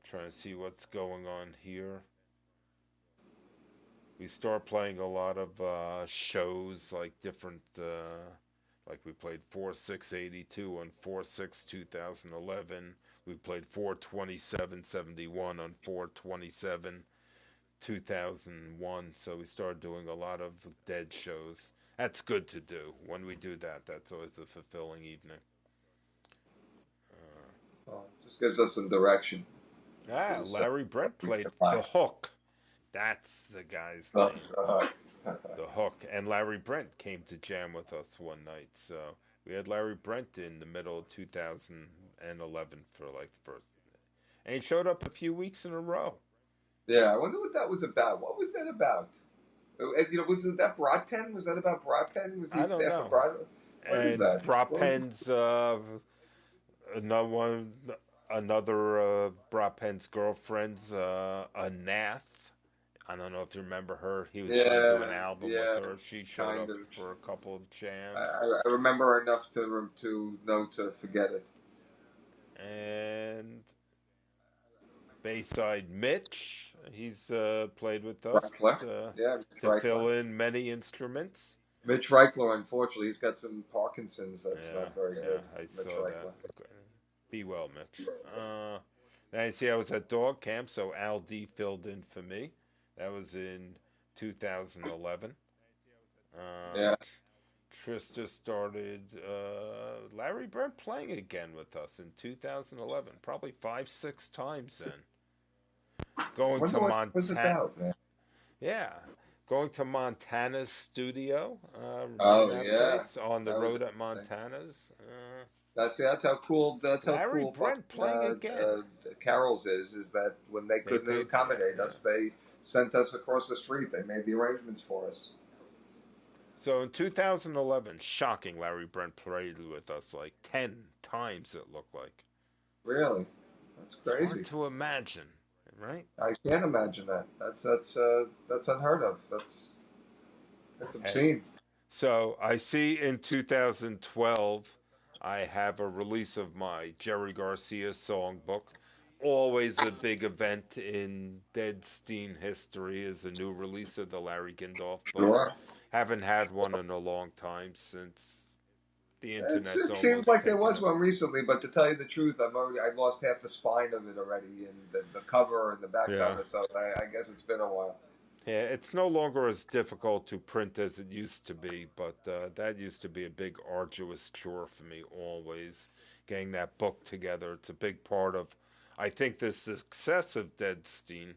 S2: trying to see what's going on here. We start playing a lot of shows like different, like we played 4/6/82 on 4/6/2011. We played 4/27/71 on 4/27/2001. So we started doing a lot of dead shows. That's good to do. When we do that, that's always a fulfilling evening.
S3: Well, just gives us some direction.
S2: Larry Brent played The
S3: Live.
S2: Hook. That's the guy's
S3: Uh,
S2: name.
S3: uh,
S2: The Hook. And Larry Brent came to jam with us one night. So we had Larry Brent in the middle of 2011 for like the first. And he showed up a few weeks in a row.
S3: yeah, I wonder what that was about. What was that about? Was it that Broadpen? Was that about Broadpen? Was he
S2: I don't
S3: there for
S2: know.
S3: Broadpen? What is
S2: And
S3: that? What was
S2: Bropen's another one, another Bropen's girlfriend's a Nath. I don't know if you remember her. He was going to do an album
S3: yeah,
S2: with her. She showed
S3: kind
S2: up
S3: of.
S2: for a couple of
S3: I,
S2: jams.
S3: I remember enough to know to forget it.
S2: And Bayside Mitch, he's played with us
S3: Reichler, yeah, Mitch
S2: to
S3: Reichler.
S2: fill in many instruments.
S3: Mitch Reichler, unfortunately, he's got some Parkinson's. That's
S2: Yeah,
S3: not very
S2: yeah,
S3: good.
S2: I
S3: Mitch
S2: saw
S3: Reichler.
S2: that. Be well, Mitch. Now you see, I was at dog camp, so Al D filled in for me. That was in 2011.
S3: Yeah,
S2: Trista started Larry Brent playing again with us in 2011, probably 5, 6 times then.
S3: I
S2: Going
S3: wonder
S2: to
S3: what it was
S2: Montana,
S3: about, man.
S2: yeah, going to Montana's studio. Remember
S3: Oh
S2: that
S3: yeah,
S2: place on the
S3: that was
S2: road at
S3: interesting.
S2: Montana's.
S3: That's how cool. That's how
S2: Larry
S3: cool.
S2: Brent playing again.
S3: Carol's is that when they
S2: They
S3: couldn't
S2: paid for that,
S3: accommodate
S2: yeah.
S3: us, they sent us across the street. They made the arrangements for us.
S2: So in 2011, shocking, Larry Brent played with us like 10 times, it looked like.
S3: Really, that's
S2: It's hard
S3: crazy.
S2: to imagine, right?
S3: I can't imagine that. That's unheard of. That's obscene.
S2: So I see in 2012, I have a release of my Jerry Garcia songbook. Always a big event in Deadstein history is a new release of the Larry Gindolf book.
S3: Sure.
S2: Haven't had one in a long time since The
S3: It
S2: internet's
S3: seems
S2: almost
S3: like there
S2: taken
S3: was
S2: it.
S3: one recently, but to tell you the truth, I lost half the spine of it already, and the cover and the back
S2: Yeah.
S3: cover. So I guess it's been a while.
S2: Yeah, it's no longer as difficult to print as it used to be, but that used to be a big arduous chore for me always, getting that book together. It's a big part of, I think, the success of Deadstein,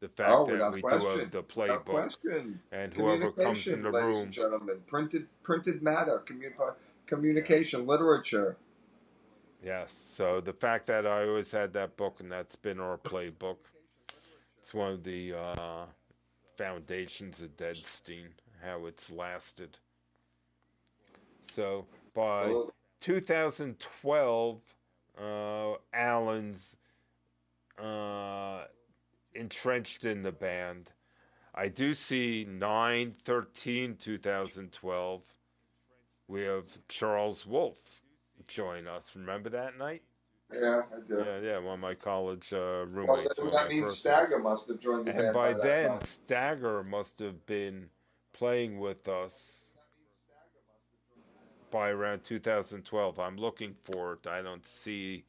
S2: the fact
S3: Oh,
S2: that
S3: without
S2: we do
S3: question,
S2: have the
S3: without
S2: playbook,
S3: question.
S2: and whoever comes in
S3: Communication,
S2: the
S3: ladies and
S2: room.
S3: gentlemen, printed matter,
S2: Yeah.
S3: communication, literature.
S2: Yes, so the fact that I always had that book and that's been our playbook, it's one of the foundations of Deadstein, how it's lasted. So by
S3: Absolutely.
S2: 2012, Alan's uh, entrenched in the band. I do see 9/13/2012. We have Charles Wolf join us. Remember that night?
S3: Yeah, I do.
S2: Yeah, yeah, one of my college
S3: Well,
S2: roommates, one of
S3: that
S2: my
S3: means
S2: first ones.
S3: Stagger must have joined the
S2: And
S3: band
S2: by
S3: by that
S2: then,
S3: time.
S2: Stagger must have been playing with us by around 2012. I'm looking for it. I don't see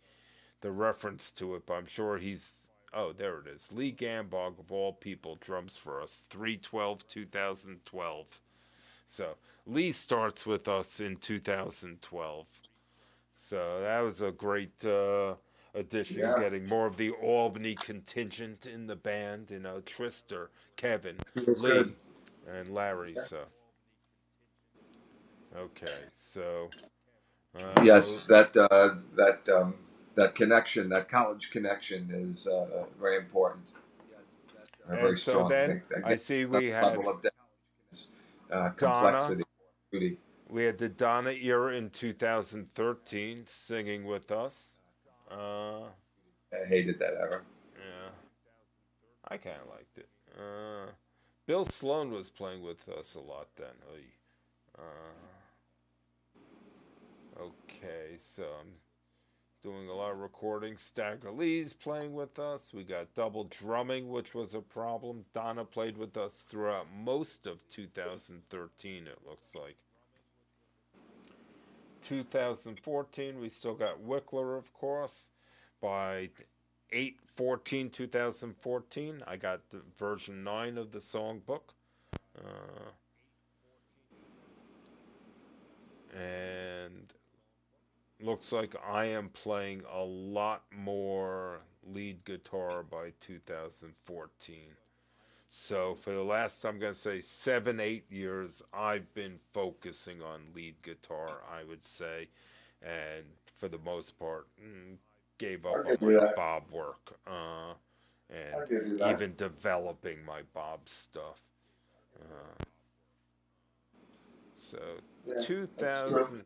S2: the reference to it, but I'm sure he's. Oh, there it is. Lee Gambog, of all people, drums for us. 3/12/2012. So Lee starts with us in 2012. So that was a great addition,
S3: Yeah,
S2: getting more of the Albany contingent in the band. Trister, Kevin,
S3: he was good.
S2: Lee, and Larry. So okay, so uh,
S3: Yes, that connection, that college connection, is very important. Very
S2: and so
S3: strong.
S2: then
S3: That
S2: I
S3: gives
S2: see
S3: another
S2: we had
S3: level of
S2: Donna.
S3: complexity, beauty.
S2: We had the Donna era in 2013 singing with us. Uh,
S3: I hated that era.
S2: yeah, I kind of liked it. Bill Sloan was playing with us a lot then. Oy. Okay, so I'm doing a lot of recording. Stagger Lee's playing with us. We got double drumming, which was a problem. Donna played with us throughout most of 2013, it looks like. 2014, we still got Wickler, of course. By 8/14/2014, I got the version 9 of the songbook. Uh, and looks like I am playing a lot more lead guitar by 2014. So for the last, I'm going to say 7, 8 years, I've been focusing on lead guitar, I would say. And for the most part, gave
S3: I'll
S2: up on
S3: give
S2: my
S3: you that.
S2: Bob work
S3: I'll
S2: and
S3: give you that.
S2: even developing my Bob stuff. Uh, so
S3: Yeah, that's good.
S2: 2000,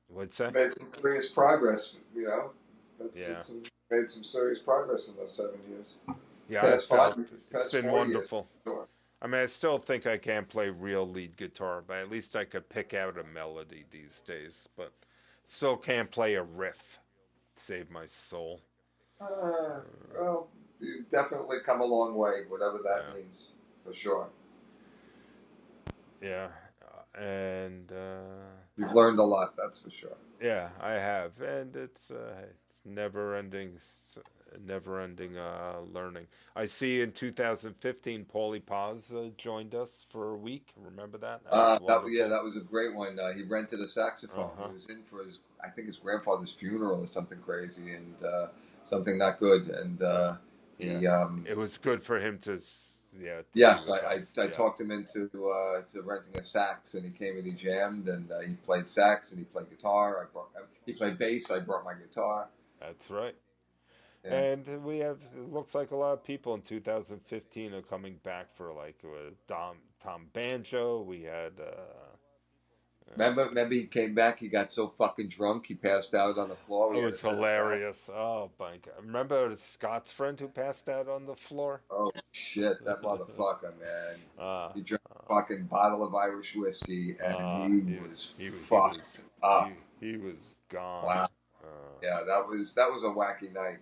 S2: what's that?
S3: Made some serious progress. That's
S2: Yeah.
S3: made some serious progress in those 7 years.
S2: Yeah, I
S3: Past five,
S2: felt it's
S3: past
S2: been
S3: 4 years.
S2: wonderful.
S3: Sure.
S2: I mean, I still think I can't play real lead guitar, but at least I could pick out a melody these days. But still can't play a riff. Save my soul.
S3: Uh, well, you've definitely come a long way, whatever that
S2: Yeah,
S3: means, for sure.
S2: yeah, and
S3: You've learned a lot, that's for sure.
S2: yeah, I have, and it's never ending learning. I see in 2015, Paulie Paz joined us for a week. Remember that? That was
S3: Yeah,
S2: wonderful.
S3: that was a great one. He rented a
S2: Uh
S3: saxophone. He
S2: huh.
S3: was in for I think his grandfather's funeral or something crazy, and something not good. And
S2: Yeah, yeah.
S3: he,
S2: It was good for him to, yeah, to be
S3: yes,
S2: with us.
S3: I
S2: Yeah,
S3: talked him into to renting a sax, and he came and he jammed, and he played sax and he played guitar. He played bass. I brought my guitar.
S2: that's right.
S3: Yeah.
S2: And we have, it looks like a lot of people in 2015 are coming back for like Tom Banjo. We had,
S3: Remember, he came back. He got so fucking drunk, he passed out on the floor.
S2: it
S3: We had to
S2: was
S3: sit him down.
S2: hilarious. Oh, my God. Remember Scott's friend who passed out on the floor?
S3: Oh shit, that motherfucker, man.
S2: uh,
S3: He drank a fucking bottle of Irish whiskey, and he
S2: he,
S3: was
S2: he
S3: fucked up.
S2: he was gone.
S3: Wow. Yeah, that was a wacky night.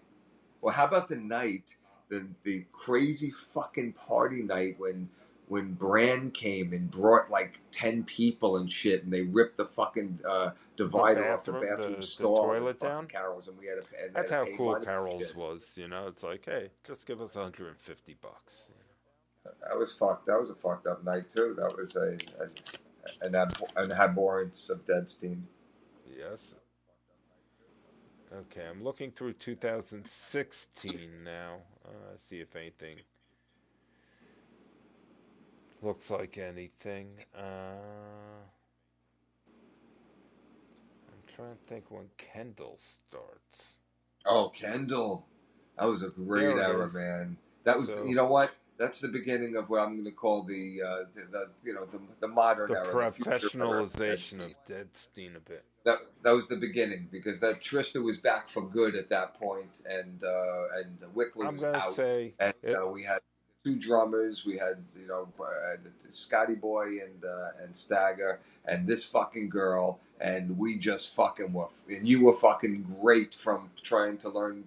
S3: Well, how about the night, the crazy fucking party night when when Brand came and brought like 10 people and shit, and they ripped the fucking
S2: The
S3: divider off the
S2: bathroom,
S3: bathroom
S2: the
S3: stall and
S2: toilet
S3: fucking
S2: down.
S3: Carol's, and we had
S2: That's
S3: to
S2: how
S3: pay
S2: cool
S3: money and
S2: Carol's
S3: shit.
S2: was. It's like, hey, just give us $150.
S3: That was fucked. That was a fucked up night too. That was an abhorrence of Deadstein.
S2: Yes. Okay, I'm looking through 2016 now. See if anything looks like anything. I'm trying to think when Kendall starts.
S3: Oh, Kendall. That was a great
S2: There it
S3: era,
S2: is.
S3: man. That was, you
S2: So
S3: know what? That's the beginning of what I'm going to call the modern
S2: the
S3: era, the future era of
S2: professionalization
S3: Deadstein.
S2: of Deadstein a bit.
S3: That was the beginning because that Trista was back for good at that point, and Wickler
S2: I'm
S3: was
S2: gonna
S3: out,
S2: say
S3: and
S2: it.
S3: we had two drummers. We had Scotty Boy and Stagger, and this fucking girl, and we just fucking were. And you were fucking great from trying to learn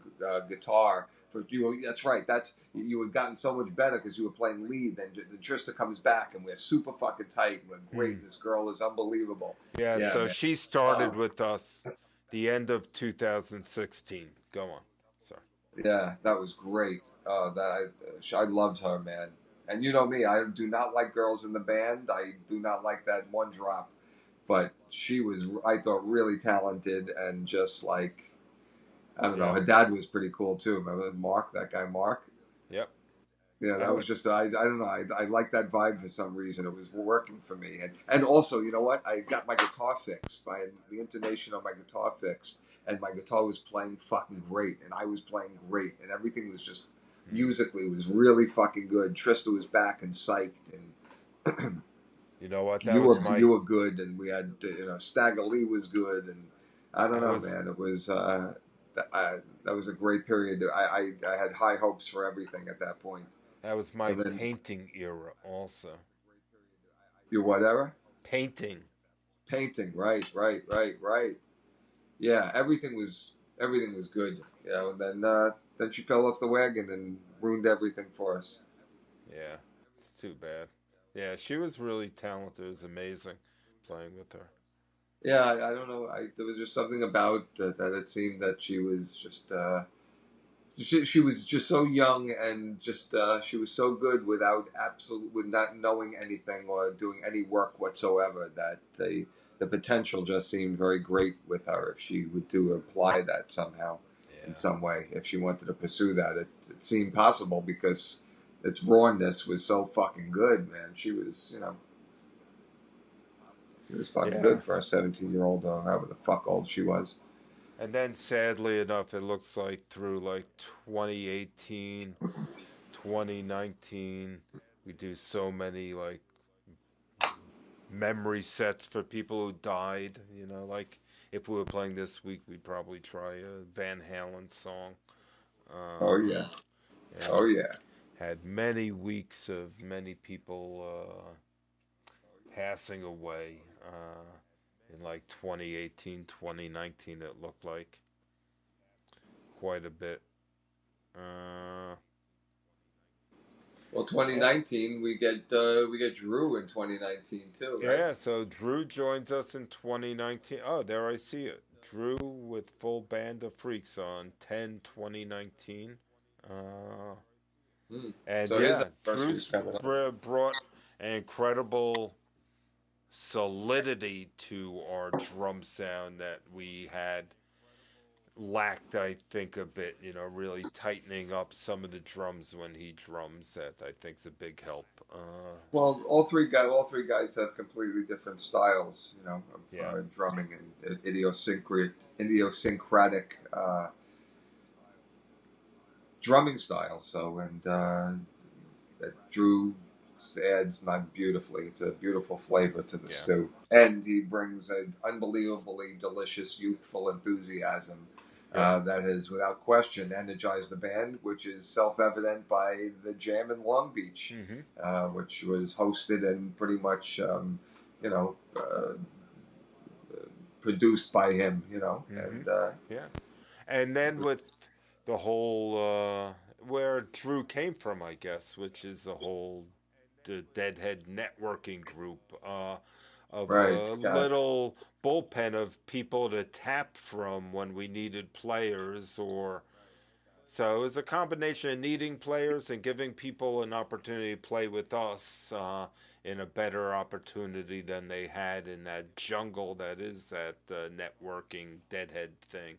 S3: guitar. For you, that's right. That's you had gotten so much better because you were playing lead. Then Trista comes back, and we're super fucking tight. We're
S2: Hmm.
S3: great. This girl is unbelievable.
S2: Yeah,
S3: Yeah,
S2: so
S3: man.
S2: she
S3: Uh,
S2: started with us the end of 2016. Go on. Sorry.
S3: Yeah, that was great. I loved her, man. And you know me, I do not like girls in the band. I do not like that one drop. But she was, I thought, really talented and just like I don't know.
S2: Yeah.
S3: Her dad was pretty cool too. Remember Mark, that guy Mark?
S2: Yep.
S3: Yeah,
S2: I
S3: that was
S2: would.
S3: just I don't know. I liked that vibe for some reason. It was working for me. And also, you know what? I got my guitar fixed. My the intonation on my guitar fixed, and my guitar was playing fucking great, and I was playing great, and everything was just
S2: Hmm.
S3: musically was really fucking good. Trista was back and psyched, and
S2: You know what?
S3: you were good, and we had Stagger Lee was good, and I don't
S2: That
S3: know,
S2: was
S3: man. It was that was a great period. I had high hopes for everything at that point.
S2: that was my
S3: And then
S2: painting era also.
S3: your whatever
S2: Painting.
S3: painting, right. Yeah, everything was good, and then she fell off the wagon and ruined everything for us.
S2: Yeah. It's too bad. Yeah, she was really talented. It was amazing playing with her.
S3: Yeah, I don't know. There was just something about that. It seemed that she was just she was just so young and just she was so good with not knowing anything or doing any work whatsoever that the potential just seemed very great with her if she would do apply that somehow in
S2: Yeah.
S3: some way if she wanted to pursue that it seemed possible because its rawness was so fucking good, man. She was fucking
S2: Yeah.
S3: good for a 17-year-old or however the fuck old she was.
S2: And then sadly enough, it looks like through like 2018, 2019, we do so many like memory sets for people who died. Like if we were playing this week, we'd probably try a Van Halen song.
S3: Oh
S2: Um,
S3: yeah,
S2: yeah,
S3: oh
S2: we've
S3: yeah.
S2: had many weeks of many people passing away in like 2018, 2019. It looked like quite a bit. Uh,
S3: Well,
S2: yeah,
S3: 2019 we get Drew in 2019 too, right?
S2: yeah. So Drew joins us in 2019. Oh, there I see it. Drew with full band of freaks on 10/20/19. Uh,
S3: Hmm.
S2: and
S3: So his
S2: yeah,
S3: anniversary is coming up.
S2: brought an incredible solidity to our drum sound that we had lacked, I think, a bit. Really tightening up some of the drums when he drums. That I think's a big help.
S3: Well, all three guys have completely different styles, of
S2: Yeah,
S3: drumming and idiosyncratic drumming styles. So, and Drew adds not beautifully. It's a beautiful flavor to the
S2: yeah,
S3: stew, and he brings an unbelievably delicious youthful enthusiasm
S2: yeah.
S3: that has, without question, energized the band, which is self-evident by the jam in Long Beach,
S2: Hmm.
S3: which was hosted and pretty much, you know, produced by him.
S2: Hmm.
S3: And
S2: Yeah. And then with the whole where Drew came from, I guess, which is the whole the Deadhead networking group of
S3: Right,
S2: a
S3: Scott.
S2: little bullpen of people to tap from when we needed players or so it was a combination of needing players and giving people an opportunity to play with us in a better opportunity than they had in that jungle that is that networking deadhead thing.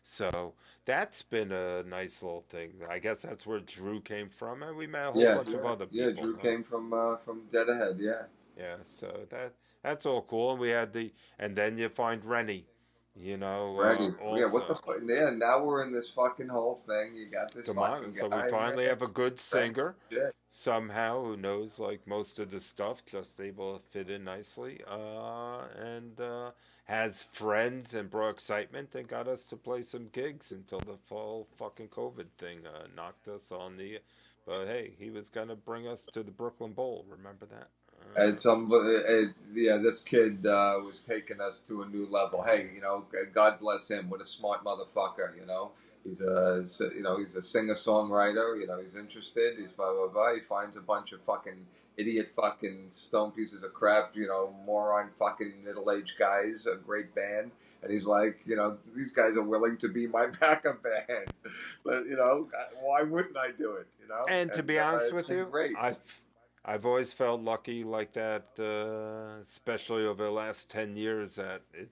S2: So that's been a nice little thing. I guess that's where Drew came from, and we met a whole
S3: Yeah,
S2: bunch of other
S3: yeah.
S2: people.
S3: Drew came from Dead Ahead. Yeah.
S2: Yeah, so that's all cool. And we had and then you find Rennie,
S3: Ready. Yeah, what the
S2: also.
S3: fuck? Yeah, now we're in this fucking whole thing. You got this
S2: Come on.
S3: fucking
S2: So we
S3: guy,
S2: finally
S3: man.
S2: have a good
S3: Frank
S2: singer
S3: shit.
S2: somehow who knows like most of the stuff, just able to fit in nicely, and has friends and brought excitement and got us to play some gigs until the full fucking COVID thing knocked us on the. But hey, he was gonna bring us to the Brooklyn Bowl. Remember that?
S3: And yeah, this kid was taking us to a new level. Hey, God bless him. What a smart motherfucker. He's a singer songwriter. He's interested. He's blah blah blah. He finds a bunch of fucking idiot fucking stone pieces of crap. Moron fucking middle aged guys. A great band. And he's like, these guys are willing to be my backup band. But why wouldn't I do it?
S2: And to
S3: And
S2: be honest
S3: it's
S2: with
S3: been
S2: you,
S3: great.
S2: I've always felt lucky like that, especially over the last 10 years. That it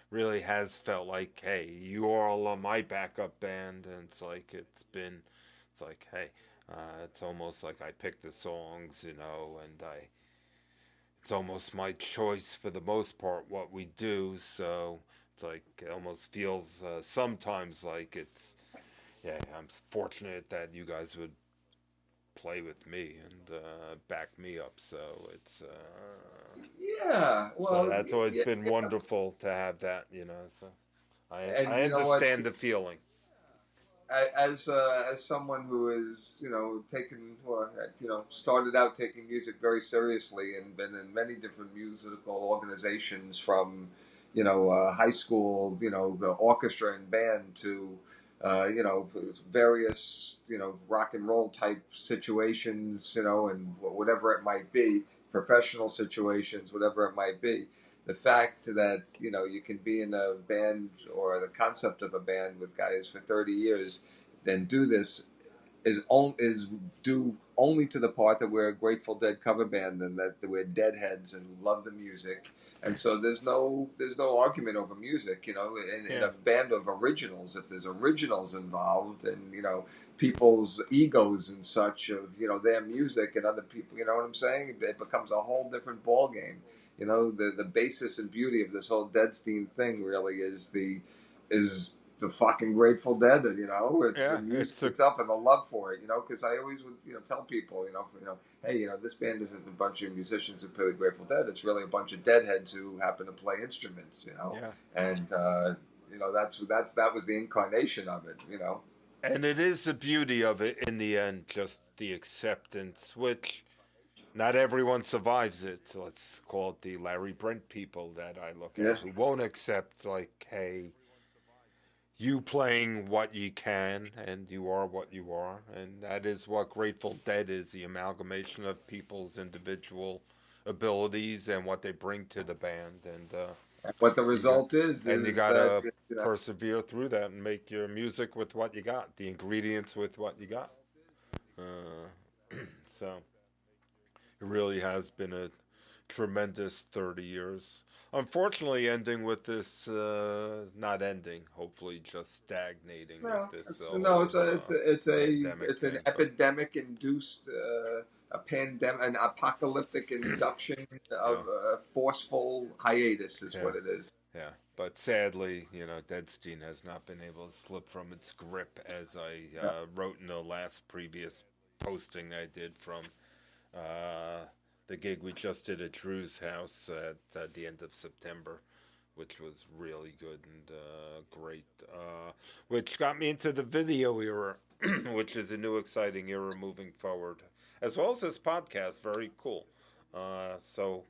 S2: really has felt like, hey, you all are my backup band, and it's like, hey, it's almost like I pick the songs, and it's almost my choice for the most part what we do. So it's like it almost feels sometimes like it's yeah. I'm fortunate that you guys would play with me and back me up.
S3: Yeah,
S2: So
S3: well,
S2: that's always
S3: yeah,
S2: been wonderful to have that. So
S3: and
S2: I
S3: you know what?
S2: understand the feeling.
S3: As someone who is taken or started out taking music very seriously and been in many different musical organizations from high school, the orchestra and band to various rock and roll type situations, and whatever it might be, professional situations, whatever it might be. The fact that you can be in a band or the concept of a band with guys for 30 years and do this is due only to the part that we're a Grateful Dead cover band and that we're deadheads and love the music. And so there's no argument over music, in
S2: Yeah,
S3: a band of originals. If there's originals involved, and people's egos and such of their music and other people, you know what I'm saying? It becomes a whole different ball game. The basis and beauty of this whole Deadstein thing really is the fucking Grateful Dead. It's the
S2: yeah.
S3: music itself and the love for it. Because I always would tell people, hey, this band isn't a bunch of musicians who play the Grateful Dead. It's really a bunch of deadheads who happen to play instruments.
S2: Yeah.
S3: And that was the incarnation of it.
S2: And it is the beauty of it in the end, just the acceptance, which not everyone survives it. Let's call it the Larry Brent people that I look
S3: Yeah.
S2: at who won't accept, like, hey, you playing what you can and you are what you are, and that is what Grateful Dead is, the amalgamation of people's individual abilities and what they bring to the band, and
S3: What the
S2: you got
S3: result is
S2: and you
S3: is that
S2: gotta persevere through that and make your music with what you got, the ingredients with what you got. So it really has been a tremendous 30 years. Unfortunately, ending with this, not ending, hopefully just stagnating with
S3: no,
S2: this
S3: it's no,
S2: whole pandemic
S3: it's an
S2: thing. But
S3: epidemic induced a pandemic, an apocalyptic induction of
S2: yeah,
S3: forceful hiatus is
S2: yeah,
S3: what it is.
S2: yeah. But sadly, Deadstein has not been able to slip from its grip, as I
S3: Yeah.
S2: wrote in the last previous posting I did from uh, the gig we just did at Drew's house at the end of September, which was really good and great. Which got me into the video era, which is a new exciting era moving forward, as well as this podcast. Very cool. So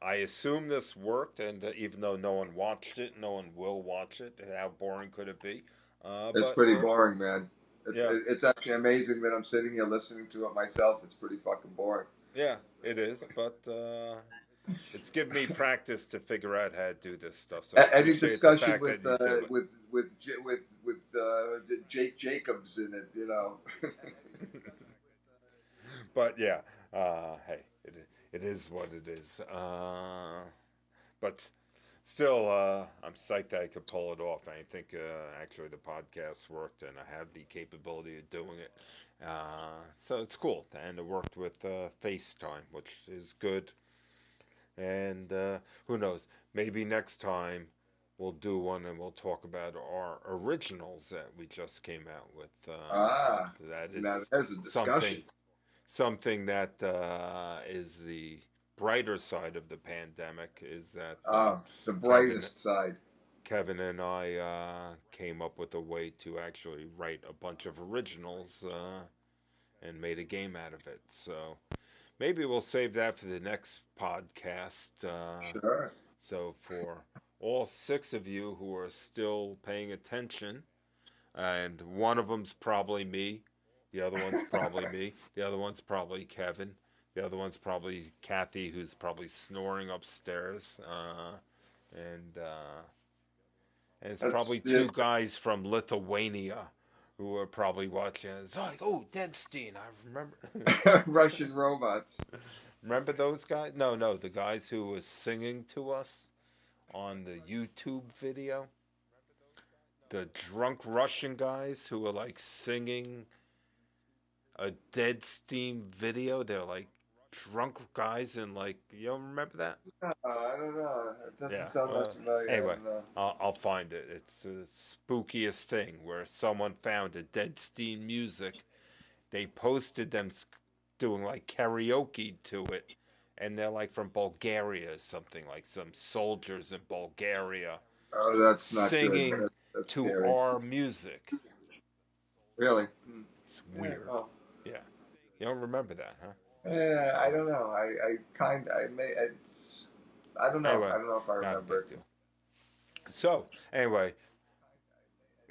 S2: I assume this worked, and even though no one watched it, no one will watch it. How boring could it be?
S3: It's
S2: But
S3: pretty boring, man. It's
S2: yeah,
S3: it's actually amazing that I'm sitting here listening to it myself. It's pretty fucking boring.
S2: Yeah, it is, but it's given me practice to figure out how to do this stuff. So I
S3: Any
S2: appreciate the
S3: discussion
S2: fact that you do it.
S3: with Jake Jacobs in it, you know.
S2: But yeah, hey, it is what it is. But still, I'm psyched that I could pull it off. I think actually the podcast worked, and I have the capability of doing it. So it's cool, and it worked with FaceTime, which is good. And who knows? Maybe next time we'll do one and we'll talk about our originals that we just came out with.
S3: Ah,
S2: That
S3: now
S2: is
S3: there's a
S2: something
S3: discussion.
S2: something that is the brighter side of the pandemic is that
S3: The
S2: Kevin
S3: brightest side.
S2: Kevin and I came up with a way to actually write a bunch of originals and made a game out of it. So maybe we'll save that for the next podcast.
S3: Sure.
S2: So for all six of you who are still paying attention, and one of them's probably me, the other one's probably me, the other one's probably Kevin, the other one's probably Kathy, who's probably snoring upstairs, and it's
S3: That's
S2: probably two guys from Lithuania who are probably watching. It's like, oh, Deadstein, I remember.
S3: Russian robots.
S2: Remember those guys? No, the guys who were singing to us on the YouTube video. The drunk Russian guys who were like singing a Deadstein video. They're like drunk guys and like, you don't remember that?
S3: I don't know. It doesn't
S2: Yeah.
S3: sound that familiar.
S2: Anyway,
S3: I don't know.
S2: I'll find it. It's the spookiest thing where someone found a Deadstein music. They posted them doing like karaoke to it. And they're like from Bulgaria or something, like some soldiers in Bulgaria
S3: Oh, that's not
S2: singing
S3: good. That's
S2: to
S3: scary.
S2: our music.
S3: Really? Hmm.
S2: It's weird.
S3: Oh.
S2: Yeah. You don't remember that, huh?
S3: Yeah, I don't know. I don't know.
S2: Anyway,
S3: I don't know if I
S2: not a
S3: remember.
S2: big deal. So, anyway,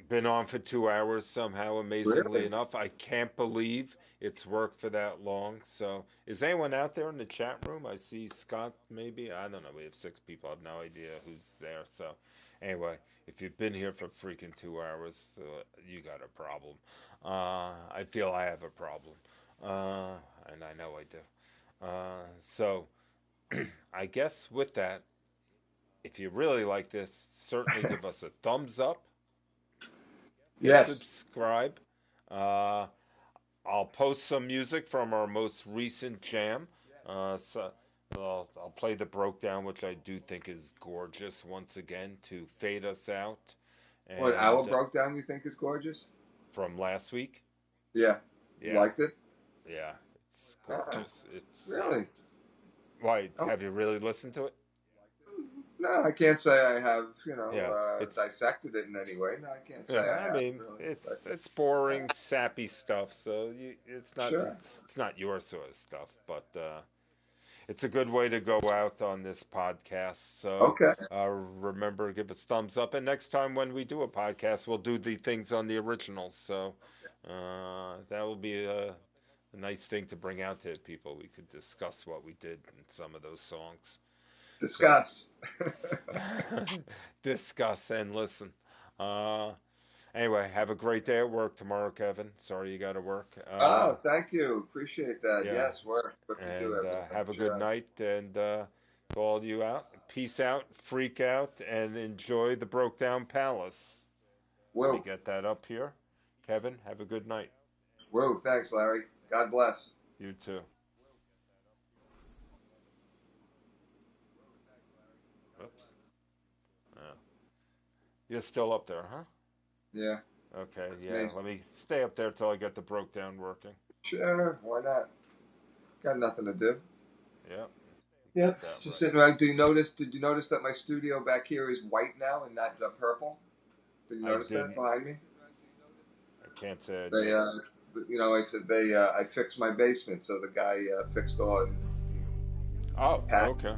S2: been on for 2 hours somehow, amazingly
S3: Really?
S2: enough. I can't believe it's worked for that long. So, is anyone out there in the chat room? I see Scott, maybe. I don't know. We have 6 people. I have no idea who's there. So, anyway, if you've been here for freaking 2 hours, you got a problem. I feel I have a problem. And I know I do. So, I guess with that, if you really like this, certainly give us a thumbs up.
S3: Yes.
S2: Subscribe. I'll post some music from our most recent jam. So I'll play the Broke Down, which I do think is gorgeous once again to fade us out. And,
S3: What, our Broke Down you think is gorgeous?
S2: from last week?
S3: Yeah. You
S2: Yeah.
S3: liked it?
S2: Yeah, it's gorgeous. It's
S3: Really?
S2: Why?
S3: Oh.
S2: Have you really listened to it?
S3: No, I can't say I have,
S2: Yeah, it's-
S3: dissected it in any way. No, I can't say I
S2: Yeah, I
S3: have.
S2: mean,
S3: really.
S2: it's boring, sappy stuff. So it's not
S3: Sure.
S2: it's not your sort of stuff, but it's a good way to go out on this podcast. So
S3: Okay.
S2: remember, give us thumbs up, and next time when we do a podcast, we'll do the things on the originals. So that will be a nice thing to bring out to people. We could discuss what we did in some of those songs.
S3: Discuss.
S2: Discuss and listen. Anyway, have a great day at work tomorrow, Kevin. Sorry you got to work.
S3: Thank you. Appreciate that.
S2: yeah.
S3: Yes, work. What you do
S2: And
S3: everything.
S2: have a
S3: Sure.
S2: good night. And to all you out, peace out, freak out, and enjoy the Broke Down Palace. Let me
S3: Whoa.
S2: get that up here. Kevin, have a good night.
S3: Whoa. Thanks, Larry. God bless.
S2: You too. Oops. You're still up there, huh?
S3: Yeah.
S2: Okay,
S3: That's
S2: yeah.
S3: me.
S2: Let me stay up there till I get the Broke Down working.
S3: Sure. Why not? Got nothing to do.
S2: Yep.
S3: Yep.
S2: That
S3: Just
S2: right.
S3: sitting around. Did you notice that my studio back here is white now and not purple? Did you
S2: I
S3: notice that
S2: didn't.
S3: behind me?
S2: I can't say I
S3: They,
S2: did.
S3: I fixed my basement, so the guy fixed all.
S2: Oh,
S3: Pat.
S2: okay.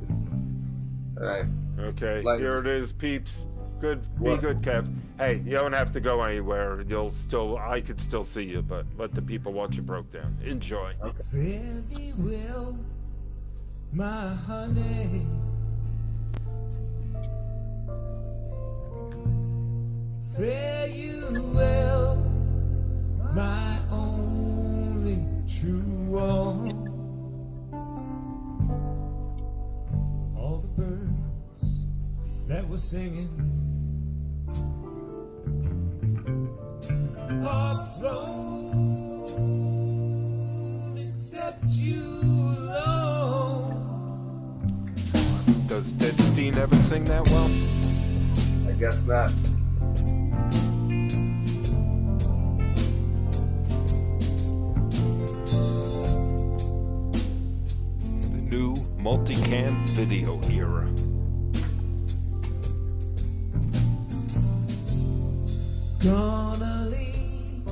S3: All right.
S2: Okay,
S3: Like-
S2: here it is, peeps. Good, be
S3: What?
S2: good, Kev. Hey, you don't have to go anywhere. I could still see you, but let the people watch you Broke Down. Enjoy.
S1: Fare thee well, my honey. Fare you well, my only true one. All the birds that were singing are flown except you alone.
S2: Does Deadstein ever sing that well?
S3: I guess not.
S2: The new multicam video era.
S1: Gonna leave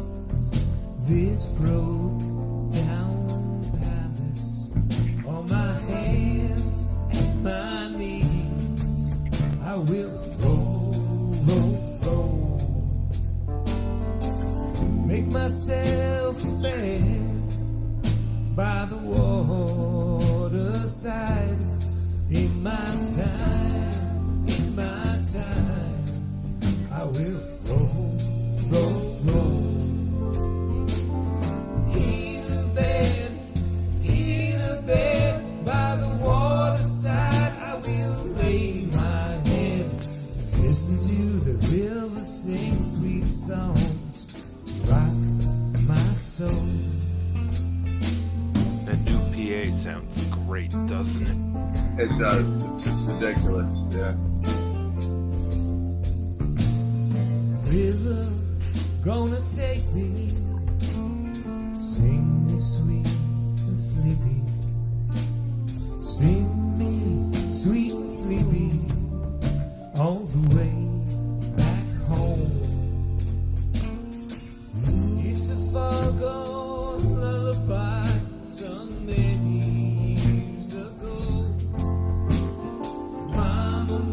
S1: this broke down palace on my hands and my knees. I will roll, make myself a bed by the waterside. In my time, I will roll. In a bed by the waterside, I will lay my head, listen to the river sing sweet songs to rock my soul.
S2: That new PA sounds great, doesn't it?
S3: It does. It's ridiculous. Yeah.
S1: River gonna take me, sing me sweet and sleepy, sing me sweet and sleepy, all the way back home. It's a far gone lullaby sung many years ago.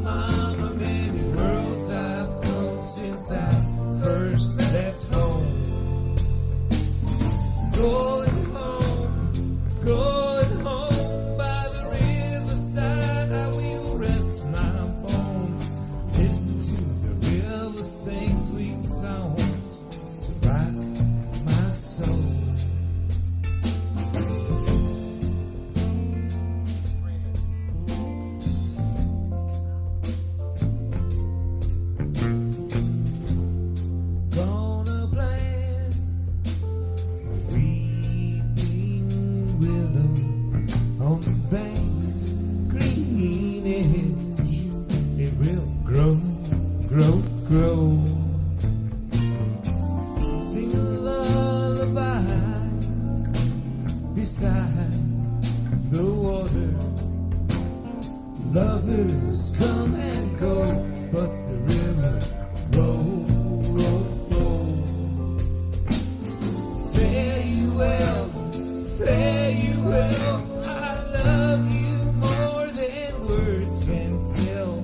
S1: Mama, many worlds I've come since I first left home. Going home by the riverside, I will rest my bones, listen to the river sing sweet songs to rock my soul. Gonna plant a weeping willow on the bank's green edge. It will grow. Sing a lullaby beside the water. Lovers come and go, but the river roll. Fare you well, I love you more than words can tell.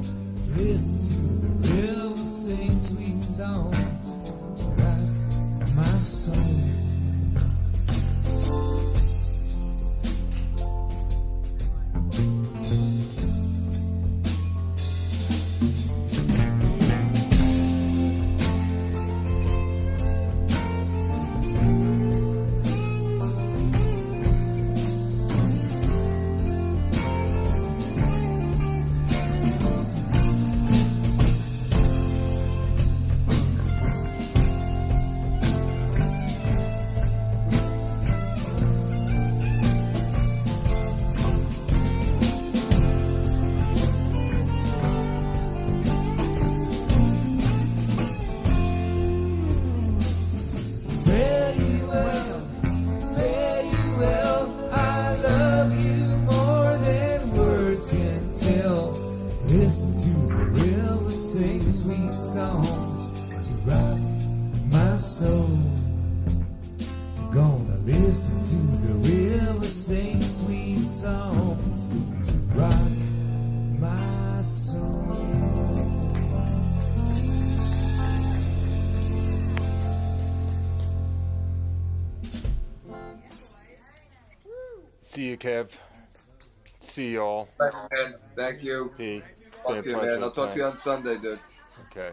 S1: Listen to the river sing sweet songs to rock my soul. Listen to the river sing sweet songs to rock my soul. Gonna listen to the river sing sweet songs to rock my soul.
S2: See you, Kev. See y'all.
S3: Thank you, man. Thank you.
S2: Hey,
S3: Talk
S2: been
S3: to
S2: a
S3: you, man.
S2: pleasure.
S3: I'll talk to you on
S2: Thanks.
S3: Sunday, dude.
S2: Okay.